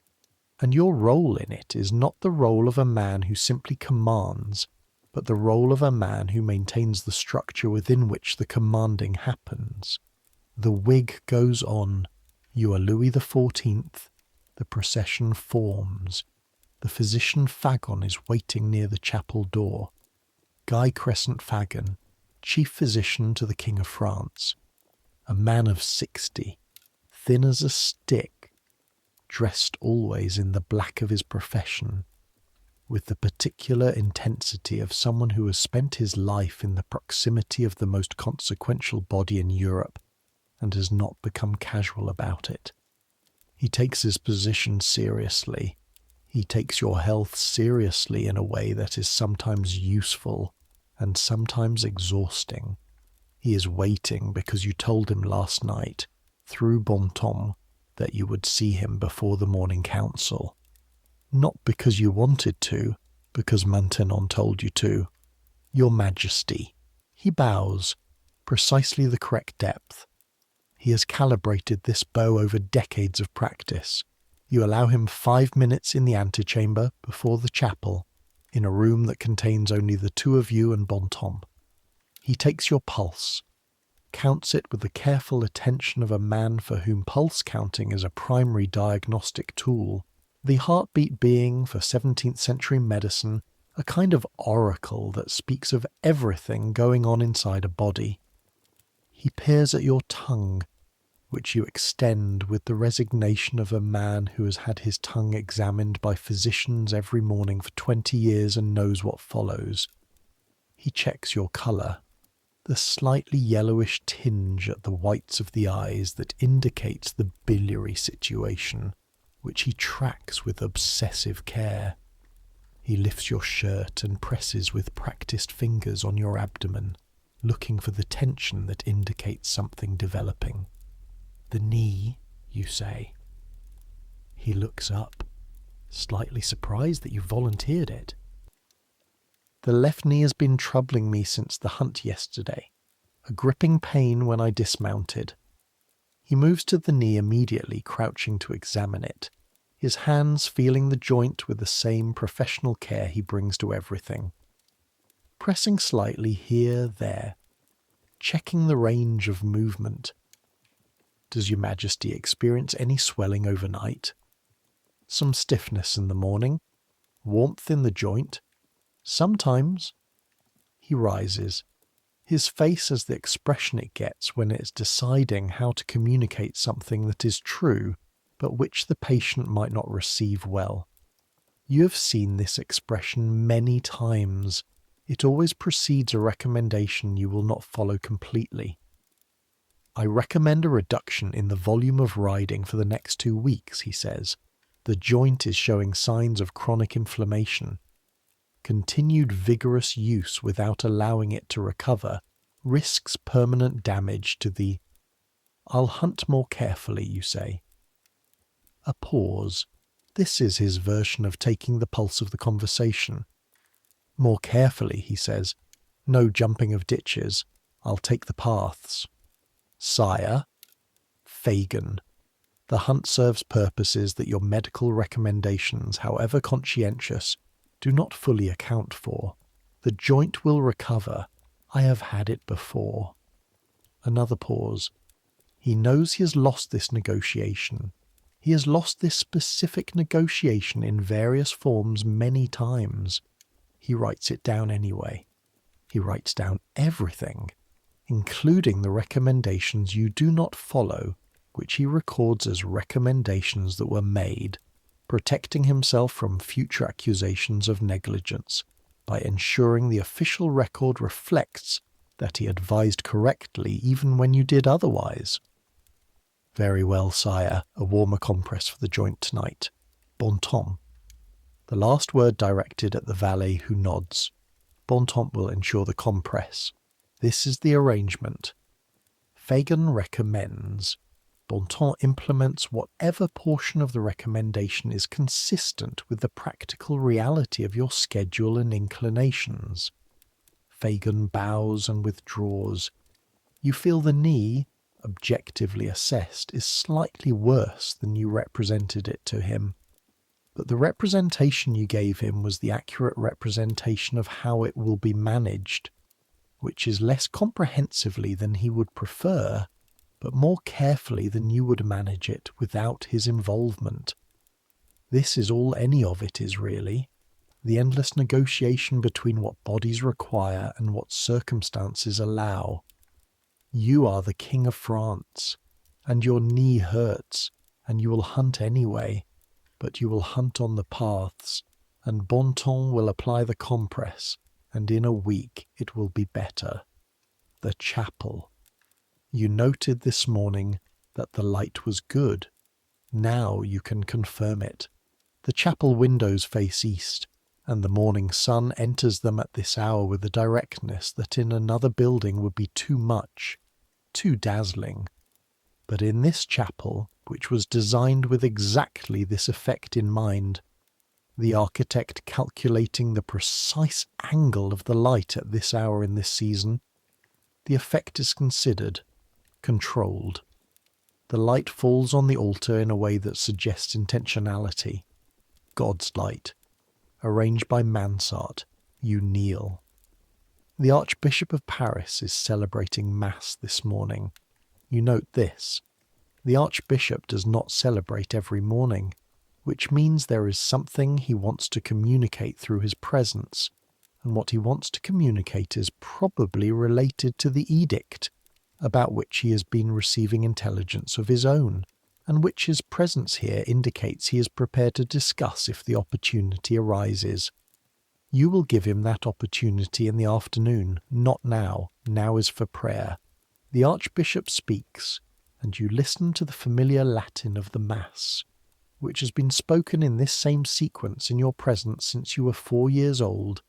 And your role in it is not the role of a man who simply commands, but the role of a man who maintains the structure within which the commanding happens. The wig goes on. You are Louis XIV. The procession forms. The physician Fagon is waiting near the chapel door. Guy Crescent Fagon, chief physician to the King of France. A man of 60, thin as a stick, dressed always in the black of his profession, with the particular intensity of someone who has spent his life in the proximity of the most consequential body in Europe and has not become casual about it. He takes his position seriously. He takes your health seriously in a way that is sometimes useful and sometimes exhausting. He is waiting because you told him last night, through Bontemps, that you would see him before the morning council. Not because you wanted to, because Maintenon told you to. Your Majesty. He bows, precisely the correct depth. He has calibrated this bow over decades of practice. You allow him 5 minutes in the antechamber before the chapel, in a room that contains only the two of you and Bontemps. He takes your pulse, counts it with the careful attention of a man for whom pulse counting is a primary diagnostic tool, the heartbeat being, for 17th century medicine, a kind of oracle that speaks of everything going on inside a body. He peers at your tongue, which you extend with the resignation of a man who has had his tongue examined by physicians every morning for 20 years and knows what follows. He checks your colour. the slightly yellowish tinge at the whites of the eyes that indicates the biliary situation, which he tracks with obsessive care. He lifts your shirt and presses with practiced fingers on your abdomen, looking for the tension that indicates something developing. "The knee," you say. He looks up, slightly surprised that you volunteered it. "The left knee has been troubling me since the hunt yesterday. A gripping pain when I dismounted." He moves to the knee immediately, crouching to examine it, his hands feeling the joint with the same professional care he brings to everything. Pressing slightly here, there, checking the range of movement. "Does your Majesty experience any swelling overnight? Some stiffness in the morning? Warmth in the joint? Sometimes." He rises. His face has the expression it gets when it is deciding how to communicate something that is true, but which the patient might not receive well. You have seen this expression many times. It always precedes a recommendation you will not follow completely. "I recommend a reduction in the volume of riding for the next 2 weeks, he says. "The joint is showing signs of chronic inflammation. Continued vigorous use without allowing it to recover risks permanent damage to the—" "I'll hunt more carefully," you say. A pause. This is his version of taking the pulse of the conversation. "More carefully," he says. "No jumping of ditches. I'll take the paths." "Sire." "Fagin. The hunt serves purposes that your medical recommendations, however conscientious, do not fully account for. The joint will recover. I have had it before." Another pause. He knows he has lost this negotiation. He has lost this specific negotiation in various forms many times. He writes it down anyway. He writes down everything, including the recommendations you do not follow, which he records as recommendations that were made, protecting himself from future accusations of negligence by ensuring the official record reflects that he advised correctly even when you did otherwise. "Very well, sire. A warmer compress for the joint tonight. Bon temps." The last word directed at the valet, who nods. Bon temps will ensure the compress. This is the arrangement. Fagin recommends. Bon temps implements whatever portion of the recommendation is consistent with the practical reality of your schedule and inclinations. Fagin bows and withdraws. You feel the knee, objectively assessed, is slightly worse than you represented it to him. But the representation you gave him was the accurate representation of how it will be managed, which is less comprehensively than he would prefer, but more carefully than you would manage it without his involvement. This is all any of it is, really. The endless negotiation between what bodies require and what circumstances allow. You are the King of France, and your knee hurts, and you will hunt anyway, but you will hunt on the paths, and Bon temps will apply the compress, and in a week it will be better. The chapel. You noted this morning that the light was good. Now you can confirm it. The chapel windows face east, and the morning sun enters them at this hour with a directness that in another building would be too much, too dazzling. But in this chapel, which was designed with exactly this effect in mind, the architect calculating the precise angle of the light at this hour in this season, the effect is considered, controlled. The light falls on the altar in a way that suggests intentionality. God's light. Arranged by Mansart, you kneel. The Archbishop of Paris is celebrating Mass this morning. You note this. The Archbishop does not celebrate every morning, which means there is something he wants to communicate through his presence, and what he wants to communicate is probably related to the edict, about which he has been receiving intelligence of his own, and which his presence here indicates he is prepared to discuss if the opportunity arises. You will give him that opportunity in the afternoon, not now, Now is for prayer. The Archbishop speaks, and you listen to the familiar Latin of the Mass, which has been spoken in this same sequence in your presence since you were 4 years old,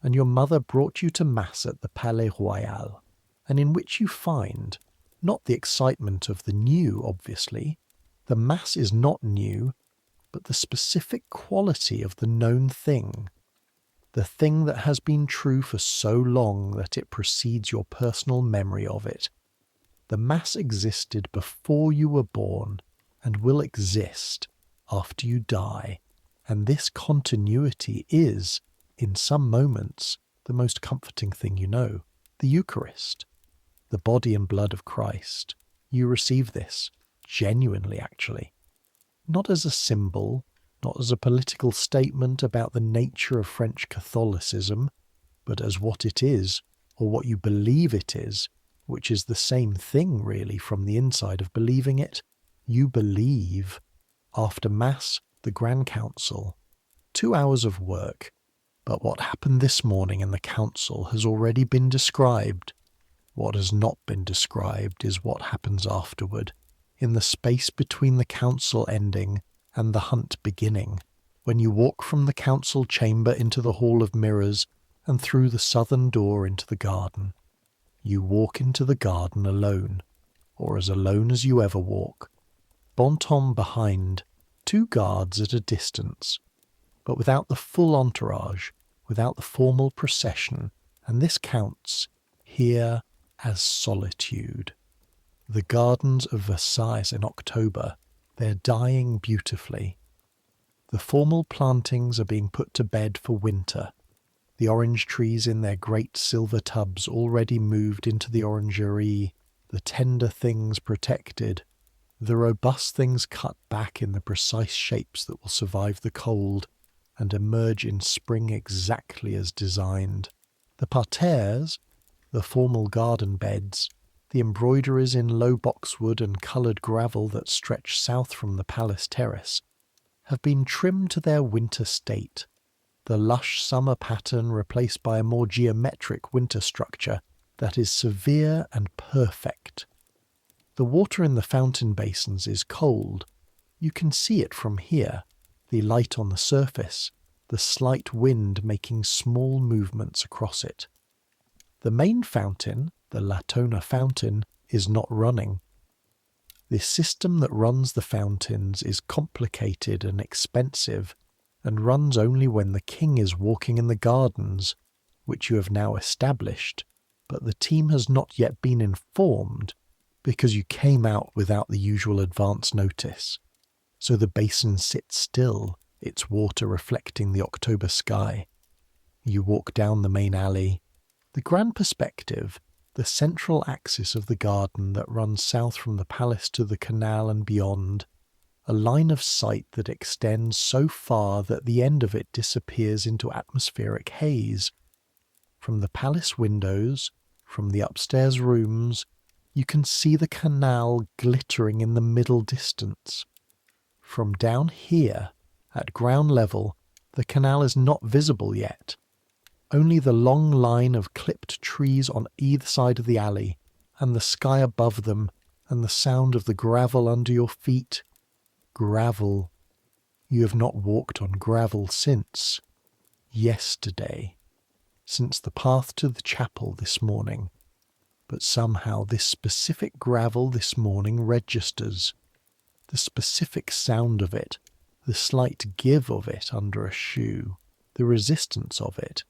and your mother brought you to Mass at the Palais Royal, and in which you find, not the excitement of the new, obviously, the Mass is not new, but the specific quality of the known thing, the thing that has been true for so long that it precedes your personal memory of it. The Mass existed before you were born and will exist after you die, and this continuity is, in some moments, the most comforting thing you know. The Eucharist, the body and blood of Christ. You receive this, genuinely actually, not as a symbol, not as a political statement about the nature of French Catholicism, but as what it is, or what you believe it is, which is the same thing really from the inside of believing it. You believe, after Mass, the Grand Council, 2 hours of work, but what happened this morning in the council has already been described. What has not been described is what happens afterward, in the space between the council ending and the hunt beginning, when you walk from the council chamber into the Hall of Mirrors and through the southern door into the garden. You walk into the garden alone, or as alone as you ever walk. Bontemps behind, 2 guards at a distance, but without the full entourage, without the formal procession, and this counts here as solitude. The gardens of Versailles in October, they're dying beautifully. The formal plantings are being put to bed for winter. The orange trees in their great silver tubs already moved into the orangerie, the tender things protected, the robust things cut back in the precise shapes that will survive the cold and emerge in spring exactly as designed. The parterres, the formal garden beds, the embroideries in low boxwood and coloured gravel that stretch south from the palace terrace, have been trimmed to their winter state, the lush summer pattern replaced by a more geometric winter structure that is severe and perfect. The water in the fountain basins is cold. You can see it from here, the light on the surface, the slight wind making small movements across it. The main fountain, the Latona fountain, is not running. The system that runs the fountains is complicated and expensive, and runs only when the king is walking in the gardens, which you have now established, but the team has not yet been informed, because you came out without the usual advance notice. So the basin sits still, its water reflecting the October sky. You walk down the main alley. The grand perspective, the central axis of the garden that runs south from the palace to the canal and beyond, a line of sight that extends so far that the end of it disappears into atmospheric haze. From the palace windows, from the upstairs rooms, you can see the canal glittering in the middle distance. From down here, at ground level, the canal is not visible yet. Only the long line of clipped trees on either side of the alley, and the sky above them, and the sound of the gravel under your feet. Gravel. You have not walked on gravel since yesterday, since the path to the chapel this morning. But somehow this specific gravel this morning registers. The specific sound of it, the slight give of it under a shoe, the resistance of it,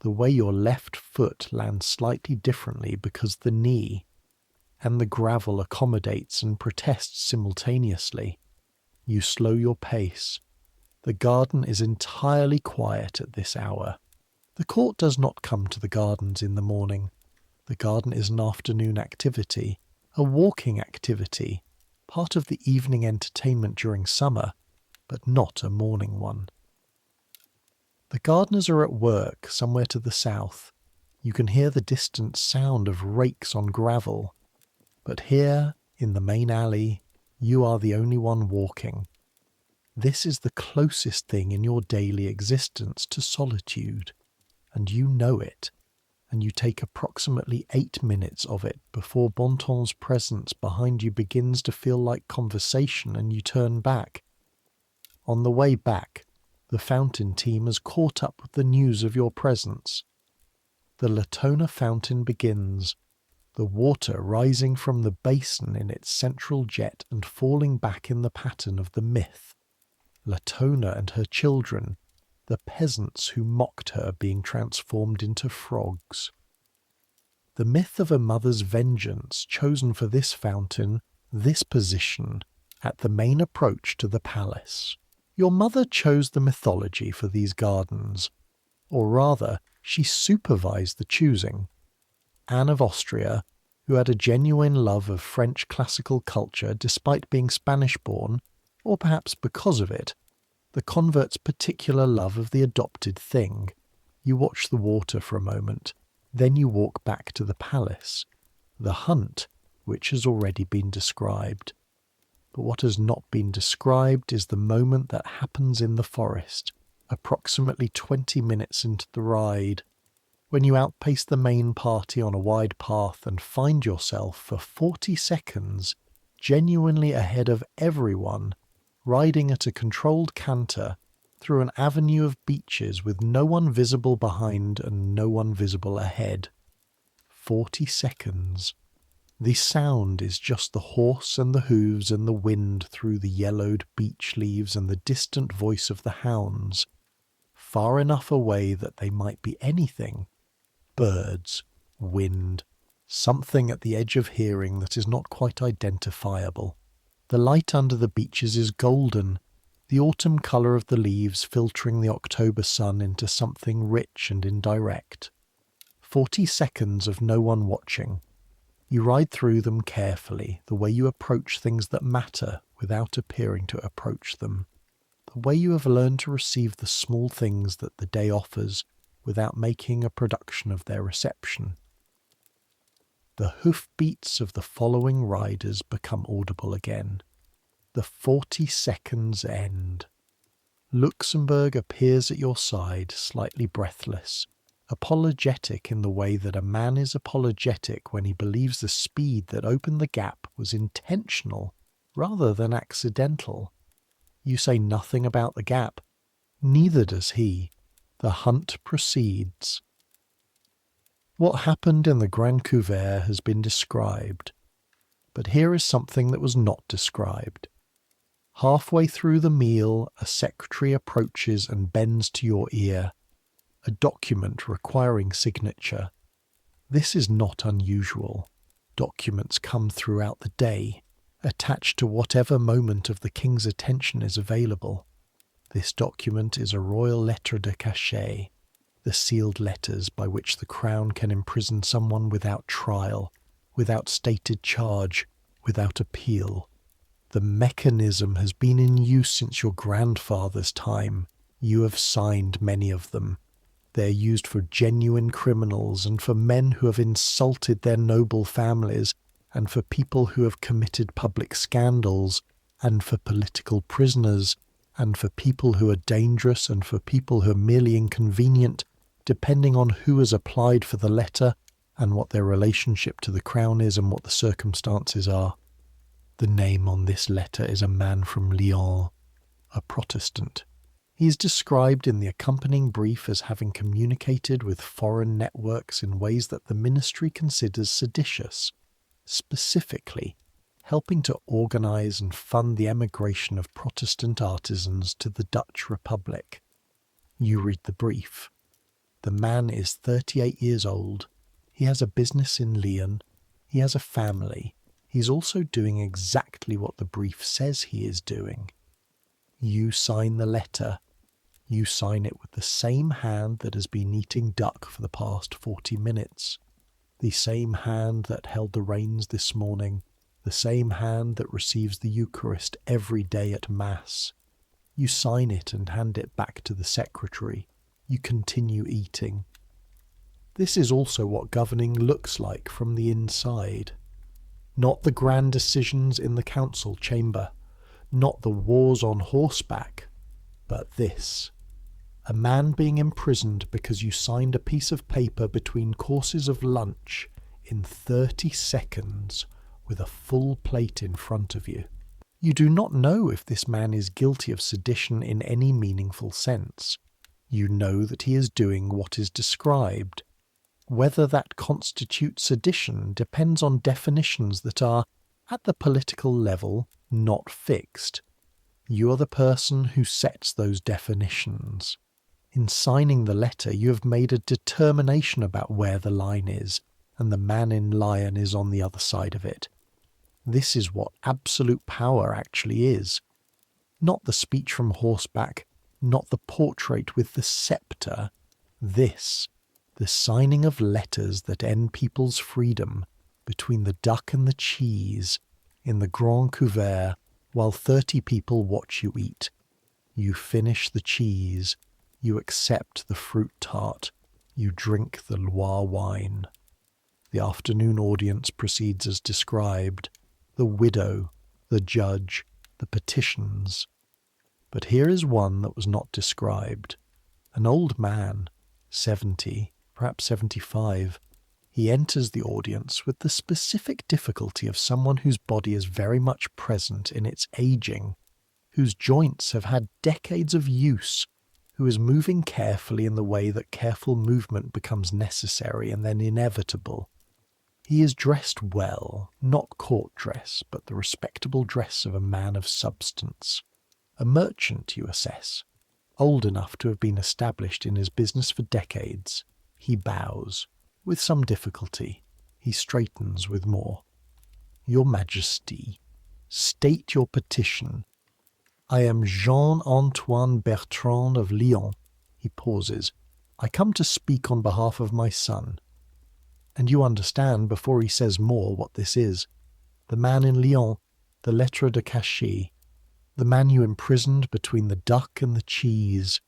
the way your left foot lands slightly differently because the knee, and the gravel accommodates and protests simultaneously. You slow your pace. The garden is entirely quiet at this hour. The court does not come to the gardens in the morning. The garden is an afternoon activity, a walking activity, part of the evening entertainment during summer, but not a morning one. The gardeners are at work somewhere to the south. You can hear the distant sound of rakes on gravel. But here, in the main alley, you are the only one walking. This is the closest thing in your daily existence to solitude, and you know it, and you take approximately 8 minutes of it before Bontemps' presence behind you begins to feel like conversation and you turn back. On the way back, the fountain team has caught up with the news of your presence. The Latona fountain begins, the water rising from the basin in its central jet and falling back in the pattern of the myth. Latona and her children, the peasants who mocked her being transformed into frogs. The myth of a mother's vengeance chosen for this fountain, this position, at the main approach to the palace. Your mother chose the mythology for these gardens, or rather, she supervised the choosing. Anne of Austria, who had a genuine love of French classical culture despite being Spanish-born, or perhaps because of it, the convert's particular love of the adopted thing. You watch the water for a moment, then you walk back to the palace, the hunt, which has already been described. But what has not been described is the moment that happens in the forest, approximately 20 minutes into the ride, when you outpace the main party on a wide path and find yourself for 40 seconds genuinely ahead of everyone, riding at a controlled canter through an avenue of beeches with no one visible behind and no one visible ahead. 40 seconds. The sound is just the horse and the hooves and the wind through the yellowed beech leaves and the distant voice of the hounds, far enough away that they might be anything. Birds, wind, something at the edge of hearing that is not quite identifiable. The light under the beeches is golden, the autumn colour of the leaves filtering the October sun into something rich and indirect. 40 seconds of no one watching. You ride through them carefully, the way you approach things that matter without appearing to approach them. The way you have learned to receive the small things that the day offers without making a production of their reception. The hoofbeats of the following riders become audible again. The 40 seconds end. Luxembourg appears at your side, slightly breathless, apologetic in the way that a man is apologetic when he believes the speed that opened the gap was intentional rather than accidental. You say nothing about the gap. Neither does he. The hunt proceeds. What happened in the Grand Couvert has been described, but here is something that was not described. Halfway through the meal, a secretary approaches and bends to your ear. A document requiring signature. This is not unusual. Documents come throughout the day, attached to whatever moment of the king's attention is available. This document is a royal lettre de cachet, the sealed letters by which the crown can imprison someone without trial, without stated charge, without appeal. The mechanism has been in use since your grandfather's time. You have signed many of them. They are used for genuine criminals and for men who have insulted their noble families and for people who have committed public scandals and for political prisoners and for people who are dangerous and for people who are merely inconvenient, depending on who has applied for the letter and what their relationship to the crown is and what the circumstances are. The name on this letter is a man from Lyon, a Protestant. He is described in the accompanying brief as having communicated with foreign networks in ways that the ministry considers seditious, specifically helping to organise and fund the emigration of Protestant artisans to the Dutch Republic. You read the brief. The man is 38 years old. He has a business in Lyon. He has a family. He's also doing exactly what the brief says he is doing. You sign the letter. You sign it with the same hand that has been eating duck for the past 40 minutes. The same hand that held the reins this morning. The same hand that receives the Eucharist every day at Mass. You sign it and hand it back to the secretary. You continue eating. This is also what governing looks like from the inside. Not the grand decisions in the council chamber, not the wars on horseback, but this. A man being imprisoned because you signed a piece of paper between courses of lunch in 30 seconds with a full plate in front of you. You do not know if this man is guilty of sedition in any meaningful sense. You know that he is doing what is described. Whether that constitutes sedition depends on definitions that are, at the political level, not fixed. You are the person who sets those definitions. In signing the letter, you have made a determination about where the line is, and the man in lion is on the other side of it. This is what absolute power actually is. Not the speech from horseback, not the portrait with the sceptre. This, the signing of letters that end people's freedom, between the duck and the cheese, in the grand couvert, while 30 people watch you eat. You finish the cheese, you accept the fruit tart, you drink the Loire wine. The afternoon audience proceeds as described, the widow, the judge, the petitions. But here is one that was not described. An old man, 70, perhaps 75, he enters the audience with the specific difficulty of someone whose body is very much present in its aging, whose joints have had decades of use, who is moving carefully in the way that careful movement becomes necessary and then inevitable. He is dressed well, not court dress, but the respectable dress of a man of substance. A merchant, you assess, old enough to have been established in his business for decades. He bows, with some difficulty. He straightens with more. Your Majesty, state your petition. I am Jean-Antoine Bertrand of Lyon. He pauses. I come to speak on behalf of my son. And you understand before he says more what this is. The man in Lyon, the lettre de cachet, the man you imprisoned between the duck and the cheese.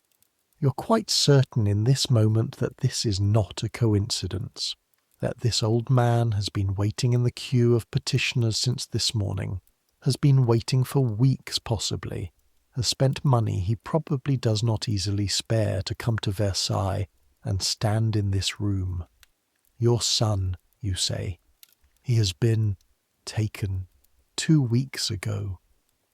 You're quite certain in this moment that this is not a coincidence, that this old man has been waiting in the queue of petitioners since this morning, has been waiting for weeks possibly, has spent money he probably does not easily spare to come to Versailles and stand in this room. Your son, you say. He has been taken 2 weeks ago.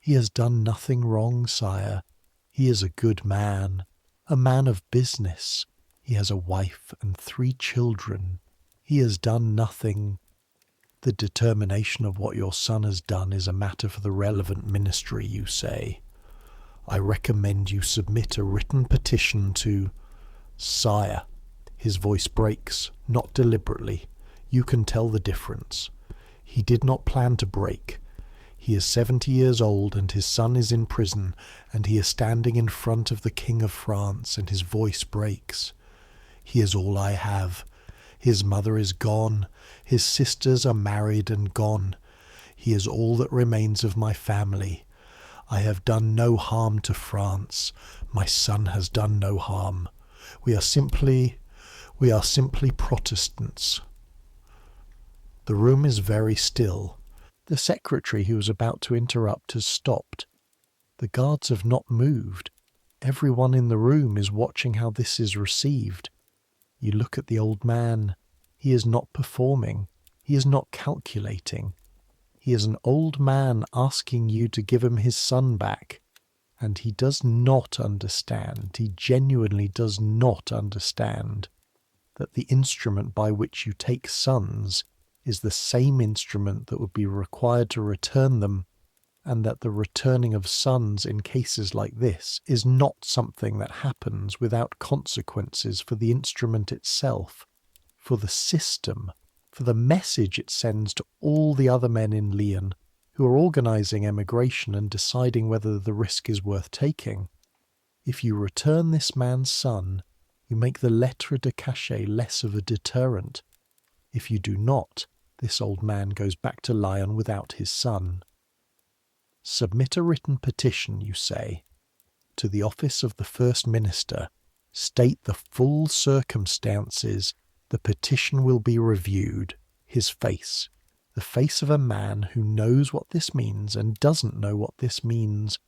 He has done nothing wrong, sire. He is a good man, a man of business. He has a wife and 3 children. He has done nothing. The determination of what your son has done is a matter for the relevant ministry, you say. I recommend you submit a written petition to... Sire. His voice breaks, not deliberately. You can tell the difference. He did not plan to break. He is 70 years old and his son is in prison, and he is standing in front of the King of France, and his voice breaks. He is all I have. His mother is gone. His sisters are married and gone. He is all that remains of my family. I have done no harm to France. My son has done no harm. We are simply Protestants. The room is very still. The secretary who was about to interrupt has stopped. The guards have not moved. Everyone in the room is watching how this is received. You look at the old man. He is not performing. He is not calculating. He is an old man asking you to give him his son back. And he does not understand, he genuinely does not understand, that the instrument by which you take sons is the same instrument that would be required to return them, and that the returning of sons in cases like this is not something that happens without consequences for the instrument itself, for the system, for the message it sends to all the other men in Lyon who are organising emigration and deciding whether the risk is worth taking. If you return this man's son, you make the lettre de cachet less of a deterrent. If you do not, this old man goes back to Lyon without his son. Submit a written petition, you say, to the office of the First Minister. State the full circumstances. The petition will be reviewed. His face. The face of a man who knows what this means and doesn't know what this means,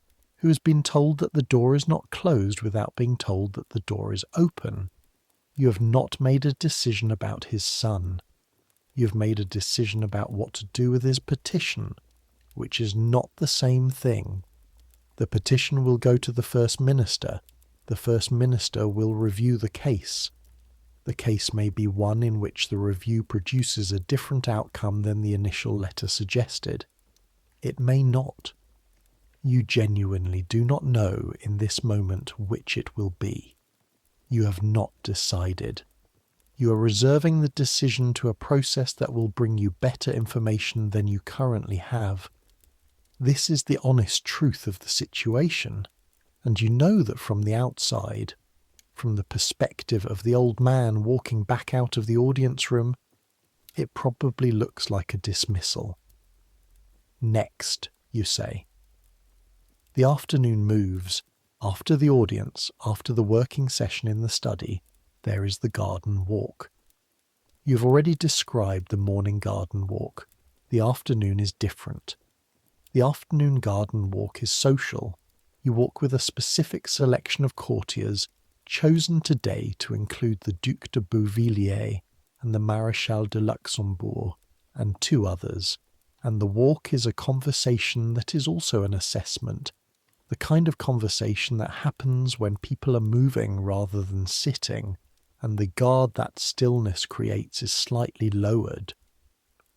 who has been told that the door is not closed without being told that the door is open. You have not made a decision about his son. You have made a decision about what to do with his petition, which is not the same thing. The petition will go to the First Minister. The First Minister will review the case. The case may be one in which the review produces a different outcome than the initial letter suggested. It may not. You genuinely do not know in this moment which it will be. You have not decided. You are reserving the decision to a process that will bring you better information than you currently have. This is the honest truth of the situation, and you know that from the outside, from the perspective of the old man walking back out of the audience room, it probably looks like a dismissal. Next, you say. The afternoon moves. After the audience, after the working session in the study, there is the garden walk. You've already described the morning garden walk. The afternoon is different. The afternoon garden walk is social. You walk with a specific selection of courtiers, chosen today to include the Duc de Beauvilliers and the Maréchal de Luxembourg, and 2 others, and the walk is a conversation that is also an assessment, the kind of conversation that happens when people are moving rather than sitting, and the guard that stillness creates is slightly lowered.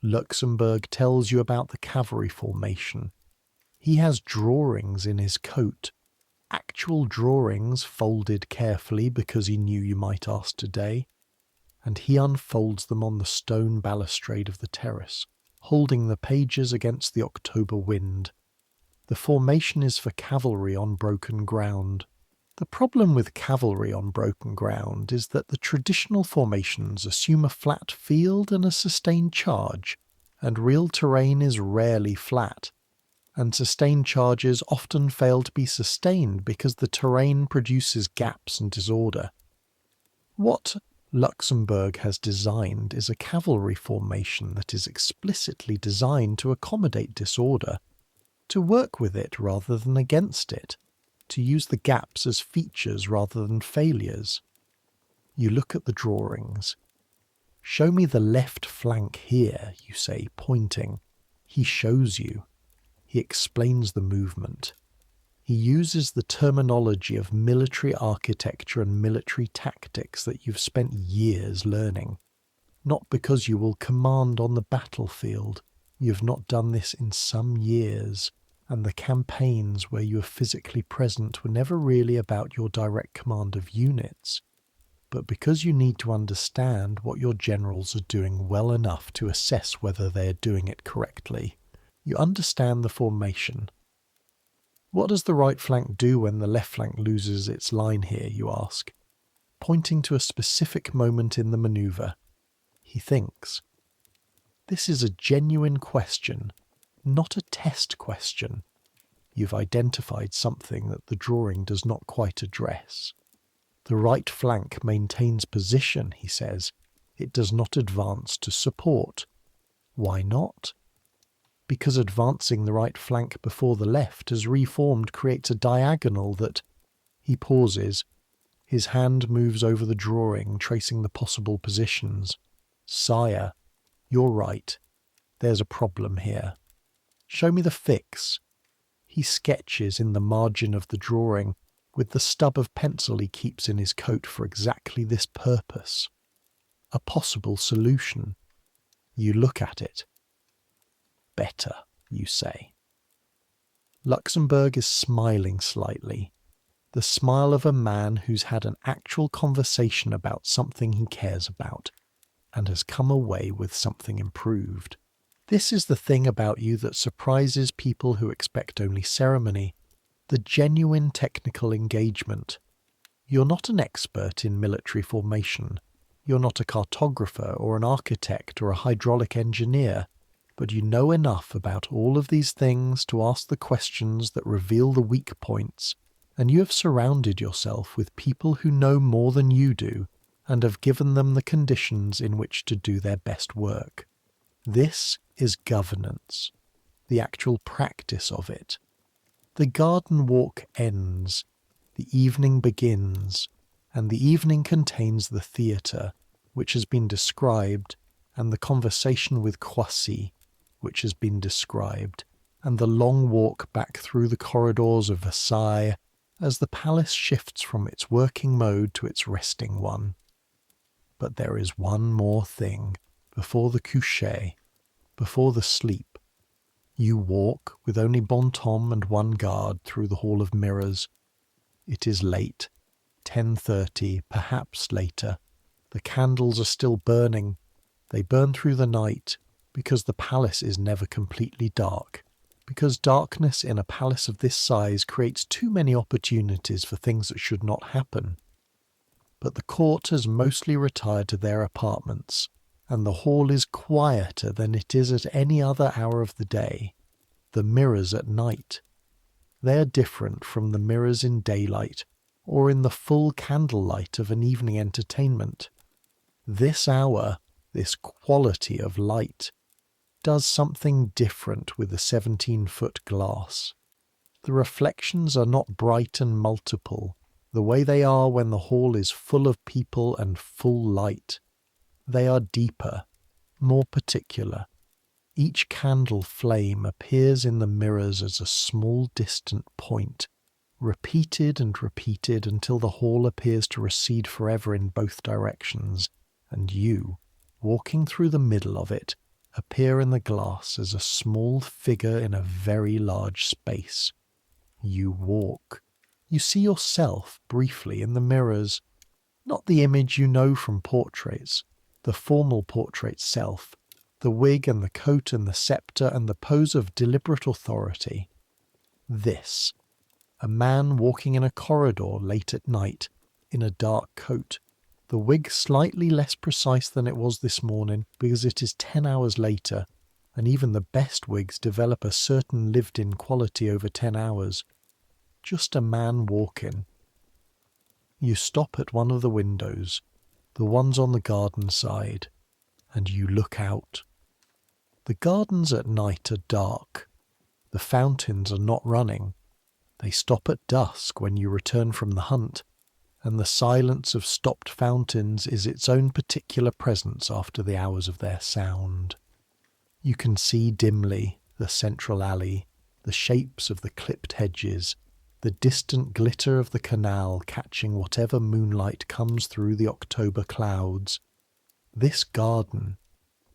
Luxembourg tells you about the cavalry formation. He has drawings in his coat, actual drawings folded carefully because he knew you might ask today, and he unfolds them on the stone balustrade of the terrace, holding the pages against the October wind. The formation is for cavalry on broken ground. The problem with cavalry on broken ground is that the traditional formations assume a flat field and a sustained charge, and real terrain is rarely flat, and sustained charges often fail to be sustained because the terrain produces gaps and disorder. What Luxembourg has designed is a cavalry formation that is explicitly designed to accommodate disorder, to work with it rather than against it, to use the gaps as features rather than failures. You look at the drawings. Show me the left flank here, you say, pointing. He shows you. He explains the movement. He uses the terminology of military architecture and military tactics that you've spent years learning. Not because you will command on the battlefield. You've not done this in some years, and the campaigns where you are physically present were never really about your direct command of units, but because you need to understand what your generals are doing well enough to assess whether they are doing it correctly. You understand the formation. What does the right flank do when the left flank loses its line here, you ask, pointing to a specific moment in the manoeuvre. He thinks. This is a genuine question, not a test question. You've identified something that the drawing does not quite address. The right flank maintains position, he says. It does not advance to support. Why not? Because advancing the right flank before the left as reformed creates a diagonal that... He pauses. His hand moves over the drawing, tracing the possible positions. Sire, you're right. There's a problem here. Show me the fix. He sketches in the margin of the drawing with the stub of pencil he keeps in his coat for exactly this purpose. A possible solution. You look at it. Better, you say. Luxembourg is smiling slightly, the smile of a man who's had an actual conversation about something he cares about, and has come away with something improved. This is the thing about you that surprises people who expect only ceremony, the genuine technical engagement. You're not an expert in military formation. You're not a cartographer or an architect or a hydraulic engineer, but you know enough about all of these things to ask the questions that reveal the weak points, and you have surrounded yourself with people who know more than you do and have given them the conditions in which to do their best work. This is governance, the actual practice of it. The garden walk ends, the evening begins, and the evening contains the theatre, which has been described, and the conversation with Croissy, which has been described, and the long walk back through the corridors of Versailles as the palace shifts from its working mode to its resting one. But there is one more thing, before the coucher, before the sleep. You walk, with only Bontemps and one guard, through the hall of mirrors. It is late, 10:30, perhaps later. The candles are still burning. They burn through the night, because the palace is never completely dark, because darkness in a palace of this size creates too many opportunities for things that should not happen. But the court has mostly retired to their apartments, and the hall is quieter than it is at any other hour of the day. The mirrors at night. They are different from the mirrors in daylight, or in the full candlelight of an evening entertainment. This hour, this quality of light, does something different with the 17-foot glass. The reflections are not bright and multiple, the way they are when the hall is full of people and full light. They are deeper, more particular. Each candle flame appears in the mirrors as a small distant point, repeated and repeated until the hall appears to recede forever in both directions, and you, walking through the middle of it, appear in the glass as a small figure in a very large space. You walk. You see yourself briefly in the mirrors, not the image you know from portraits, the formal portrait self, the wig and the coat and the sceptre and the pose of deliberate authority. This, a man walking in a corridor late at night, in a dark coat, the wig slightly less precise than it was this morning because it is 10 hours later, and even the best wigs develop a certain lived-in quality over 10 hours. Just a man walking. You stop at one of the windows, the ones on the garden side, and you look out. The gardens at night are dark. The fountains are not running. They stop at dusk when you return from the hunt, and the silence of stopped fountains is its own particular presence after the hours of their sound. You can see dimly the central alley, the shapes of the clipped hedges, the distant glitter of the canal catching whatever moonlight comes through the October clouds. This garden,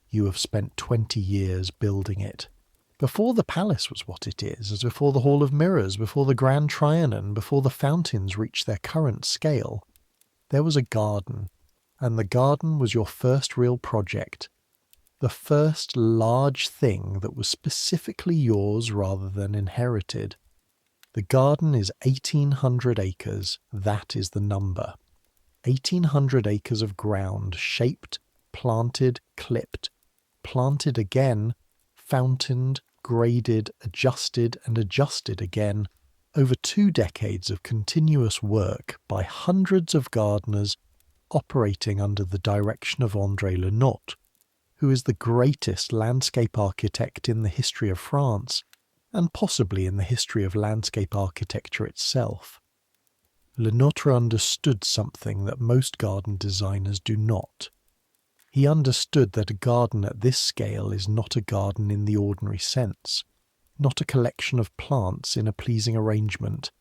you have spent 20 years building it. Before the palace was what it is, as before the Hall of Mirrors, before the Grand Trianon, before the fountains reached their current scale, there was a garden, and the garden was your first real project, the first large thing that was specifically yours rather than inherited. The garden is 1,800 acres, that is the number. 1,800 acres of ground, shaped, planted, clipped, planted again, fountained, graded, adjusted and adjusted again, over 2 decades of continuous work by hundreds of gardeners operating under the direction of André Le Nôtre, who is the greatest landscape architect in the history of France, and possibly in the history of landscape architecture itself. Le Nôtre understood something that most garden designers do not. He understood that a garden at this scale is not a garden in the ordinary sense, not a collection of plants in a pleasing arrangement,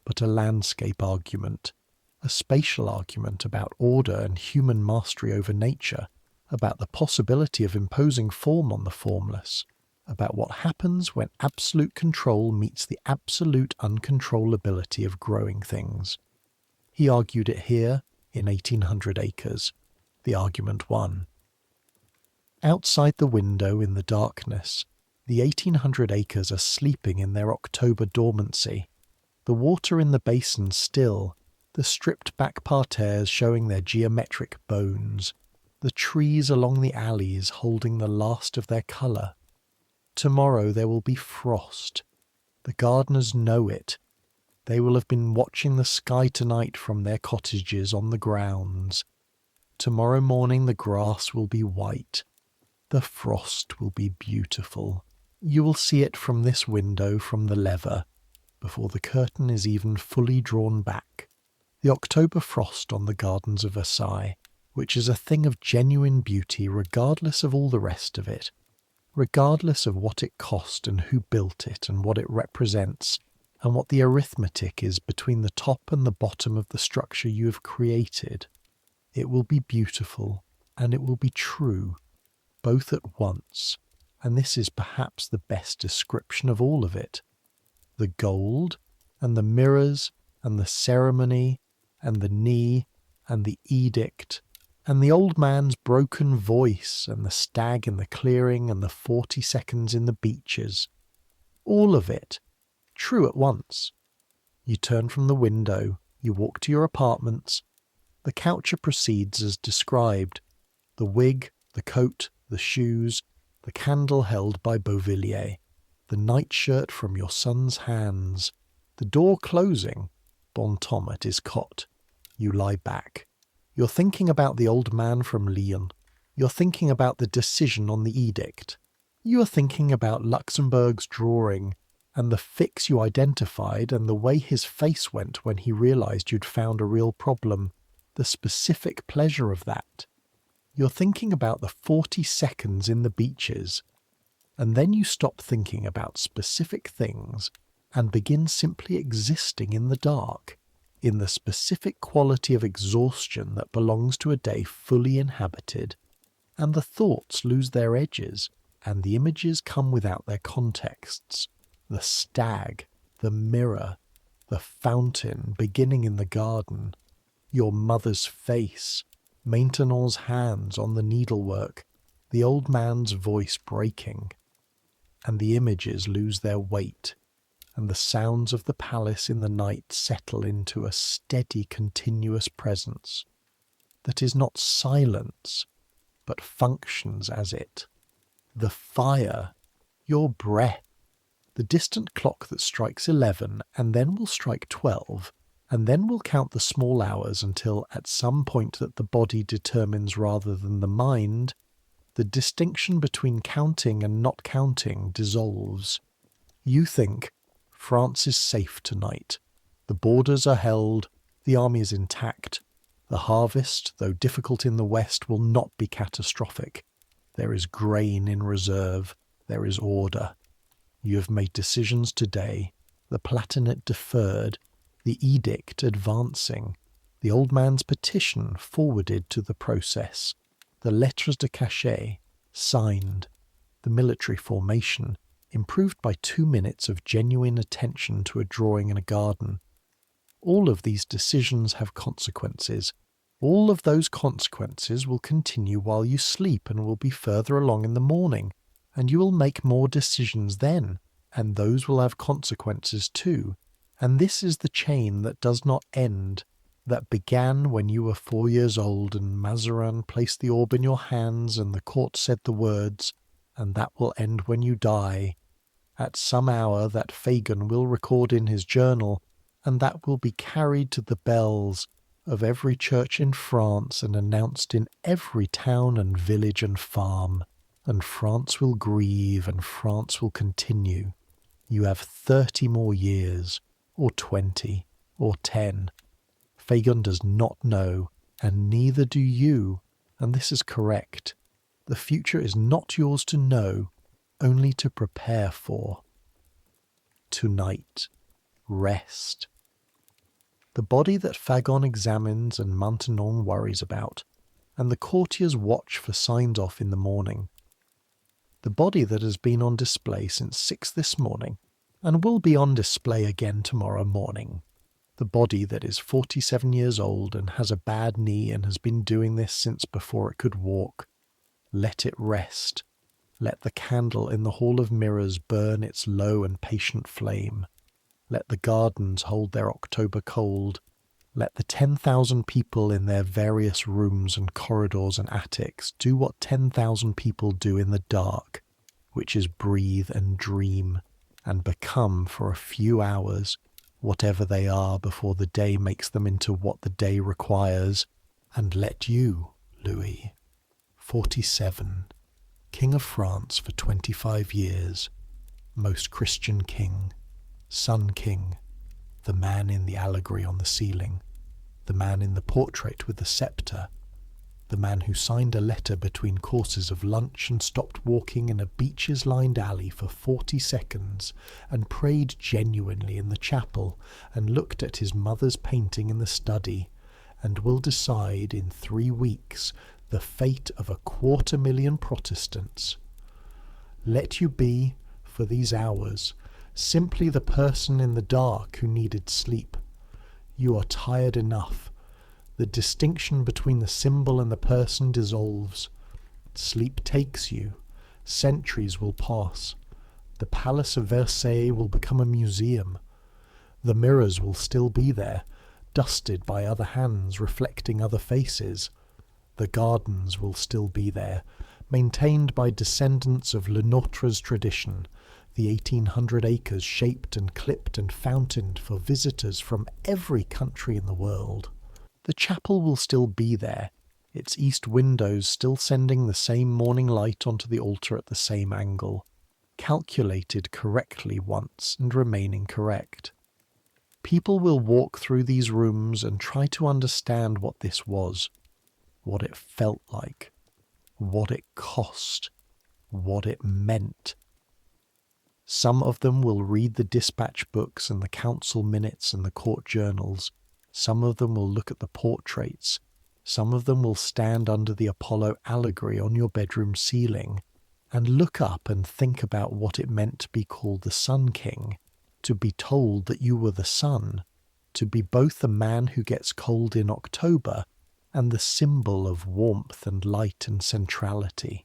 but a landscape argument, a spatial argument about order and human mastery over nature, about the possibility of imposing form on the formless, about what happens when absolute control meets the absolute uncontrollability of growing things. He argued it here in 1,800 acres. The argument won. Outside the window in the darkness, the 1,800 acres are sleeping in their October dormancy, the water in the basin still, the stripped-back parterres showing their geometric bones, the trees along the alleys holding the last of their colour. Tomorrow there will be frost. The gardeners know it. They will have been watching the sky tonight from their cottages on the grounds. Tomorrow morning the grass will be white. The frost will be beautiful. You will see it from this window from the lever, before the curtain is even fully drawn back. The October frost on the gardens of Versailles, which is a thing of genuine beauty regardless of all the rest of it, regardless of what it cost and who built it and what it represents, and what the arithmetic is between the top and the bottom of the structure you have created. It will be beautiful, and it will be true, both at once, and this is perhaps the best description of all of it. The gold, and the mirrors, and the ceremony, and the knee, and the edict, and the old man's broken voice, and the stag in the clearing, and the 40 seconds in the beeches. All of it, true at once. You turn from the window, you walk to your apartments. The coucher proceeds as described. The wig, the coat, the shoes, the candle held by Beauvilliers, the nightshirt from your son's hands, the door closing, bon temps at his cot. You lie back. You're thinking about the old man from Lyon. You're thinking about the decision on the edict. You are thinking about Luxembourg's drawing, and the fix you identified and the way his face went when he realised you'd found a real problem, the specific pleasure of that. You're thinking about the 40 seconds in the beaches, and then you stop thinking about specific things and begin simply existing in the dark, in the specific quality of exhaustion that belongs to a day fully inhabited, and the thoughts lose their edges, and the images come without their contexts. The stag, the mirror, the fountain beginning in the garden, your mother's face, Maintenon's hands on the needlework, the old man's voice breaking, and the images lose their weight, and the sounds of the palace in the night settle into a steady, continuous presence that is not silence, but functions as it. The fire, your breath, the distant clock that strikes 11 and then will strike 12, and then will count the small hours until at some point that the body determines rather than the mind, the distinction between counting and not counting dissolves. You think, France is safe tonight. The borders are held, the army is intact. The harvest, though difficult in the west, will not be catastrophic. There is grain in reserve, there is order. You have made decisions today, the Palatinate deferred, the edict advancing, the old man's petition forwarded to the process, the lettres de cachet signed, the military formation improved by 2 minutes of genuine attention to a drawing in a garden. All of these decisions have consequences. All of those consequences will continue while you sleep and will be further along in the morning, and you will make more decisions then, and those will have consequences too. And this is the chain that does not end, that began when you were 4 years old and Mazarin placed the orb in your hands and the court said the words, and that will end when you die. At some hour that Fagin will record in his journal, and that will be carried to the bells of every church in France and announced in every town and village and farm, and France will grieve and France will continue. You have 30 more years, or 20, or 10. Fagin does not know, and neither do you, and this is correct. The future is not yours to know, only to prepare for. Tonight, rest. The body that Fagin examines and Maintenon worries about, and the courtiers watch for signs off in the morning. The body that has been on display since 6 this morning, and will be on display again tomorrow morning. The body that is 47 years old and has a bad knee and has been doing this since before it could walk. Let it rest. Let the candle in the hall of mirrors burn its low and patient flame. Let the gardens hold their October cold. Let the 10,000 people in their various rooms and corridors and attics do what 10,000 people do in the dark, which is breathe and dream, and become for a few hours whatever they are before the day makes them into what the day requires. And let you, Louis, 47, King of France for 25 years, most Christian king, Sun King, the man in the allegory on the ceiling, the man in the portrait with the sceptre, the man who signed a letter between courses of lunch and stopped walking in a beaches-lined alley for 40 seconds and prayed genuinely in the chapel and looked at his mother's painting in the study and will decide in 3 weeks the fate of 250,000 Protestants. Let you be, for these hours, simply the person in the dark who needed sleep. You are tired enough. The distinction between the symbol and the person dissolves. Sleep takes you. Centuries will pass. The palace of Versailles will become a museum. The mirrors will still be there, dusted by other hands reflecting other faces. The gardens will still be there, maintained by descendants of Le Nôtre's tradition, the 1,800 acres shaped and clipped and fountained for visitors from every country in the world. The chapel will still be there, its east windows still sending the same morning light onto the altar at the same angle, calculated correctly once and remaining correct. People will walk through these rooms and try to understand what this was, what it felt like, what it cost, what it meant. Some of them will read the dispatch books and the council minutes and the court journals. Some of them will look at the portraits. Some of them will stand under the Apollo allegory on your bedroom ceiling and look up and think about what it meant to be called the Sun King, to be told that you were the sun, to be both the man who gets cold in October and the symbol of warmth and light and centrality.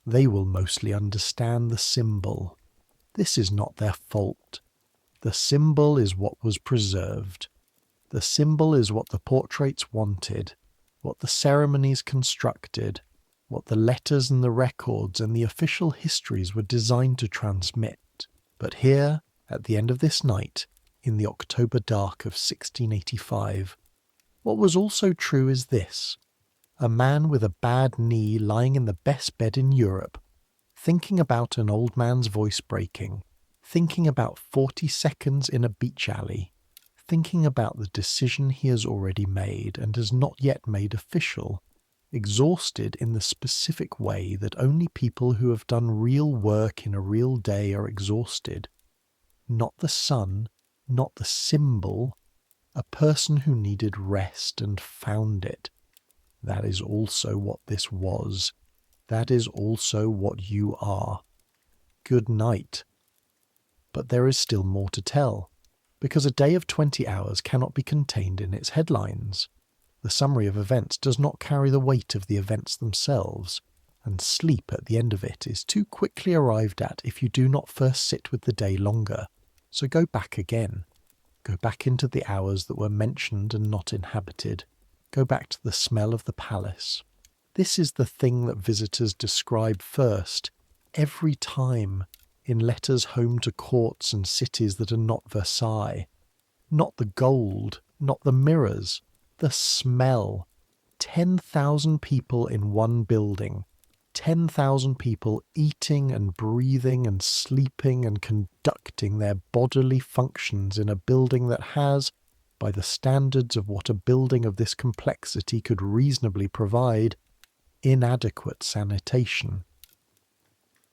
They will mostly understand the symbol. This is not their fault. The symbol is what was preserved. The symbol is what the portraits wanted, what the ceremonies constructed, what the letters and the records and the official histories were designed to transmit. But here, at the end of this night, in the October dark of 1685, what was also true is this: a man with a bad knee lying in the best bed in Europe, thinking about an old man's voice breaking, thinking about 40 seconds in a beach alley, thinking about the decision he has already made and has not yet made official, exhausted in the specific way that only people who have done real work in a real day are exhausted. Not the sun, not the symbol, a person who needed rest and found it. That is also what this was. That is also what you are. Good night. But there is still more to tell, because a day of 20 hours cannot be contained in its headlines. The summary of events does not carry the weight of the events themselves, and sleep at the end of it is too quickly arrived at if you do not first sit with the day longer. So go back again. Go back into the hours that were mentioned and not inhabited. Go back to the smell of the palace. This is the thing that visitors describe first, every time, in letters home to courts and cities that are not Versailles. Not the gold, not the mirrors, the smell. 10,000 people in one building. 10,000 people eating and breathing and sleeping and conducting their bodily functions in a building that has, by the standards of what a building of this complexity could reasonably provide, inadequate sanitation.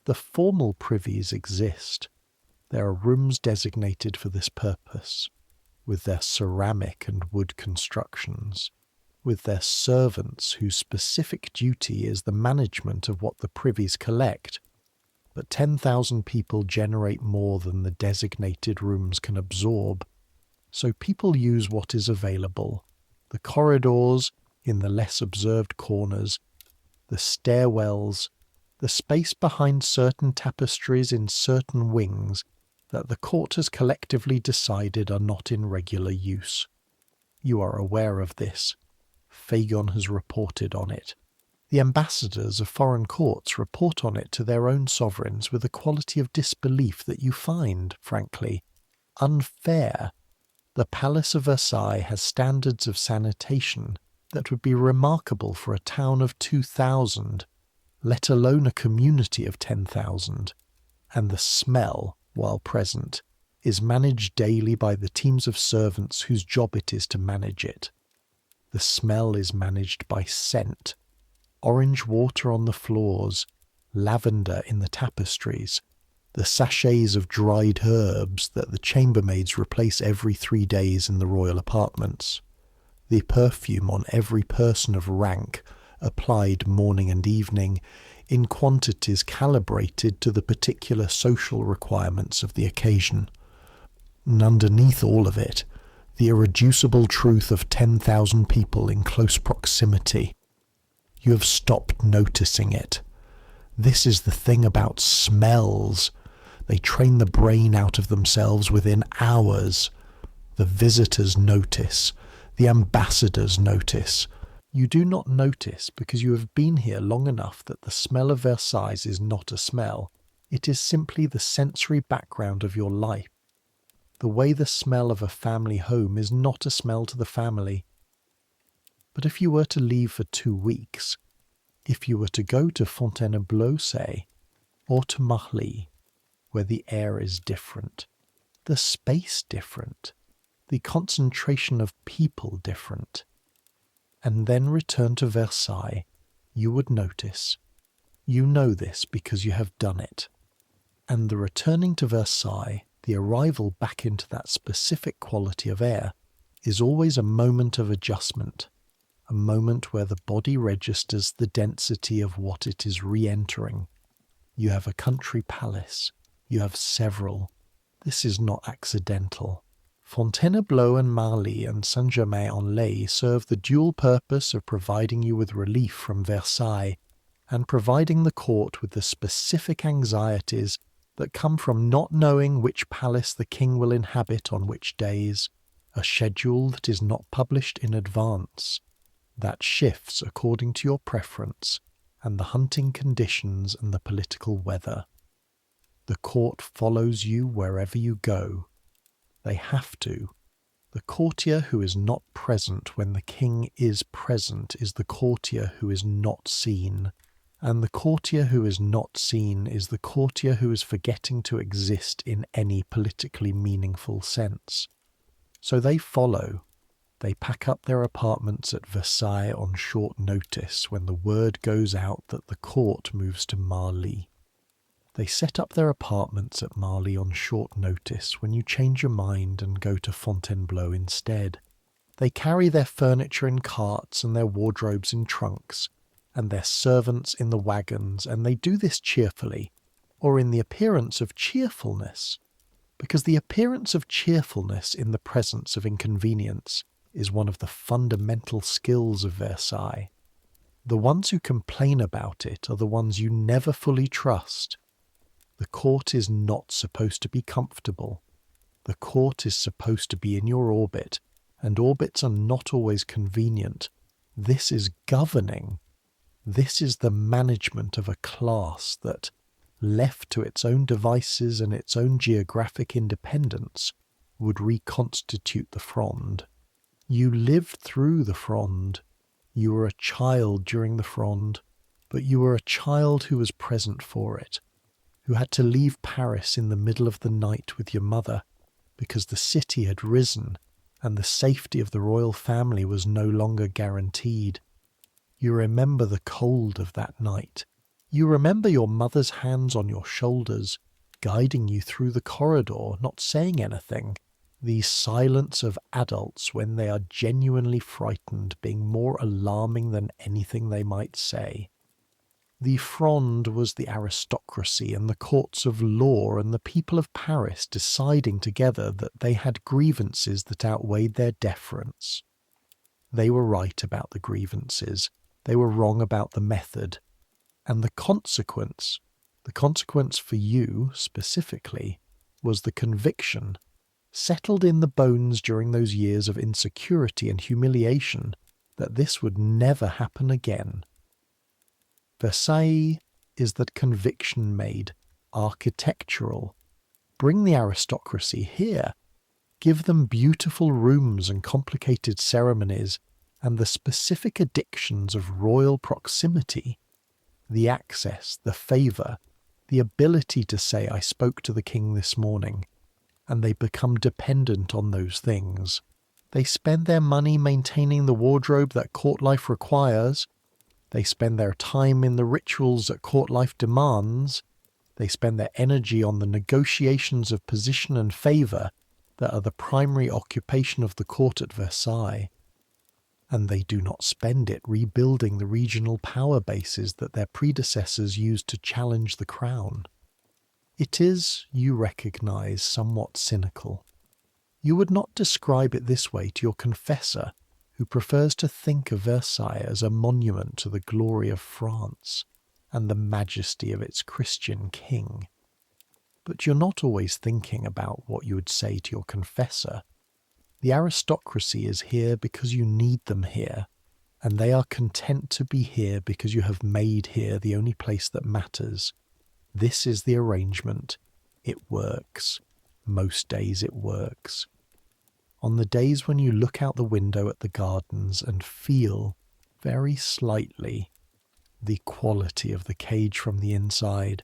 The formal privies exist. There are rooms designated for this purpose, with their ceramic and wood constructions, with their servants whose specific duty is the management of what the privies collect. But 10,000 people generate more than the designated rooms can absorb, so people use what is available. The corridors in the less observed corners, the stairwells, the space behind certain tapestries in certain wings that the court has collectively decided are not in regular use. You are aware of this. Fagon has reported on it. The ambassadors of foreign courts report on it to their own sovereigns with a quality of disbelief that you find, frankly, unfair. The Palace of Versailles has standards of sanitation that would be remarkable for a town of 2,000, let alone a community of 10,000, and the smell, while present, is managed daily by the teams of servants whose job it is to manage it. The smell is managed by scent. Orange water on the floors, lavender in the tapestries, the sachets of dried herbs that the chambermaids replace every 3 days in the royal apartments, the perfume on every person of rank, applied morning and evening, in quantities calibrated to the particular social requirements of the occasion. And underneath all of it, the irreducible truth of 10,000 people in close proximity. You have stopped noticing it. This is the thing about smells. They train the brain out of themselves within hours. The visitors notice. The ambassadors notice. You do not notice because you have been here long enough that the smell of Versailles is not a smell. It is simply the sensory background of your life. The way the smell of a family home is not a smell to the family. But if you were to leave for 2 weeks, if you were to go to Fontainebleau, say, or to Marly, where the air is different, the space different, the concentration of people different, and then return to Versailles, you would notice. You know this because you have done it. And the returning to Versailles, the arrival back into that specific quality of air, is always a moment of adjustment, a moment where the body registers the density of what it is re-entering. You have a country palace. You have several. This is not accidental. Fontainebleau and Marly and Saint-Germain-en-Laye serve the dual purpose of providing you with relief from Versailles and providing the court with the specific anxieties that come from not knowing which palace the king will inhabit on which days, a schedule that is not published in advance, that shifts according to your preference and the hunting conditions and the political weather. The court follows you wherever you go. They have to. The courtier who is not present when the king is present is the courtier who is not seen, and the courtier who is not seen is the courtier who is forgetting to exist in any politically meaningful sense. So they follow. They pack up their apartments at Versailles on short notice when the word goes out that the court moves to Marly. They set up their apartments at Marly on short notice when you change your mind and go to Fontainebleau instead. They carry their furniture in carts and their wardrobes in trunks, and their servants in the wagons, and they do this cheerfully, or in the appearance of cheerfulness, because the appearance of cheerfulness in the presence of inconvenience is one of the fundamental skills of Versailles. The ones who complain about it are the ones you never fully trust. The court is not supposed to be comfortable. The court is supposed to be in your orbit, and orbits are not always convenient. This is governing. This is the management of a class that, left to its own devices and its own geographic independence, would reconstitute the Fronde. You lived through the Fronde. You were a child during the Fronde, but you were a child who was present for it, who had to leave Paris in the middle of the night with your mother because the city had risen and the safety of the royal family was no longer guaranteed. You remember the cold of that night. You remember your mother's hands on your shoulders, guiding you through the corridor, not saying anything. The silence of adults when they are genuinely frightened being more alarming than anything they might say. The Fronde was the aristocracy and the courts of law and the people of Paris deciding together that they had grievances that outweighed their deference. They were right about the grievances. They were wrong about the method. And the consequence for you specifically, was the conviction, settled in the bones during those years of insecurity and humiliation, that this would never happen again. Versailles is that conviction made architectural. Bring the aristocracy here. Give them beautiful rooms and complicated ceremonies and the specific addictions of royal proximity, the access, the favour, the ability to say, "I spoke to the king this morning." and they become dependent on those things. They spend their money maintaining the wardrobe that court life requires. They spend their time in the rituals that court life demands. They spend their energy on the negotiations of position and favour that are the primary occupation of the court at Versailles. And they do not spend it rebuilding the regional power bases that their predecessors used to challenge the crown. It is, you recognise, somewhat cynical. You would not describe it this way to your confessor, who prefers to think of Versailles as a monument to the glory of France and the majesty of its Christian king. But you're not always thinking about what you would say to your confessor. The aristocracy is here because you need them here, and they are content to be here because you have made here the only place that matters. This is the arrangement. It works. Most days it works. On the days when you look out the window at the gardens and feel, very slightly, the quality of the cage from the inside,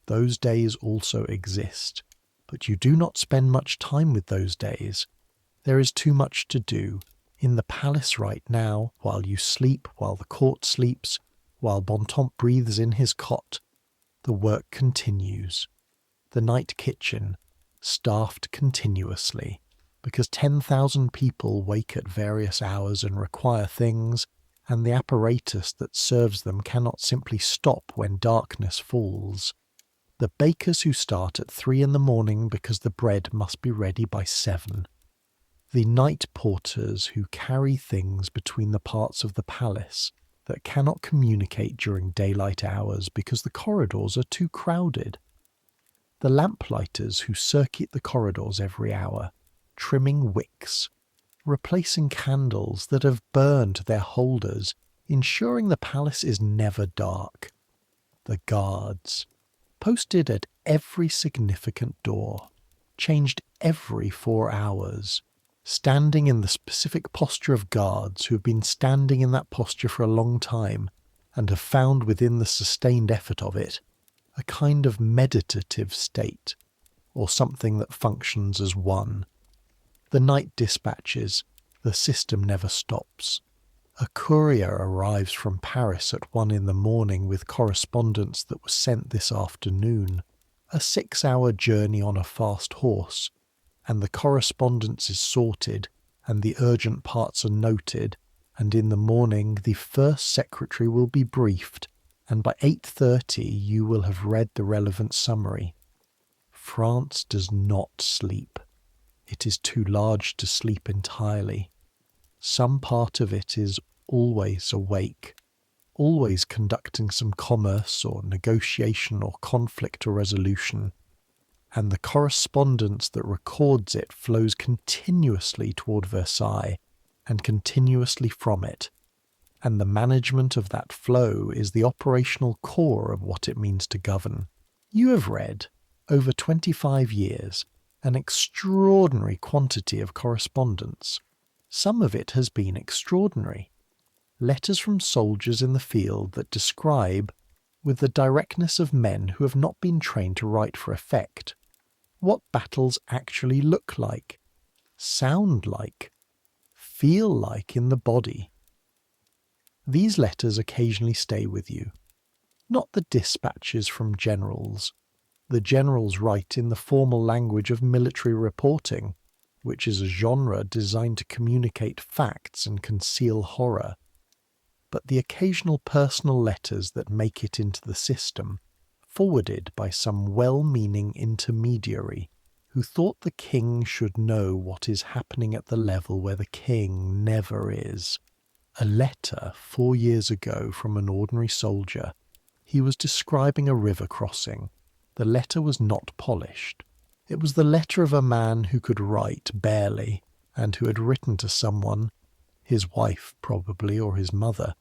those days also exist, but you do not spend much time with those days. There is too much to do. In the palace right now, while you sleep, while the court sleeps, while Bontemps breathes in his cot, the work continues. The night kitchen, staffed continuously, because 10,000 people wake at various hours and require things, and the apparatus that serves them cannot simply stop when darkness falls. The bakers who start at 3 in the morning because the bread must be ready by 7. The night porters who carry things between the parts of the palace that cannot communicate during daylight hours because the corridors are too crowded. The lamplighters who circuit the corridors every hour, trimming wicks, replacing candles that have burned their holders, ensuring the palace is never dark. The guards, posted at every significant door, changed every 4 hours, standing in the specific posture of guards who have been standing in that posture for a long time and have found within the sustained effort of it a kind of meditative state, or something that functions as one. The night dispatches, the system never stops. A courier arrives from Paris at 1 in the morning with correspondence that was sent this afternoon, a 6-hour journey on a fast horse, and the correspondence is sorted and the urgent parts are noted, and in the morning the first secretary will be briefed, and by 8:30 you will have read the relevant summary. France does not sleep. It is too large to sleep entirely. Some part of it is always awake, always conducting some commerce or negotiation or conflict or resolution, and the correspondence that records it flows continuously toward Versailles and continuously from it, and the management of that flow is the operational core of what it means to govern. You have read, over 25 years, an extraordinary quantity of correspondence. Some of it has been extraordinary. Letters from soldiers in the field that describe, with the directness of men who have not been trained to write for effect, what battles actually look like, sound like, feel like in the body. These letters occasionally stay with you. Not the dispatches from generals. The generals write in the formal language of military reporting, which is a genre designed to communicate facts and conceal horror. But the occasional personal letters that make it into the system, forwarded by some well-meaning intermediary who thought the king should know what is happening at the level where the king never is. A letter 4 years ago from an ordinary soldier. He was describing a river crossing. The letter was not polished. It was the letter of a man who could write barely, and who had written to someone, his wife probably, or his mother,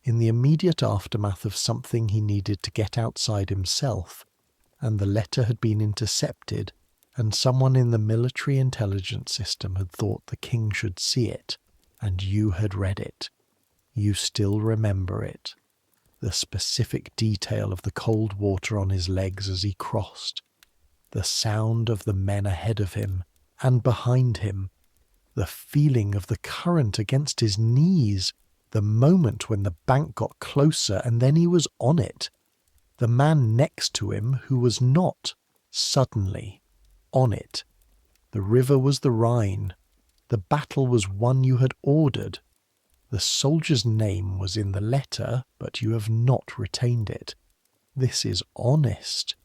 in the immediate aftermath of something he needed to get outside himself, and the letter had been intercepted, and someone in the military intelligence system had thought the king should see it, and you had read it. You still remember it. The specific detail of the cold water on his legs as he crossed. the sound of the men ahead of him and behind him, the feeling of the current against his knees, the moment when the bank got closer and then he was on it, the man next to him who was not, suddenly, on it. The river was the Rhine. The battle was one you had ordered. The soldier's name was in the letter, but you have not retained it. This is honest.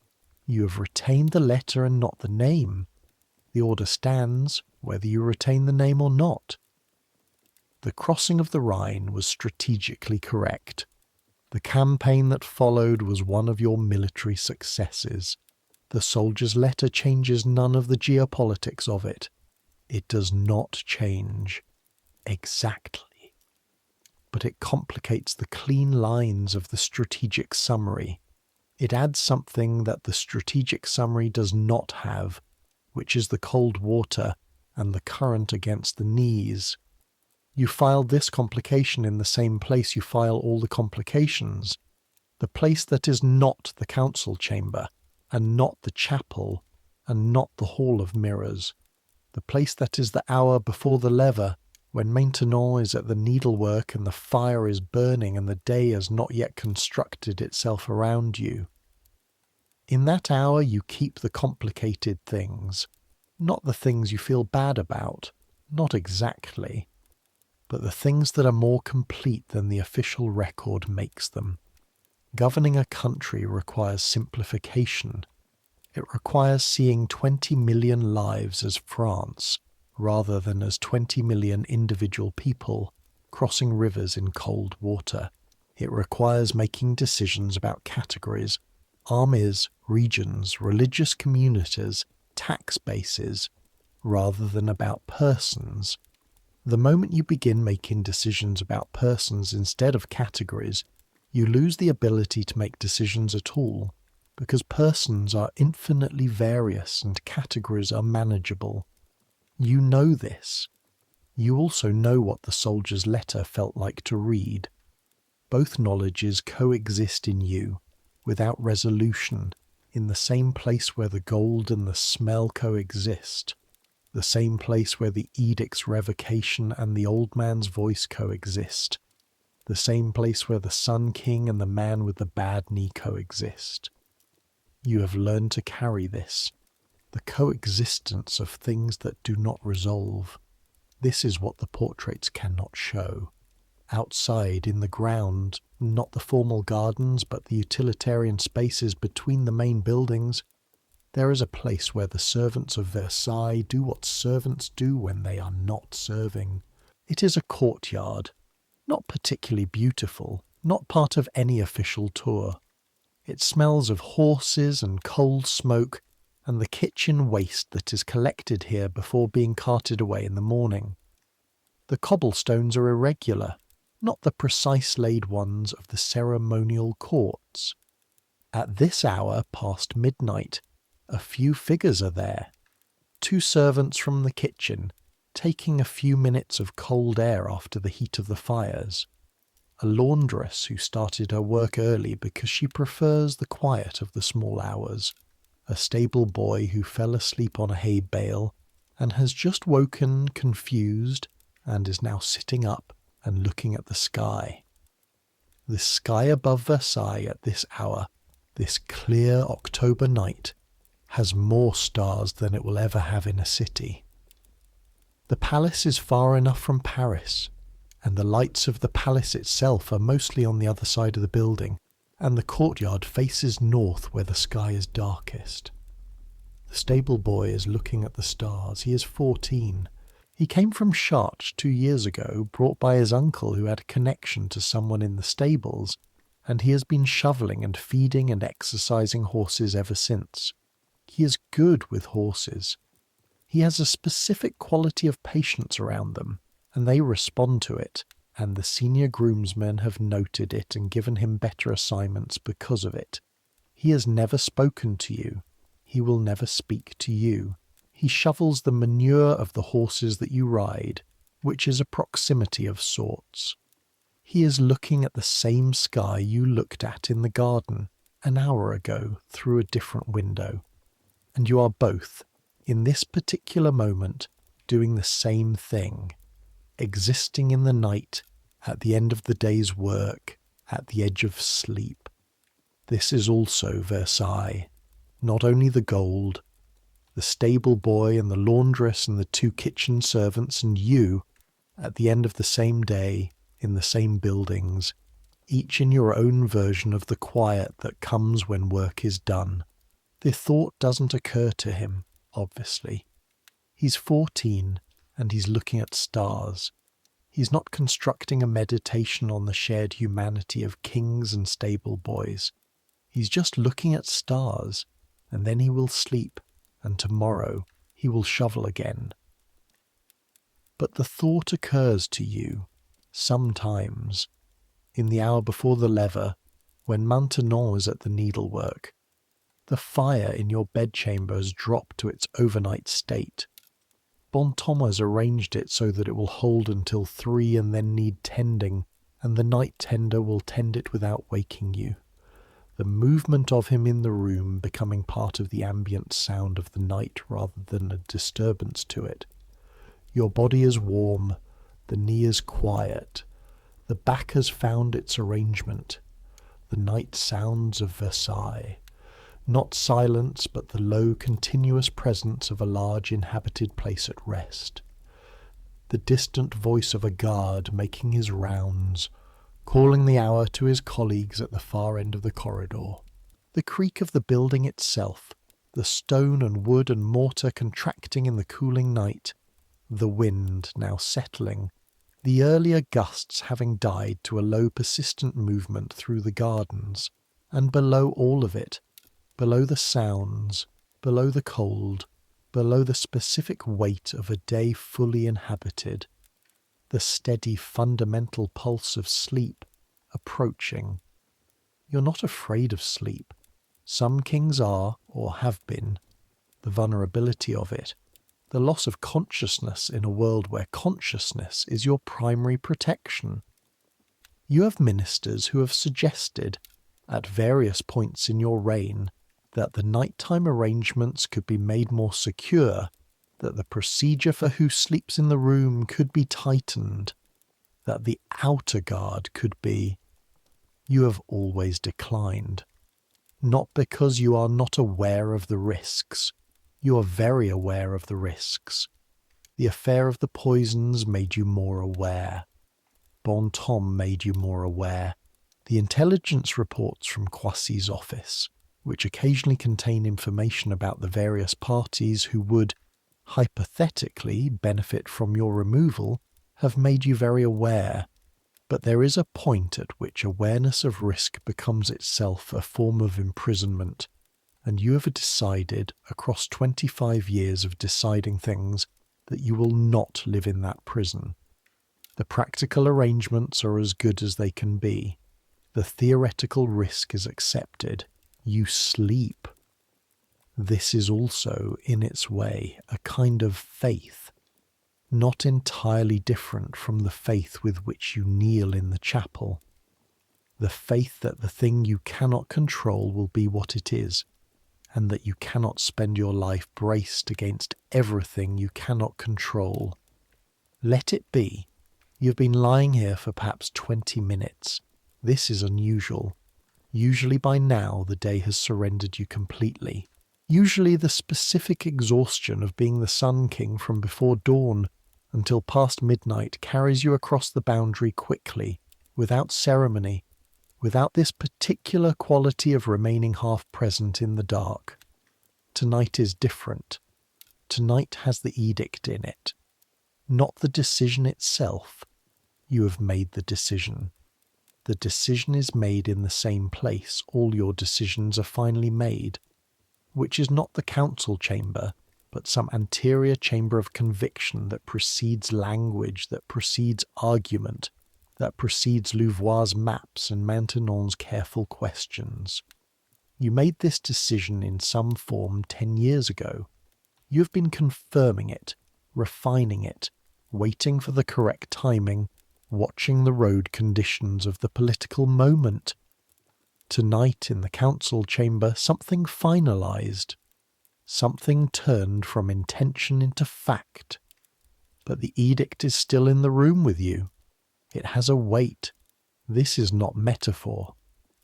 You have retained the letter and not the name. The order stands, whether you retain the name or not. The crossing of the Rhine was strategically correct. The campaign that followed was one of your military successes. The soldier's letter changes none of the geopolitics of it. It does not change. Exactly. But it complicates the clean lines of the strategic summary. It adds something that the strategic summary does not have, which is the cold water and the current against the knees. You file this complication in the same place you file all the complications, the place that is not the council chamber, and not the chapel, and not the hall of mirrors, the place that is the hour before the lever, when maintenance is at the needlework and the fire is burning and the day has not yet constructed itself around you. In that hour you keep the complicated things, not the things you feel bad about, not exactly, but the things that are more complete than the official record makes them. Governing a country requires simplification. It requires seeing 20 million lives as France, rather than as 20 million individual people crossing rivers in cold water. It requires making decisions about categories, armies, regions, religious communities, tax bases, rather than about persons. The moment you begin making decisions about persons instead of categories, you lose the ability to make decisions at all, because persons are infinitely various and categories are manageable. You know this. You also know what the soldier's letter felt like to read. Both knowledges coexist in you, without resolution, in the same place where the gold and the smell coexist, the same place where the edict's revocation and the old man's voice coexist, the same place where the Sun King and the man with the bad knee coexist. You have learned to carry this, the coexistence of things that do not resolve. This is what the portraits cannot show. Outside, in the ground, not the formal gardens, but the utilitarian spaces between the main buildings, there is a place where the servants of Versailles do what servants do when they are not serving. It is a courtyard, not particularly beautiful, not part of any official tour. It smells of horses and cold smoke and the kitchen waste that is collected here before being carted away in the morning. The cobblestones are irregular, not the precise laid ones of the ceremonial courts. At this hour past midnight, a few figures are there. 2 servants from the kitchen, taking a few minutes of cold air after the heat of the fires. A laundress who started her work early because she prefers the quiet of the small hours. A stable boy who fell asleep on a hay bale and has just woken confused and is now sitting up and looking at the sky. The sky above Versailles at this hour, this clear October night, has more stars than it will ever have in a city. The palace is far enough from Paris, and the lights of the palace itself are mostly on the other side of the building, and the courtyard faces north where the sky is darkest. The stable boy is looking at the stars. He is 14. He came from Chartres 2 years ago, brought by his uncle who had a connection to someone in the stables, and he has been shoveling and feeding and exercising horses ever since. He is good with horses. He has a specific quality of patience around them, and they respond to it, and the senior groomsmen have noted it and given him better assignments because of it. He has never spoken to you. He will never speak to you. He shovels the manure of the horses that you ride, which is a proximity of sorts. He is looking at the same sky you looked at in the garden an hour ago through a different window. and you are both, in this particular moment, doing the same thing, existing in the night, at the end of the day's work, at the edge of sleep. This is also Versailles. Not only the gold, the stable boy and the laundress and the 2 kitchen servants and you, at the end of the same day, in the same buildings, each in your own version of the quiet that comes when work is done. The thought doesn't occur to him, obviously. He's 14 and he's looking at stars. He's not constructing a meditation on the shared humanity of kings and stable boys. He's just looking at stars, and then he will sleep, and tomorrow he will shovel again. But the thought occurs to you, sometimes, in the hour before the lever, when Maintenon is at the needlework. The fire in your bedchamber has dropped to its overnight state. Bontemps has arranged it so that it will hold until 3 and then need tending, and the night tender will tend it without waking you. The movement of him in the room becoming part of the ambient sound of the night rather than a disturbance to it. Your body is warm, the knee is quiet, the back has found its arrangement. The night sounds of Versailles. Not silence, but the low, continuous presence of a large inhabited place at rest. The distant voice of a guard making his rounds, calling the hour to his colleagues at the far end of the corridor. The creak of the building itself, the stone and wood and mortar contracting in the cooling night, the wind now settling, the earlier gusts having died to a low persistent movement through the gardens, and below all of it, below the sounds, below the cold, below the specific weight of a day fully inhabited, the steady fundamental pulse of sleep approaching. You're not afraid of sleep. Some kings are, or have been. The vulnerability of it, the loss of consciousness in a world where consciousness is your primary protection. You have ministers who have suggested, at various points in your reign, that the nighttime arrangements could be made more secure, that the procedure for who sleeps in the room could be tightened, that the outer guard could be. You have always declined. Not because you are not aware of the risks. You are very aware of the risks. The affair of the poisons made you more aware. Bontemps made you more aware. The intelligence reports from Croissy's office, which occasionally contain information about the various parties who would, hypothetically, benefit from your removal, have made you very aware. But there is a point at which awareness of risk becomes itself a form of imprisonment, and you have decided, across 25 years of deciding things, that you will not live in that prison. The practical arrangements are as good as they can be. The theoretical risk is accepted. You sleep. This is also, in its way, a kind of faith, not entirely different from the faith with which you kneel in the chapel. The faith that the thing you cannot control will be what it is, and that you cannot spend your life braced against everything you cannot control. Let it be. You've been lying here for perhaps 20 minutes. This is unusual. Usually by now the day has surrendered you completely. Usually the specific exhaustion of being the Sun King from before dawn until past midnight carries you across the boundary quickly, without ceremony, without this particular quality of remaining half present in the dark. Tonight is different. Tonight has the edict in it. Not the decision itself. You have made the decision. The decision is made in the same place all your decisions are finally made, which is not the council chamber, but some anterior chamber of conviction that precedes language, that precedes argument, that precedes Louvois' maps and Maintenon's careful questions. You made this decision in some form 10 years ago. You have been confirming it, refining it, waiting for the correct timing, watching the road conditions of the political moment. Tonight in the council chamber, something finalized. Something turned from intention into fact. But the edict is still in the room with you. It has a weight. This is not metaphor.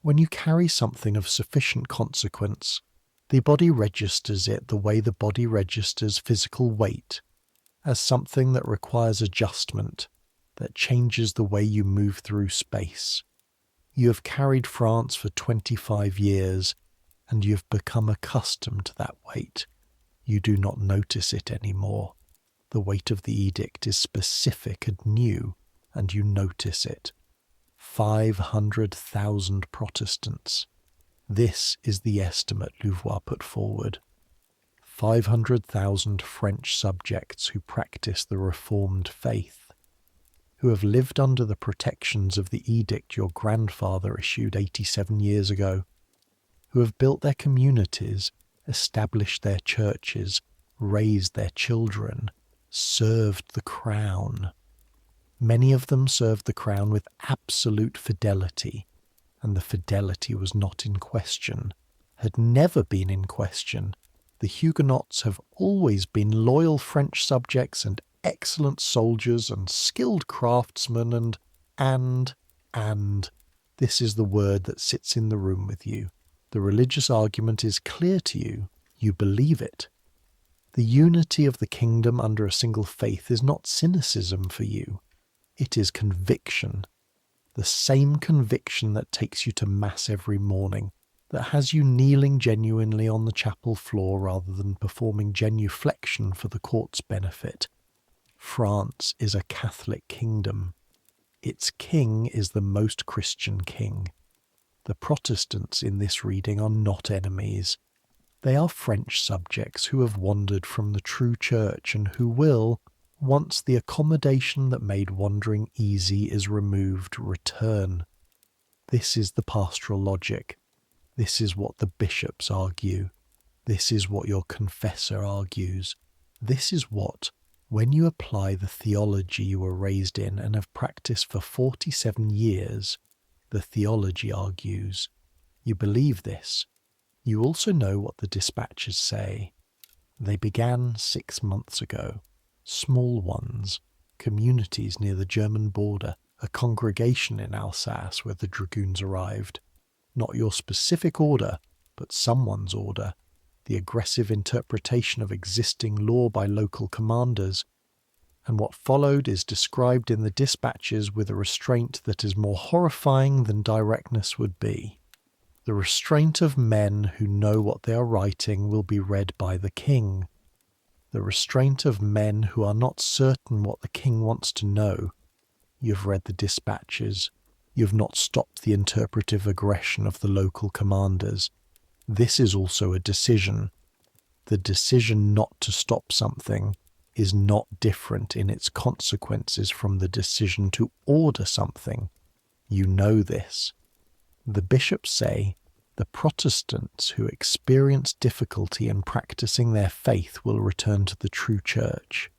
When you carry something of sufficient consequence, the body registers it the way the body registers physical weight, as something that requires adjustment, that changes the way you move through space. You have carried France for 25 years, and you have become accustomed to that weight. You do not notice it anymore. The weight of the edict is specific and new, and you notice it. 500,000 Protestants. This is the estimate Louvois put forward. 500,000 French subjects who practice the Reformed faith, who have lived under the protections of the edict your grandfather issued 87 years ago, who have built their communities, established their churches, raised their children, served the crown. Many of them served the crown with absolute fidelity, and the fidelity was not in question, had never been in question. The Huguenots have always been loyal French subjects and excellent soldiers and skilled craftsmen and this is the word that sits in the room with you. The religious argument is clear to you. You believe it. The unity of the kingdom under a single faith is not cynicism for you. It is conviction. The same conviction that takes you to Mass every morning, that has you kneeling genuinely on the chapel floor rather than performing genuflection for the court's benefit. France is a Catholic kingdom. Its king is the most Christian king. The Protestants in this reading are not enemies. They are French subjects who have wandered from the true church and who will, once the accommodation that made wandering easy is removed, return. This is the pastoral logic. This is what the bishops argue. This is what your confessor argues. This is what, when you apply the theology you were raised in and have practiced for 47 years, the theology argues. You believe this. You also know what the dispatches say. They began 6 months ago. Small ones, communities near the German border, a congregation in Alsace where the dragoons arrived. Not your specific order, but someone's order. The aggressive interpretation of existing law by local commanders. And what followed is described in the dispatches with a restraint that is more horrifying than directness would be. The restraint of men who know what they are writing will be read by the king. The restraint of men who are not certain what the king wants to know. You've read the dispatches. You've not stopped the interpretive aggression of the local commanders. This is also a decision. The decision not to stop something is not different in its consequences from the decision to order something. You know this. The bishops say the Protestants who experience difficulty in practicing their faith will return to the true church.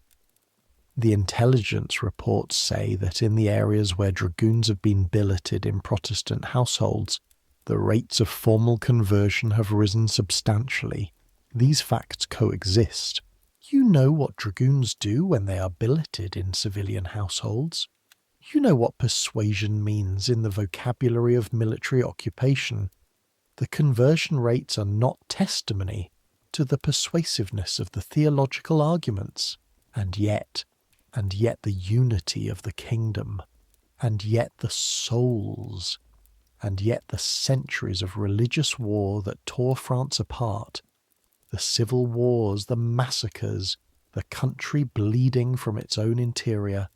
The intelligence reports say that in the areas where dragoons have been billeted in Protestant households, the rates of formal conversion have risen substantially. These facts coexist. You know what dragoons do when they are billeted in civilian households. You know what persuasion means in the vocabulary of military occupation. The conversion rates are not testimony to the persuasiveness of the theological arguments, and yet the unity of the kingdom, and yet the souls, and yet the centuries of religious war that tore France apart, the civil wars, the massacres, the country bleeding from its own interior,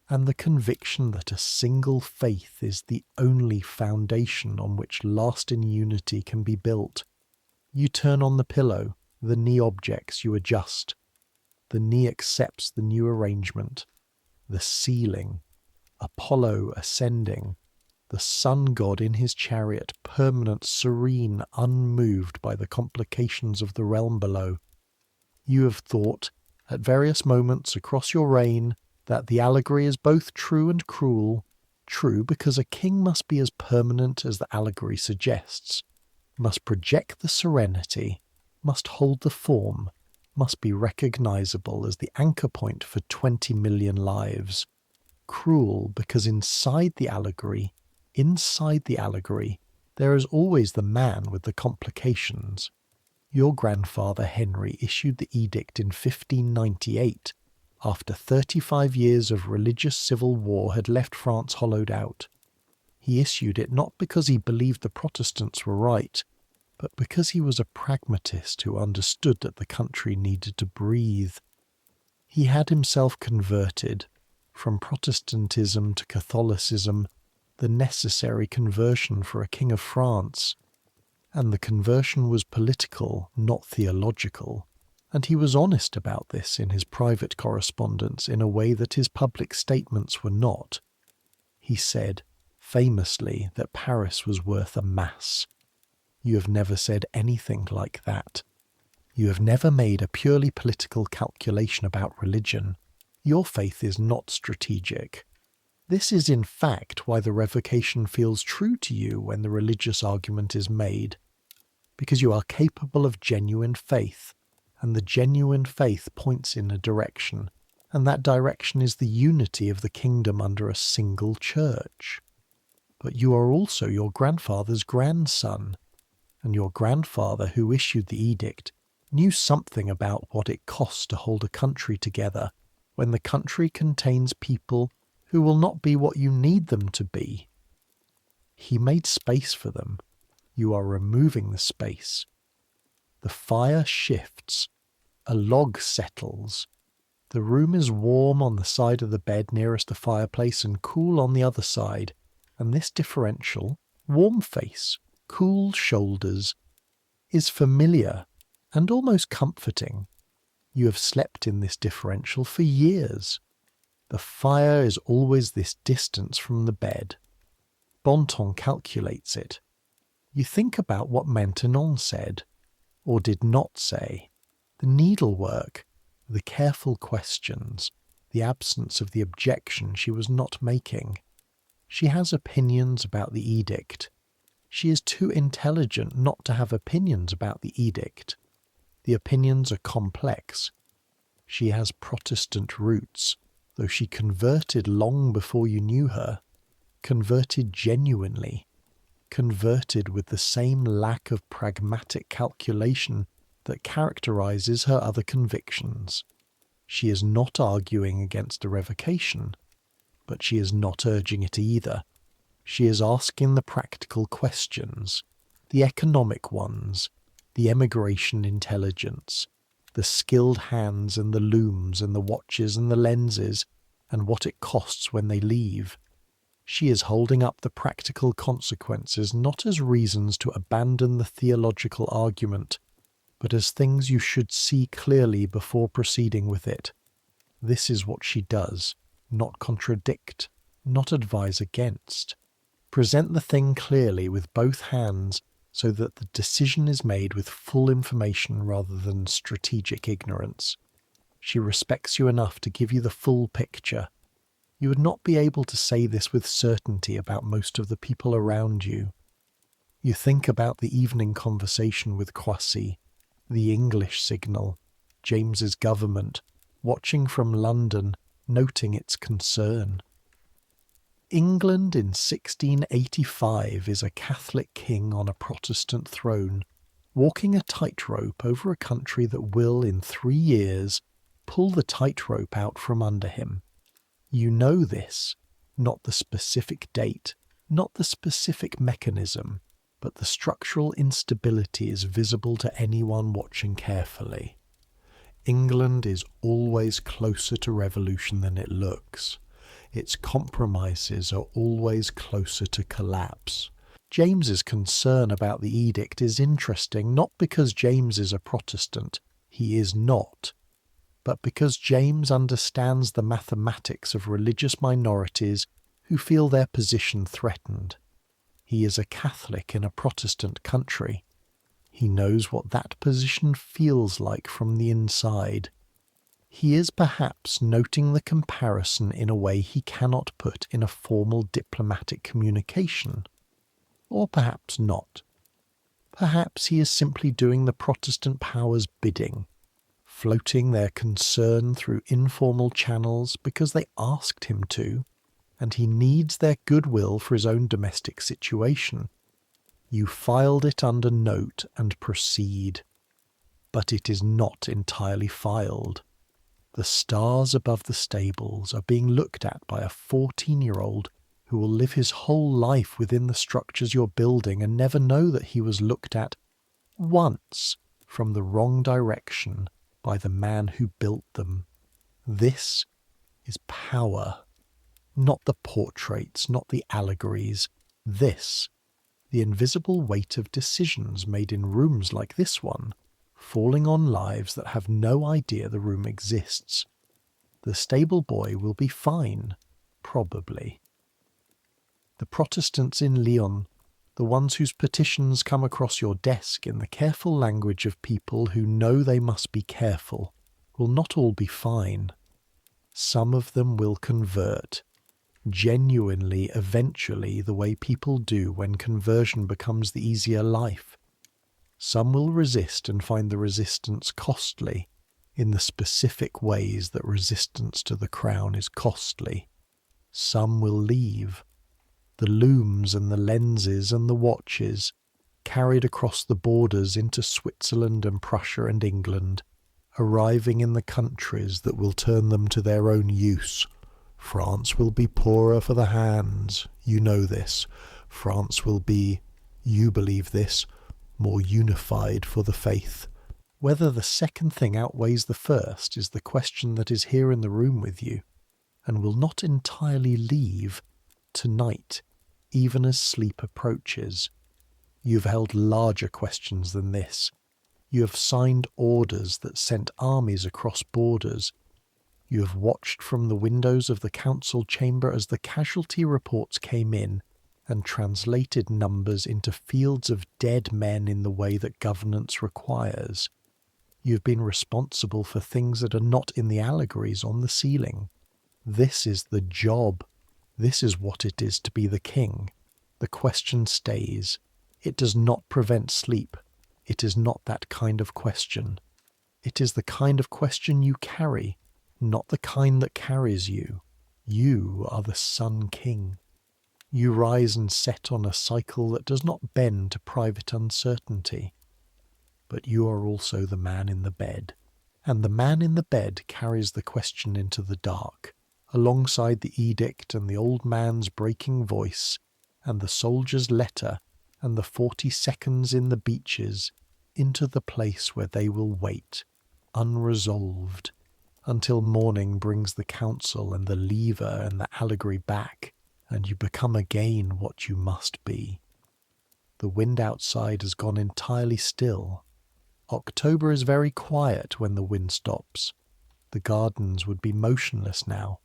and the conviction that a single faith is the only foundation on which lasting unity can be built. You turn on the pillow, the knee objects you adjust. The knee accepts the new arrangement. The ceiling, Apollo ascending, the sun god in his chariot, permanent, serene, unmoved by the complications of the realm below. You have thought, at various moments across your reign, that the allegory is both true and cruel. True because a king must be as permanent as the allegory suggests, must project the serenity, must hold the form, must be recognizable as the anchor point for 20 million lives. Cruel because inside the allegory, there is always the man with the complications. Your grandfather Henry issued the edict in 1598, after 35 years of religious civil war had left France hollowed out. He issued it not because he believed the Protestants were right, but because he was a pragmatist who understood that the country needed to breathe. He had himself converted, from Protestantism to Catholicism, the necessary conversion for a king of France. And the conversion was political, not theological, and he was honest about this in his private correspondence in a way that his public statements were not. He said, famously, that Paris was worth a mass. You have never said anything like that. You have never made a purely political calculation about religion. Your faith is not strategic. This is in fact why the revocation feels true to you when the religious argument is made, because you are capable of genuine faith, and the genuine faith points in a direction, and that direction is the unity of the kingdom under a single church. But you are also your grandfather's grandson, and your grandfather who issued the edict knew something about what it costs to hold a country together when the country contains people who will not be what you need them to be. He made space for them. You are removing the space. The fire shifts. A log settles. The room is warm on the side of the bed nearest the fireplace and cool on the other side, and this differential, warm face, cool shoulders, is familiar and almost comforting. You have slept in this differential for years. The fire is always this distance from the bed. Bonton calculates it. You think about what Maintenon said, or did not say. The needlework, the careful questions, the absence of the objection she was not making. She has opinions about the edict. She is too intelligent not to have opinions about the edict. The opinions are complex. She has Protestant roots, though she converted long before you knew her, converted genuinely, converted with the same lack of pragmatic calculation that characterizes her other convictions. She is not arguing against a revocation, but she is not urging it either. She is asking the practical questions, the economic ones, the emigration intelligence, the skilled hands and the looms and the watches and the lenses, and what it costs when they leave. She is holding up the practical consequences not as reasons to abandon the theological argument, but as things you should see clearly before proceeding with it. This is what she does, not contradict, not advise against. Present the thing clearly with both hands so that the decision is made with full information rather than strategic ignorance. She respects you enough to give you the full picture. You would not be able to say this with certainty about most of the people around you. You think about the evening conversation with Croissy, the English signal, James's government, watching from London, noting its concern. England in 1685 is a Catholic king on a Protestant throne, walking a tightrope over a country that will, in 3 years, pull the tightrope out from under him. You know this, not the specific date, not the specific mechanism, but the structural instability is visible to anyone watching carefully. England is always closer to revolution than it looks. Its compromises are always closer to collapse. James's concern about the edict is interesting not because James is a Protestant, he is not, but because James understands the mathematics of religious minorities who feel their position threatened. He is a Catholic in a Protestant country. He knows what that position feels like from the inside. He is perhaps noting the comparison in a way he cannot put in a formal diplomatic communication. Or perhaps not. Perhaps he is simply doing the Protestant powers' bidding, floating their concern through informal channels because they asked him to, and he needs their goodwill for his own domestic situation. You filed it under note and proceed. But it is not entirely filed. The stars above the stables are being looked at by a 14-year-old who will live his whole life within the structures you're building and never know that he was looked at once from the wrong direction by the man who built them. This is power. Not the portraits, not the allegories. This, the invisible weight of decisions made in rooms like this one, falling on lives that have no idea the room exists. The stable boy will be fine, probably. The Protestants in Lyon, the ones whose petitions come across your desk in the careful language of people who know they must be careful, will not all be fine. Some of them will convert, genuinely, eventually, the way people do when conversion becomes the easier life. Some will resist and find the resistance costly, in the specific ways that resistance to the crown is costly. Some will leave. The looms and the lenses and the watches, carried across the borders into Switzerland and Prussia and England, arriving in the countries that will turn them to their own use. France will be poorer for the hands, you know this. France will be, you believe this, more unified for the faith. Whether the second thing outweighs the first is the question that is here in the room with you, and will not entirely leave tonight, even as sleep approaches. You've held larger questions than this. You have signed orders that sent armies across borders. You have watched from the windows of the council chamber as the casualty reports came in, and translated numbers into fields of dead men in the way that governance requires. You've been responsible for things that are not in the allegories on the ceiling. This is the job. This is what it is to be the king. The question stays. It does not prevent sleep. It is not that kind of question. It is the kind of question you carry, not the kind that carries you. You are the Sun King. You rise and set on a cycle that does not bend to private uncertainty. But you are also the man in the bed, and the man in the bed carries the question into the dark, alongside the edict and the old man's breaking voice, and the soldier's letter, and the 40 seconds in the beaches, into the place where they will wait, unresolved, until morning brings the counsel and the lever and the allegory back, and you become again what you must be. The wind outside has gone entirely still. October is very quiet when the wind stops. The gardens would be motionless now.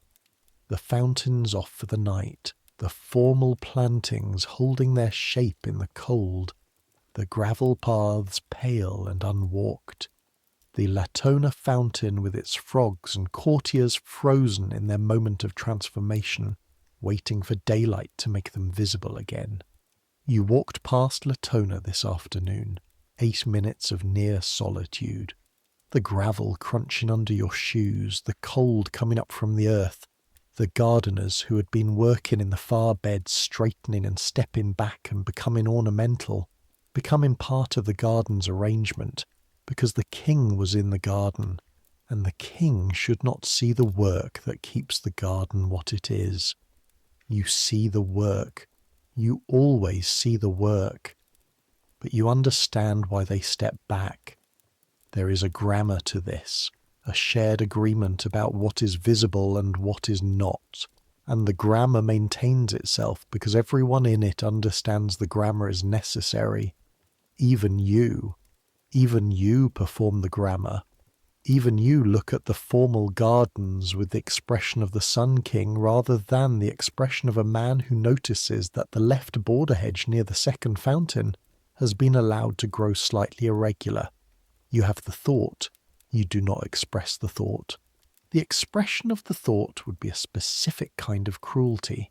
The fountains off for the night, the formal plantings holding their shape in the cold, the gravel paths pale and unwalked, the Latona fountain with its frogs and courtiers frozen in their moment of transformation, waiting for daylight to make them visible again. You walked past Latona this afternoon, 8 minutes of near solitude. The gravel crunching under your shoes, the cold coming up from the earth, the gardeners who had been working in the far beds straightening and stepping back and becoming ornamental, becoming part of the garden's arrangement, because the king was in the garden, and the king should not see the work that keeps the garden what it is. You see the work. You always see the work. But you understand why they step back. There is a grammar to this, a shared agreement about what is visible and what is not. And the grammar maintains itself because everyone in it understands the grammar is necessary. Even you perform the grammar. Even you look at the formal gardens with the expression of the Sun King rather than the expression of a man who notices that the left border hedge near the second fountain has been allowed to grow slightly irregular. You have the thought. You do not express the thought. The expression of the thought would be a specific kind of cruelty,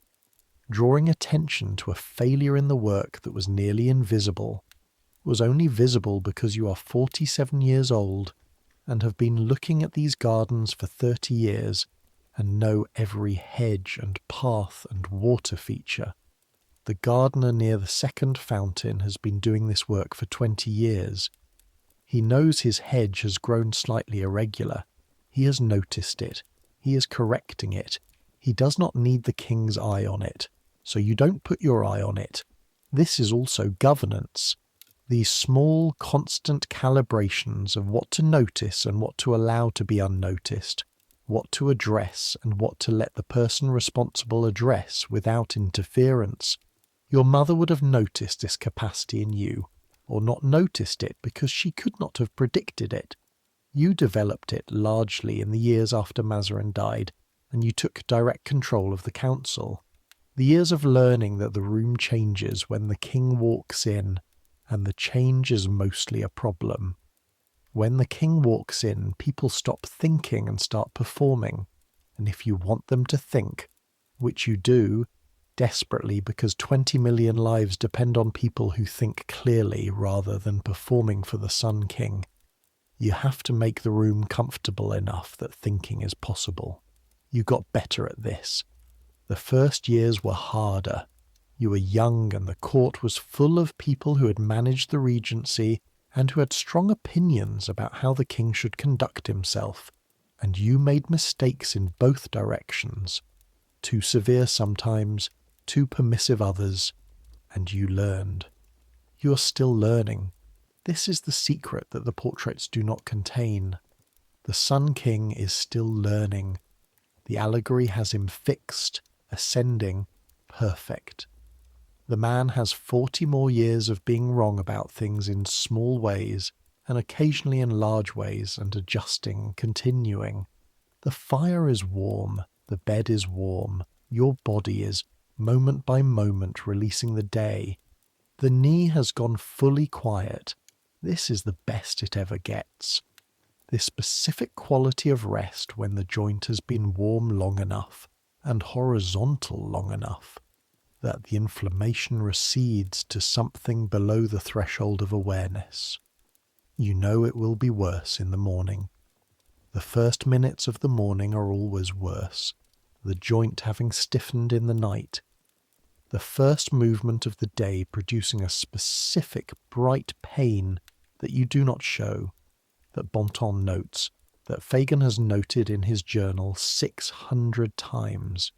drawing attention to a failure in the work that was nearly invisible. was only visible because you are 47 years old and have been looking at these gardens for 30 years and know every hedge and path and water feature. The gardener near the second fountain has been doing this work for 20 years. He knows his hedge has grown slightly irregular. He has noticed it. He is correcting it. He does not need the king's eye on it, so you don't put your eye on it. This is also governance. These small, constant calibrations of what to notice and what to allow to be unnoticed, what to address and what to let the person responsible address without interference. Your mother would have noticed this capacity in you, or not noticed it because she could not have predicted it. You developed it largely in the years after Mazarin died, and you took direct control of the council. The years of learning that the room changes when the king walks in, and the change is mostly a problem. When the king walks in, people stop thinking and start performing, and if you want them to think, which you do, desperately because 20 million lives depend on people who think clearly rather than performing for the Sun King, you have to make the room comfortable enough that thinking is possible. You got better at this. The first years were harder. You were young and the court was full of people who had managed the regency and who had strong opinions about how the king should conduct himself, and you made mistakes in both directions. Too severe sometimes, too permissive others, and you learned. You are still learning. This is the secret that the portraits do not contain. The Sun King is still learning. The allegory has him fixed, ascending, perfect. The man has 40 more years of being wrong about things in small ways, and occasionally in large ways, and adjusting, continuing. The fire is warm, the bed is warm, your body is, moment by moment, releasing the day. The knee has gone fully quiet. This is the best it ever gets. This specific quality of rest when the joint has been warm long enough and horizontal long enough that the inflammation recedes to something below the threshold of awareness. You know it will be worse in the morning. The first minutes of the morning are always worse, the joint having stiffened in the night. The first movement of the day producing a specific bright pain that you do not show, that Bontemps notes, that Fagin has noted in his journal 600 times.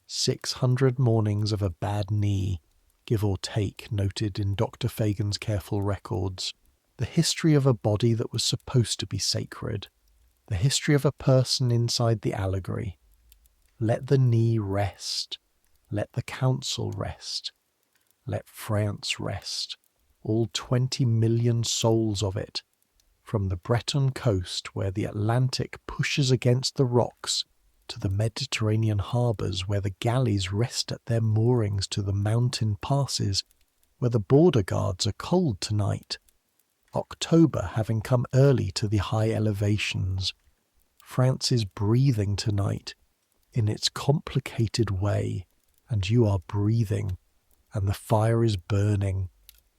600 mornings of a bad knee, give or take, noted in Dr. Fagin's careful records. The history of a body that was supposed to be sacred. The history of a person inside the allegory. Let the knee rest. Let the council rest. Let France rest. All 20 million souls of it. From the Breton coast where the Atlantic pushes against the rocks to the Mediterranean harbours where the galleys rest at their moorings to the mountain passes where the border guards are cold tonight. October having come early to the high elevations. France is breathing tonight in its complicated way, and you are breathing, and the fire is burning,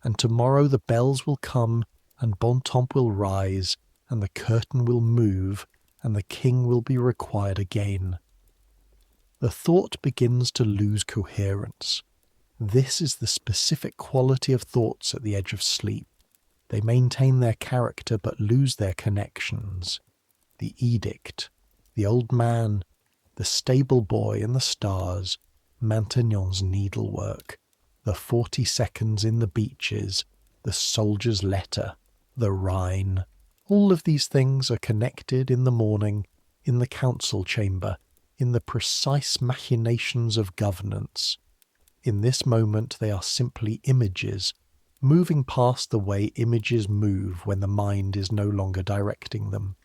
and tomorrow the bells will come, and Bontemps will rise, and the curtain will move, and the king will be required again. The thought begins to lose coherence. This is the specific quality of thoughts at the edge of sleep. They maintain their character but lose their connections. The edict, the old man, the stable boy and the stars, Maintenon's needlework, the 40 seconds in the beeches, the soldier's letter, the Rhine. All of these things are connected in the morning, in the council chamber, in the precise machinations of governance. In this moment they are simply images, moving past the way images move when the mind is no longer directing them.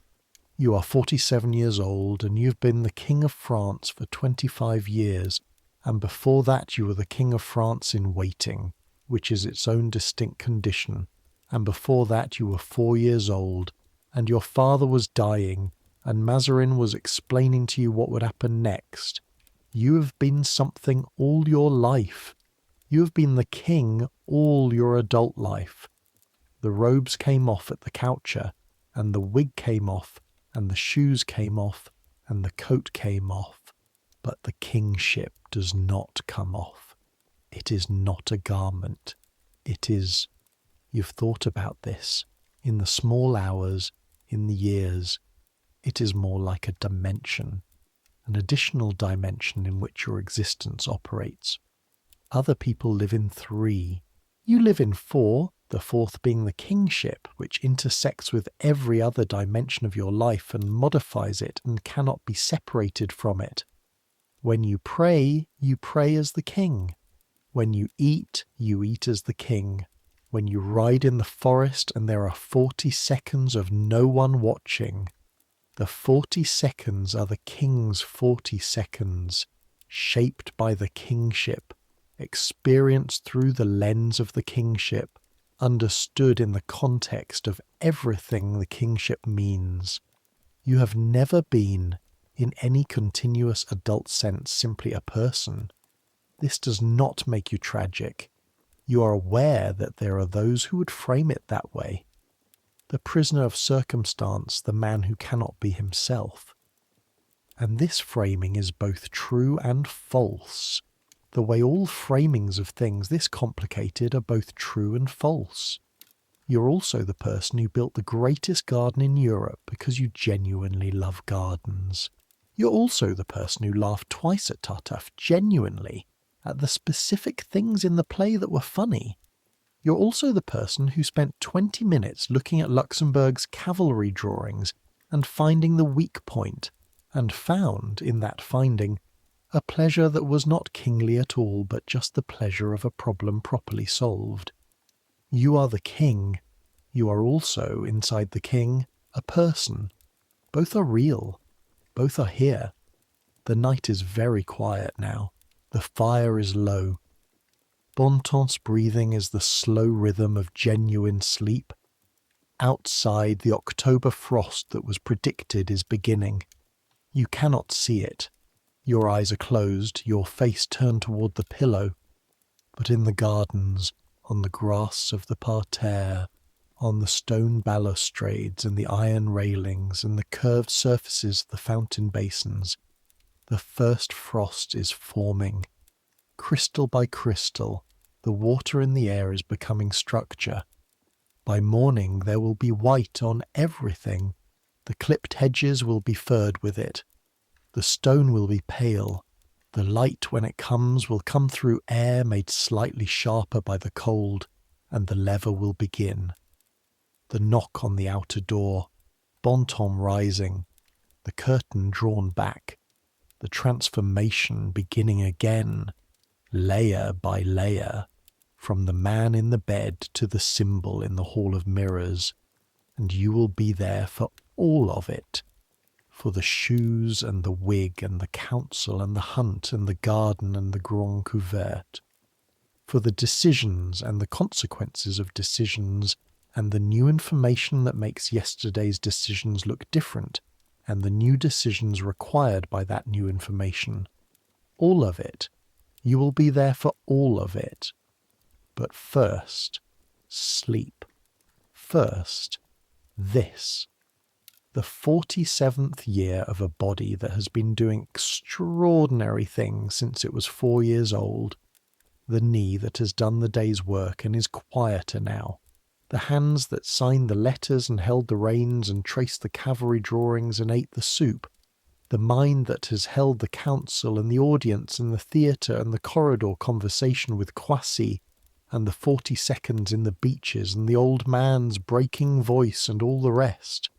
You are 47 years old and you've been the King of France for 25 years, and before that you were the King of France in waiting, which is its own distinct condition, and before that you were 4 years old, and your father was dying, and Mazarin was explaining to you what would happen next. You have been something all your life. You have been the king all your adult life. The robes came off at the coucher, and the wig came off, and the shoes came off, and the coat came off. But the kingship does not come off. It is not a garment. It is... You've thought about this. In the small hours, in the years, it is more like a dimension, an additional dimension in which your existence operates. Other people live in 3. You live in 4, the 4th being the kingship, which intersects with every other dimension of your life and modifies it and cannot be separated from it. When you pray as the king. When you eat as the king. When you ride in the forest and there are 40 seconds of no one watching, the 40 seconds are the king's 40 seconds, shaped by the kingship, experienced through the lens of the kingship, understood in the context of everything the kingship means. You have never been, in any continuous adult sense, simply a person. This does not make you tragic. You are aware that there are those who would frame it that way. The prisoner of circumstance, the man who cannot be himself. And this framing is both true and false. The way all framings of things this complicated are both true and false. You're also the person who built the greatest garden in Europe because you genuinely love gardens. You're also the person who laughed twice at Tartuffe genuinely, at the specific things in the play that were funny. You're also the person who spent 20 minutes looking at Luxembourg's cavalry drawings and finding the weak point, and found, in that finding, a pleasure that was not kingly at all, but just the pleasure of a problem properly solved. You are the king. You are also, inside the king, a person. Both are real. Both are here. The night is very quiet now. The fire is low. Bontemps' breathing is the slow rhythm of genuine sleep. Outside, the October frost that was predicted is beginning. You cannot see it. Your eyes are closed, your face turned toward the pillow. But in the gardens, on the grass of the parterre, on the stone balustrades and the iron railings and the curved surfaces of the fountain basins, the first frost is forming. Crystal by crystal, the water in the air is becoming structure. By morning there will be white on everything. The clipped hedges will be furred with it. The stone will be pale. The light, when it comes, will come through air made slightly sharper by the cold, and the lever will begin. The knock on the outer door, Bontemps rising, the curtain drawn back, the transformation beginning again, layer by layer, from the man in the bed to the symbol in the hall of mirrors, and you will be there for all of it, for the shoes and the wig and the council and the hunt and the garden and the grand couvert, for the decisions and the consequences of decisions and the new information that makes yesterday's decisions look different and the new decisions required by that new information. All of it. You will be there for all of it. But first, sleep. First, this. The 47th year of a body that has been doing extraordinary things since it was 4 years old. The knee that has done the day's work and is quieter now. The hands that signed the letters and held the reins and traced the cavalry drawings and ate the soup. The mind that has held the council and the audience and the theatre and the corridor conversation with Croissy and the 40 seconds in the beaches and the old man's breaking voice and all the rest.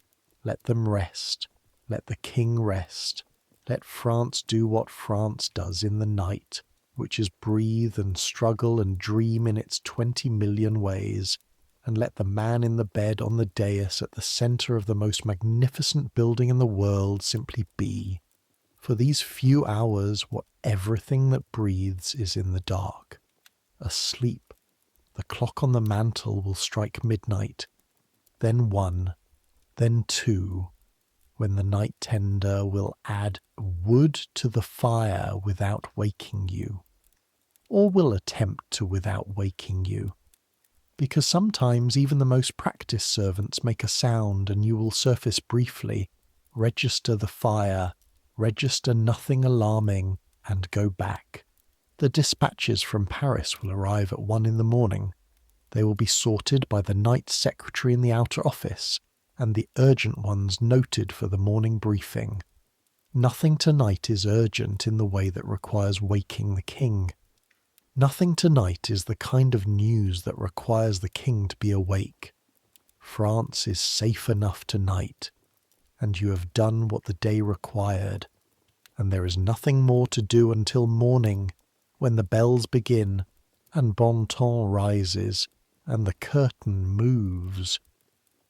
Let them rest. Let the king rest. Let France do what France does in the night, which is breathe and struggle and dream in its 20 million ways, and let the man in the bed on the dais at the centre of the most magnificent building in the world simply be. For these few hours, what everything that breathes is in the dark. Asleep. The clock on the mantel will strike midnight, then 1, then 2, when the night tender will add wood to the fire without waking you, or will attempt to without waking you. because sometimes even the most practiced servants make a sound and you will surface briefly, register the fire, register nothing alarming, and go back. The dispatches from Paris will arrive at 1 in the morning. They will be sorted by the night secretary in the outer office, and the urgent ones noted for the morning briefing. Nothing tonight is urgent in the way that requires waking the king. Nothing tonight is the kind of news that requires the king to be awake. France is safe enough tonight, and you have done what the day required, and there is nothing more to do until morning, when the bells begin, and bon ton rises, and the curtain moves.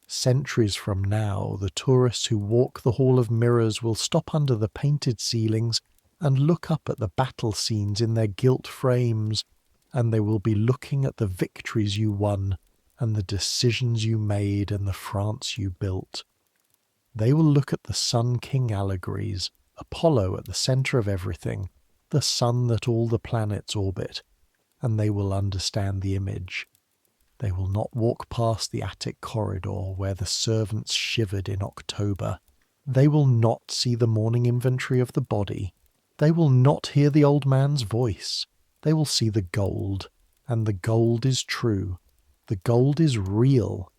Centuries from now, the tourists who walk the Hall of Mirrors will stop under the painted ceilings and look up at the battle scenes in their gilt frames, and they will be looking at the victories you won, and the decisions you made, and the France you built. They will look at the Sun King allegories, Apollo at the centre of everything, the sun that all the planets orbit, and they will understand the image. They will not walk past the attic corridor where the servants shivered in October. They will not see the morning inventory of the body. They will not hear the old man's voice. They will see the gold, and the gold is true. The gold is real.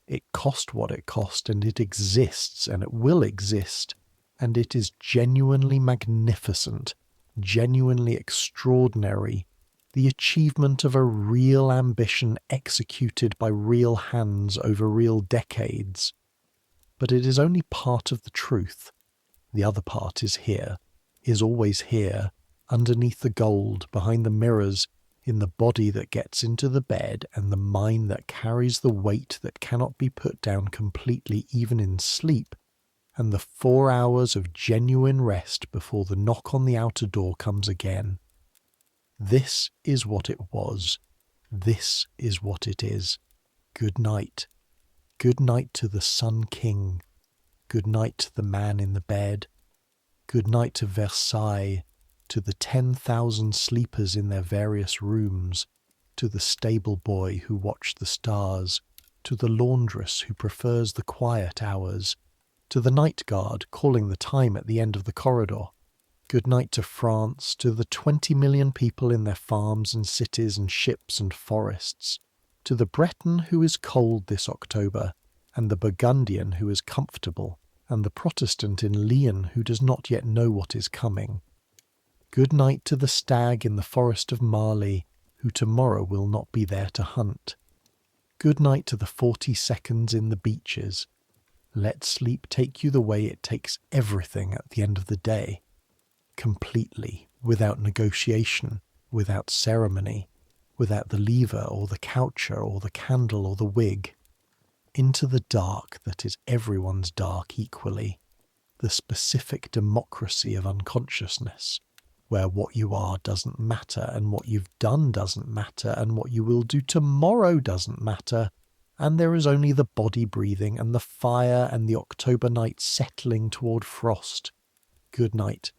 It cost what it cost, and it exists, and it will exist, and it is genuinely magnificent, genuinely extraordinary, the achievement of a real ambition executed by real hands over real decades. But it is only part of the truth. The other part is here, is always here, underneath the gold, behind the mirrors, in the body that gets into the bed, and the mind that carries the weight that cannot be put down completely even in sleep, and the 4 hours of genuine rest before the knock on the outer door comes again. This is what it was. This is what it is. Good night. Good night to the Sun King. Good night to the man in the bed. Good night to Versailles, to the 10,000 sleepers in their various rooms, to the stable boy who watched the stars, to the laundress who prefers the quiet hours, to the night guard calling the time at the end of the corridor. Good night to France, to the 20 million people in their farms and cities and ships and forests, to the Breton who is cold this October, and the Burgundian who is comfortable, and the Protestant in Lyon who does not yet know what is coming. Good night to the stag in the forest of Mali, who tomorrow will not be there to hunt. Good night to the 40 seconds in the beaches. Let sleep take you the way it takes everything at the end of the day. Completely, without negotiation, without ceremony, without the lever or the coucher or the candle or the wig. Into the dark that is everyone's dark equally, the specific democracy of unconsciousness, where what you are doesn't matter, and what you've done doesn't matter, and what you will do tomorrow doesn't matter, and there is only the body breathing and the fire and the October night settling toward frost. Good night.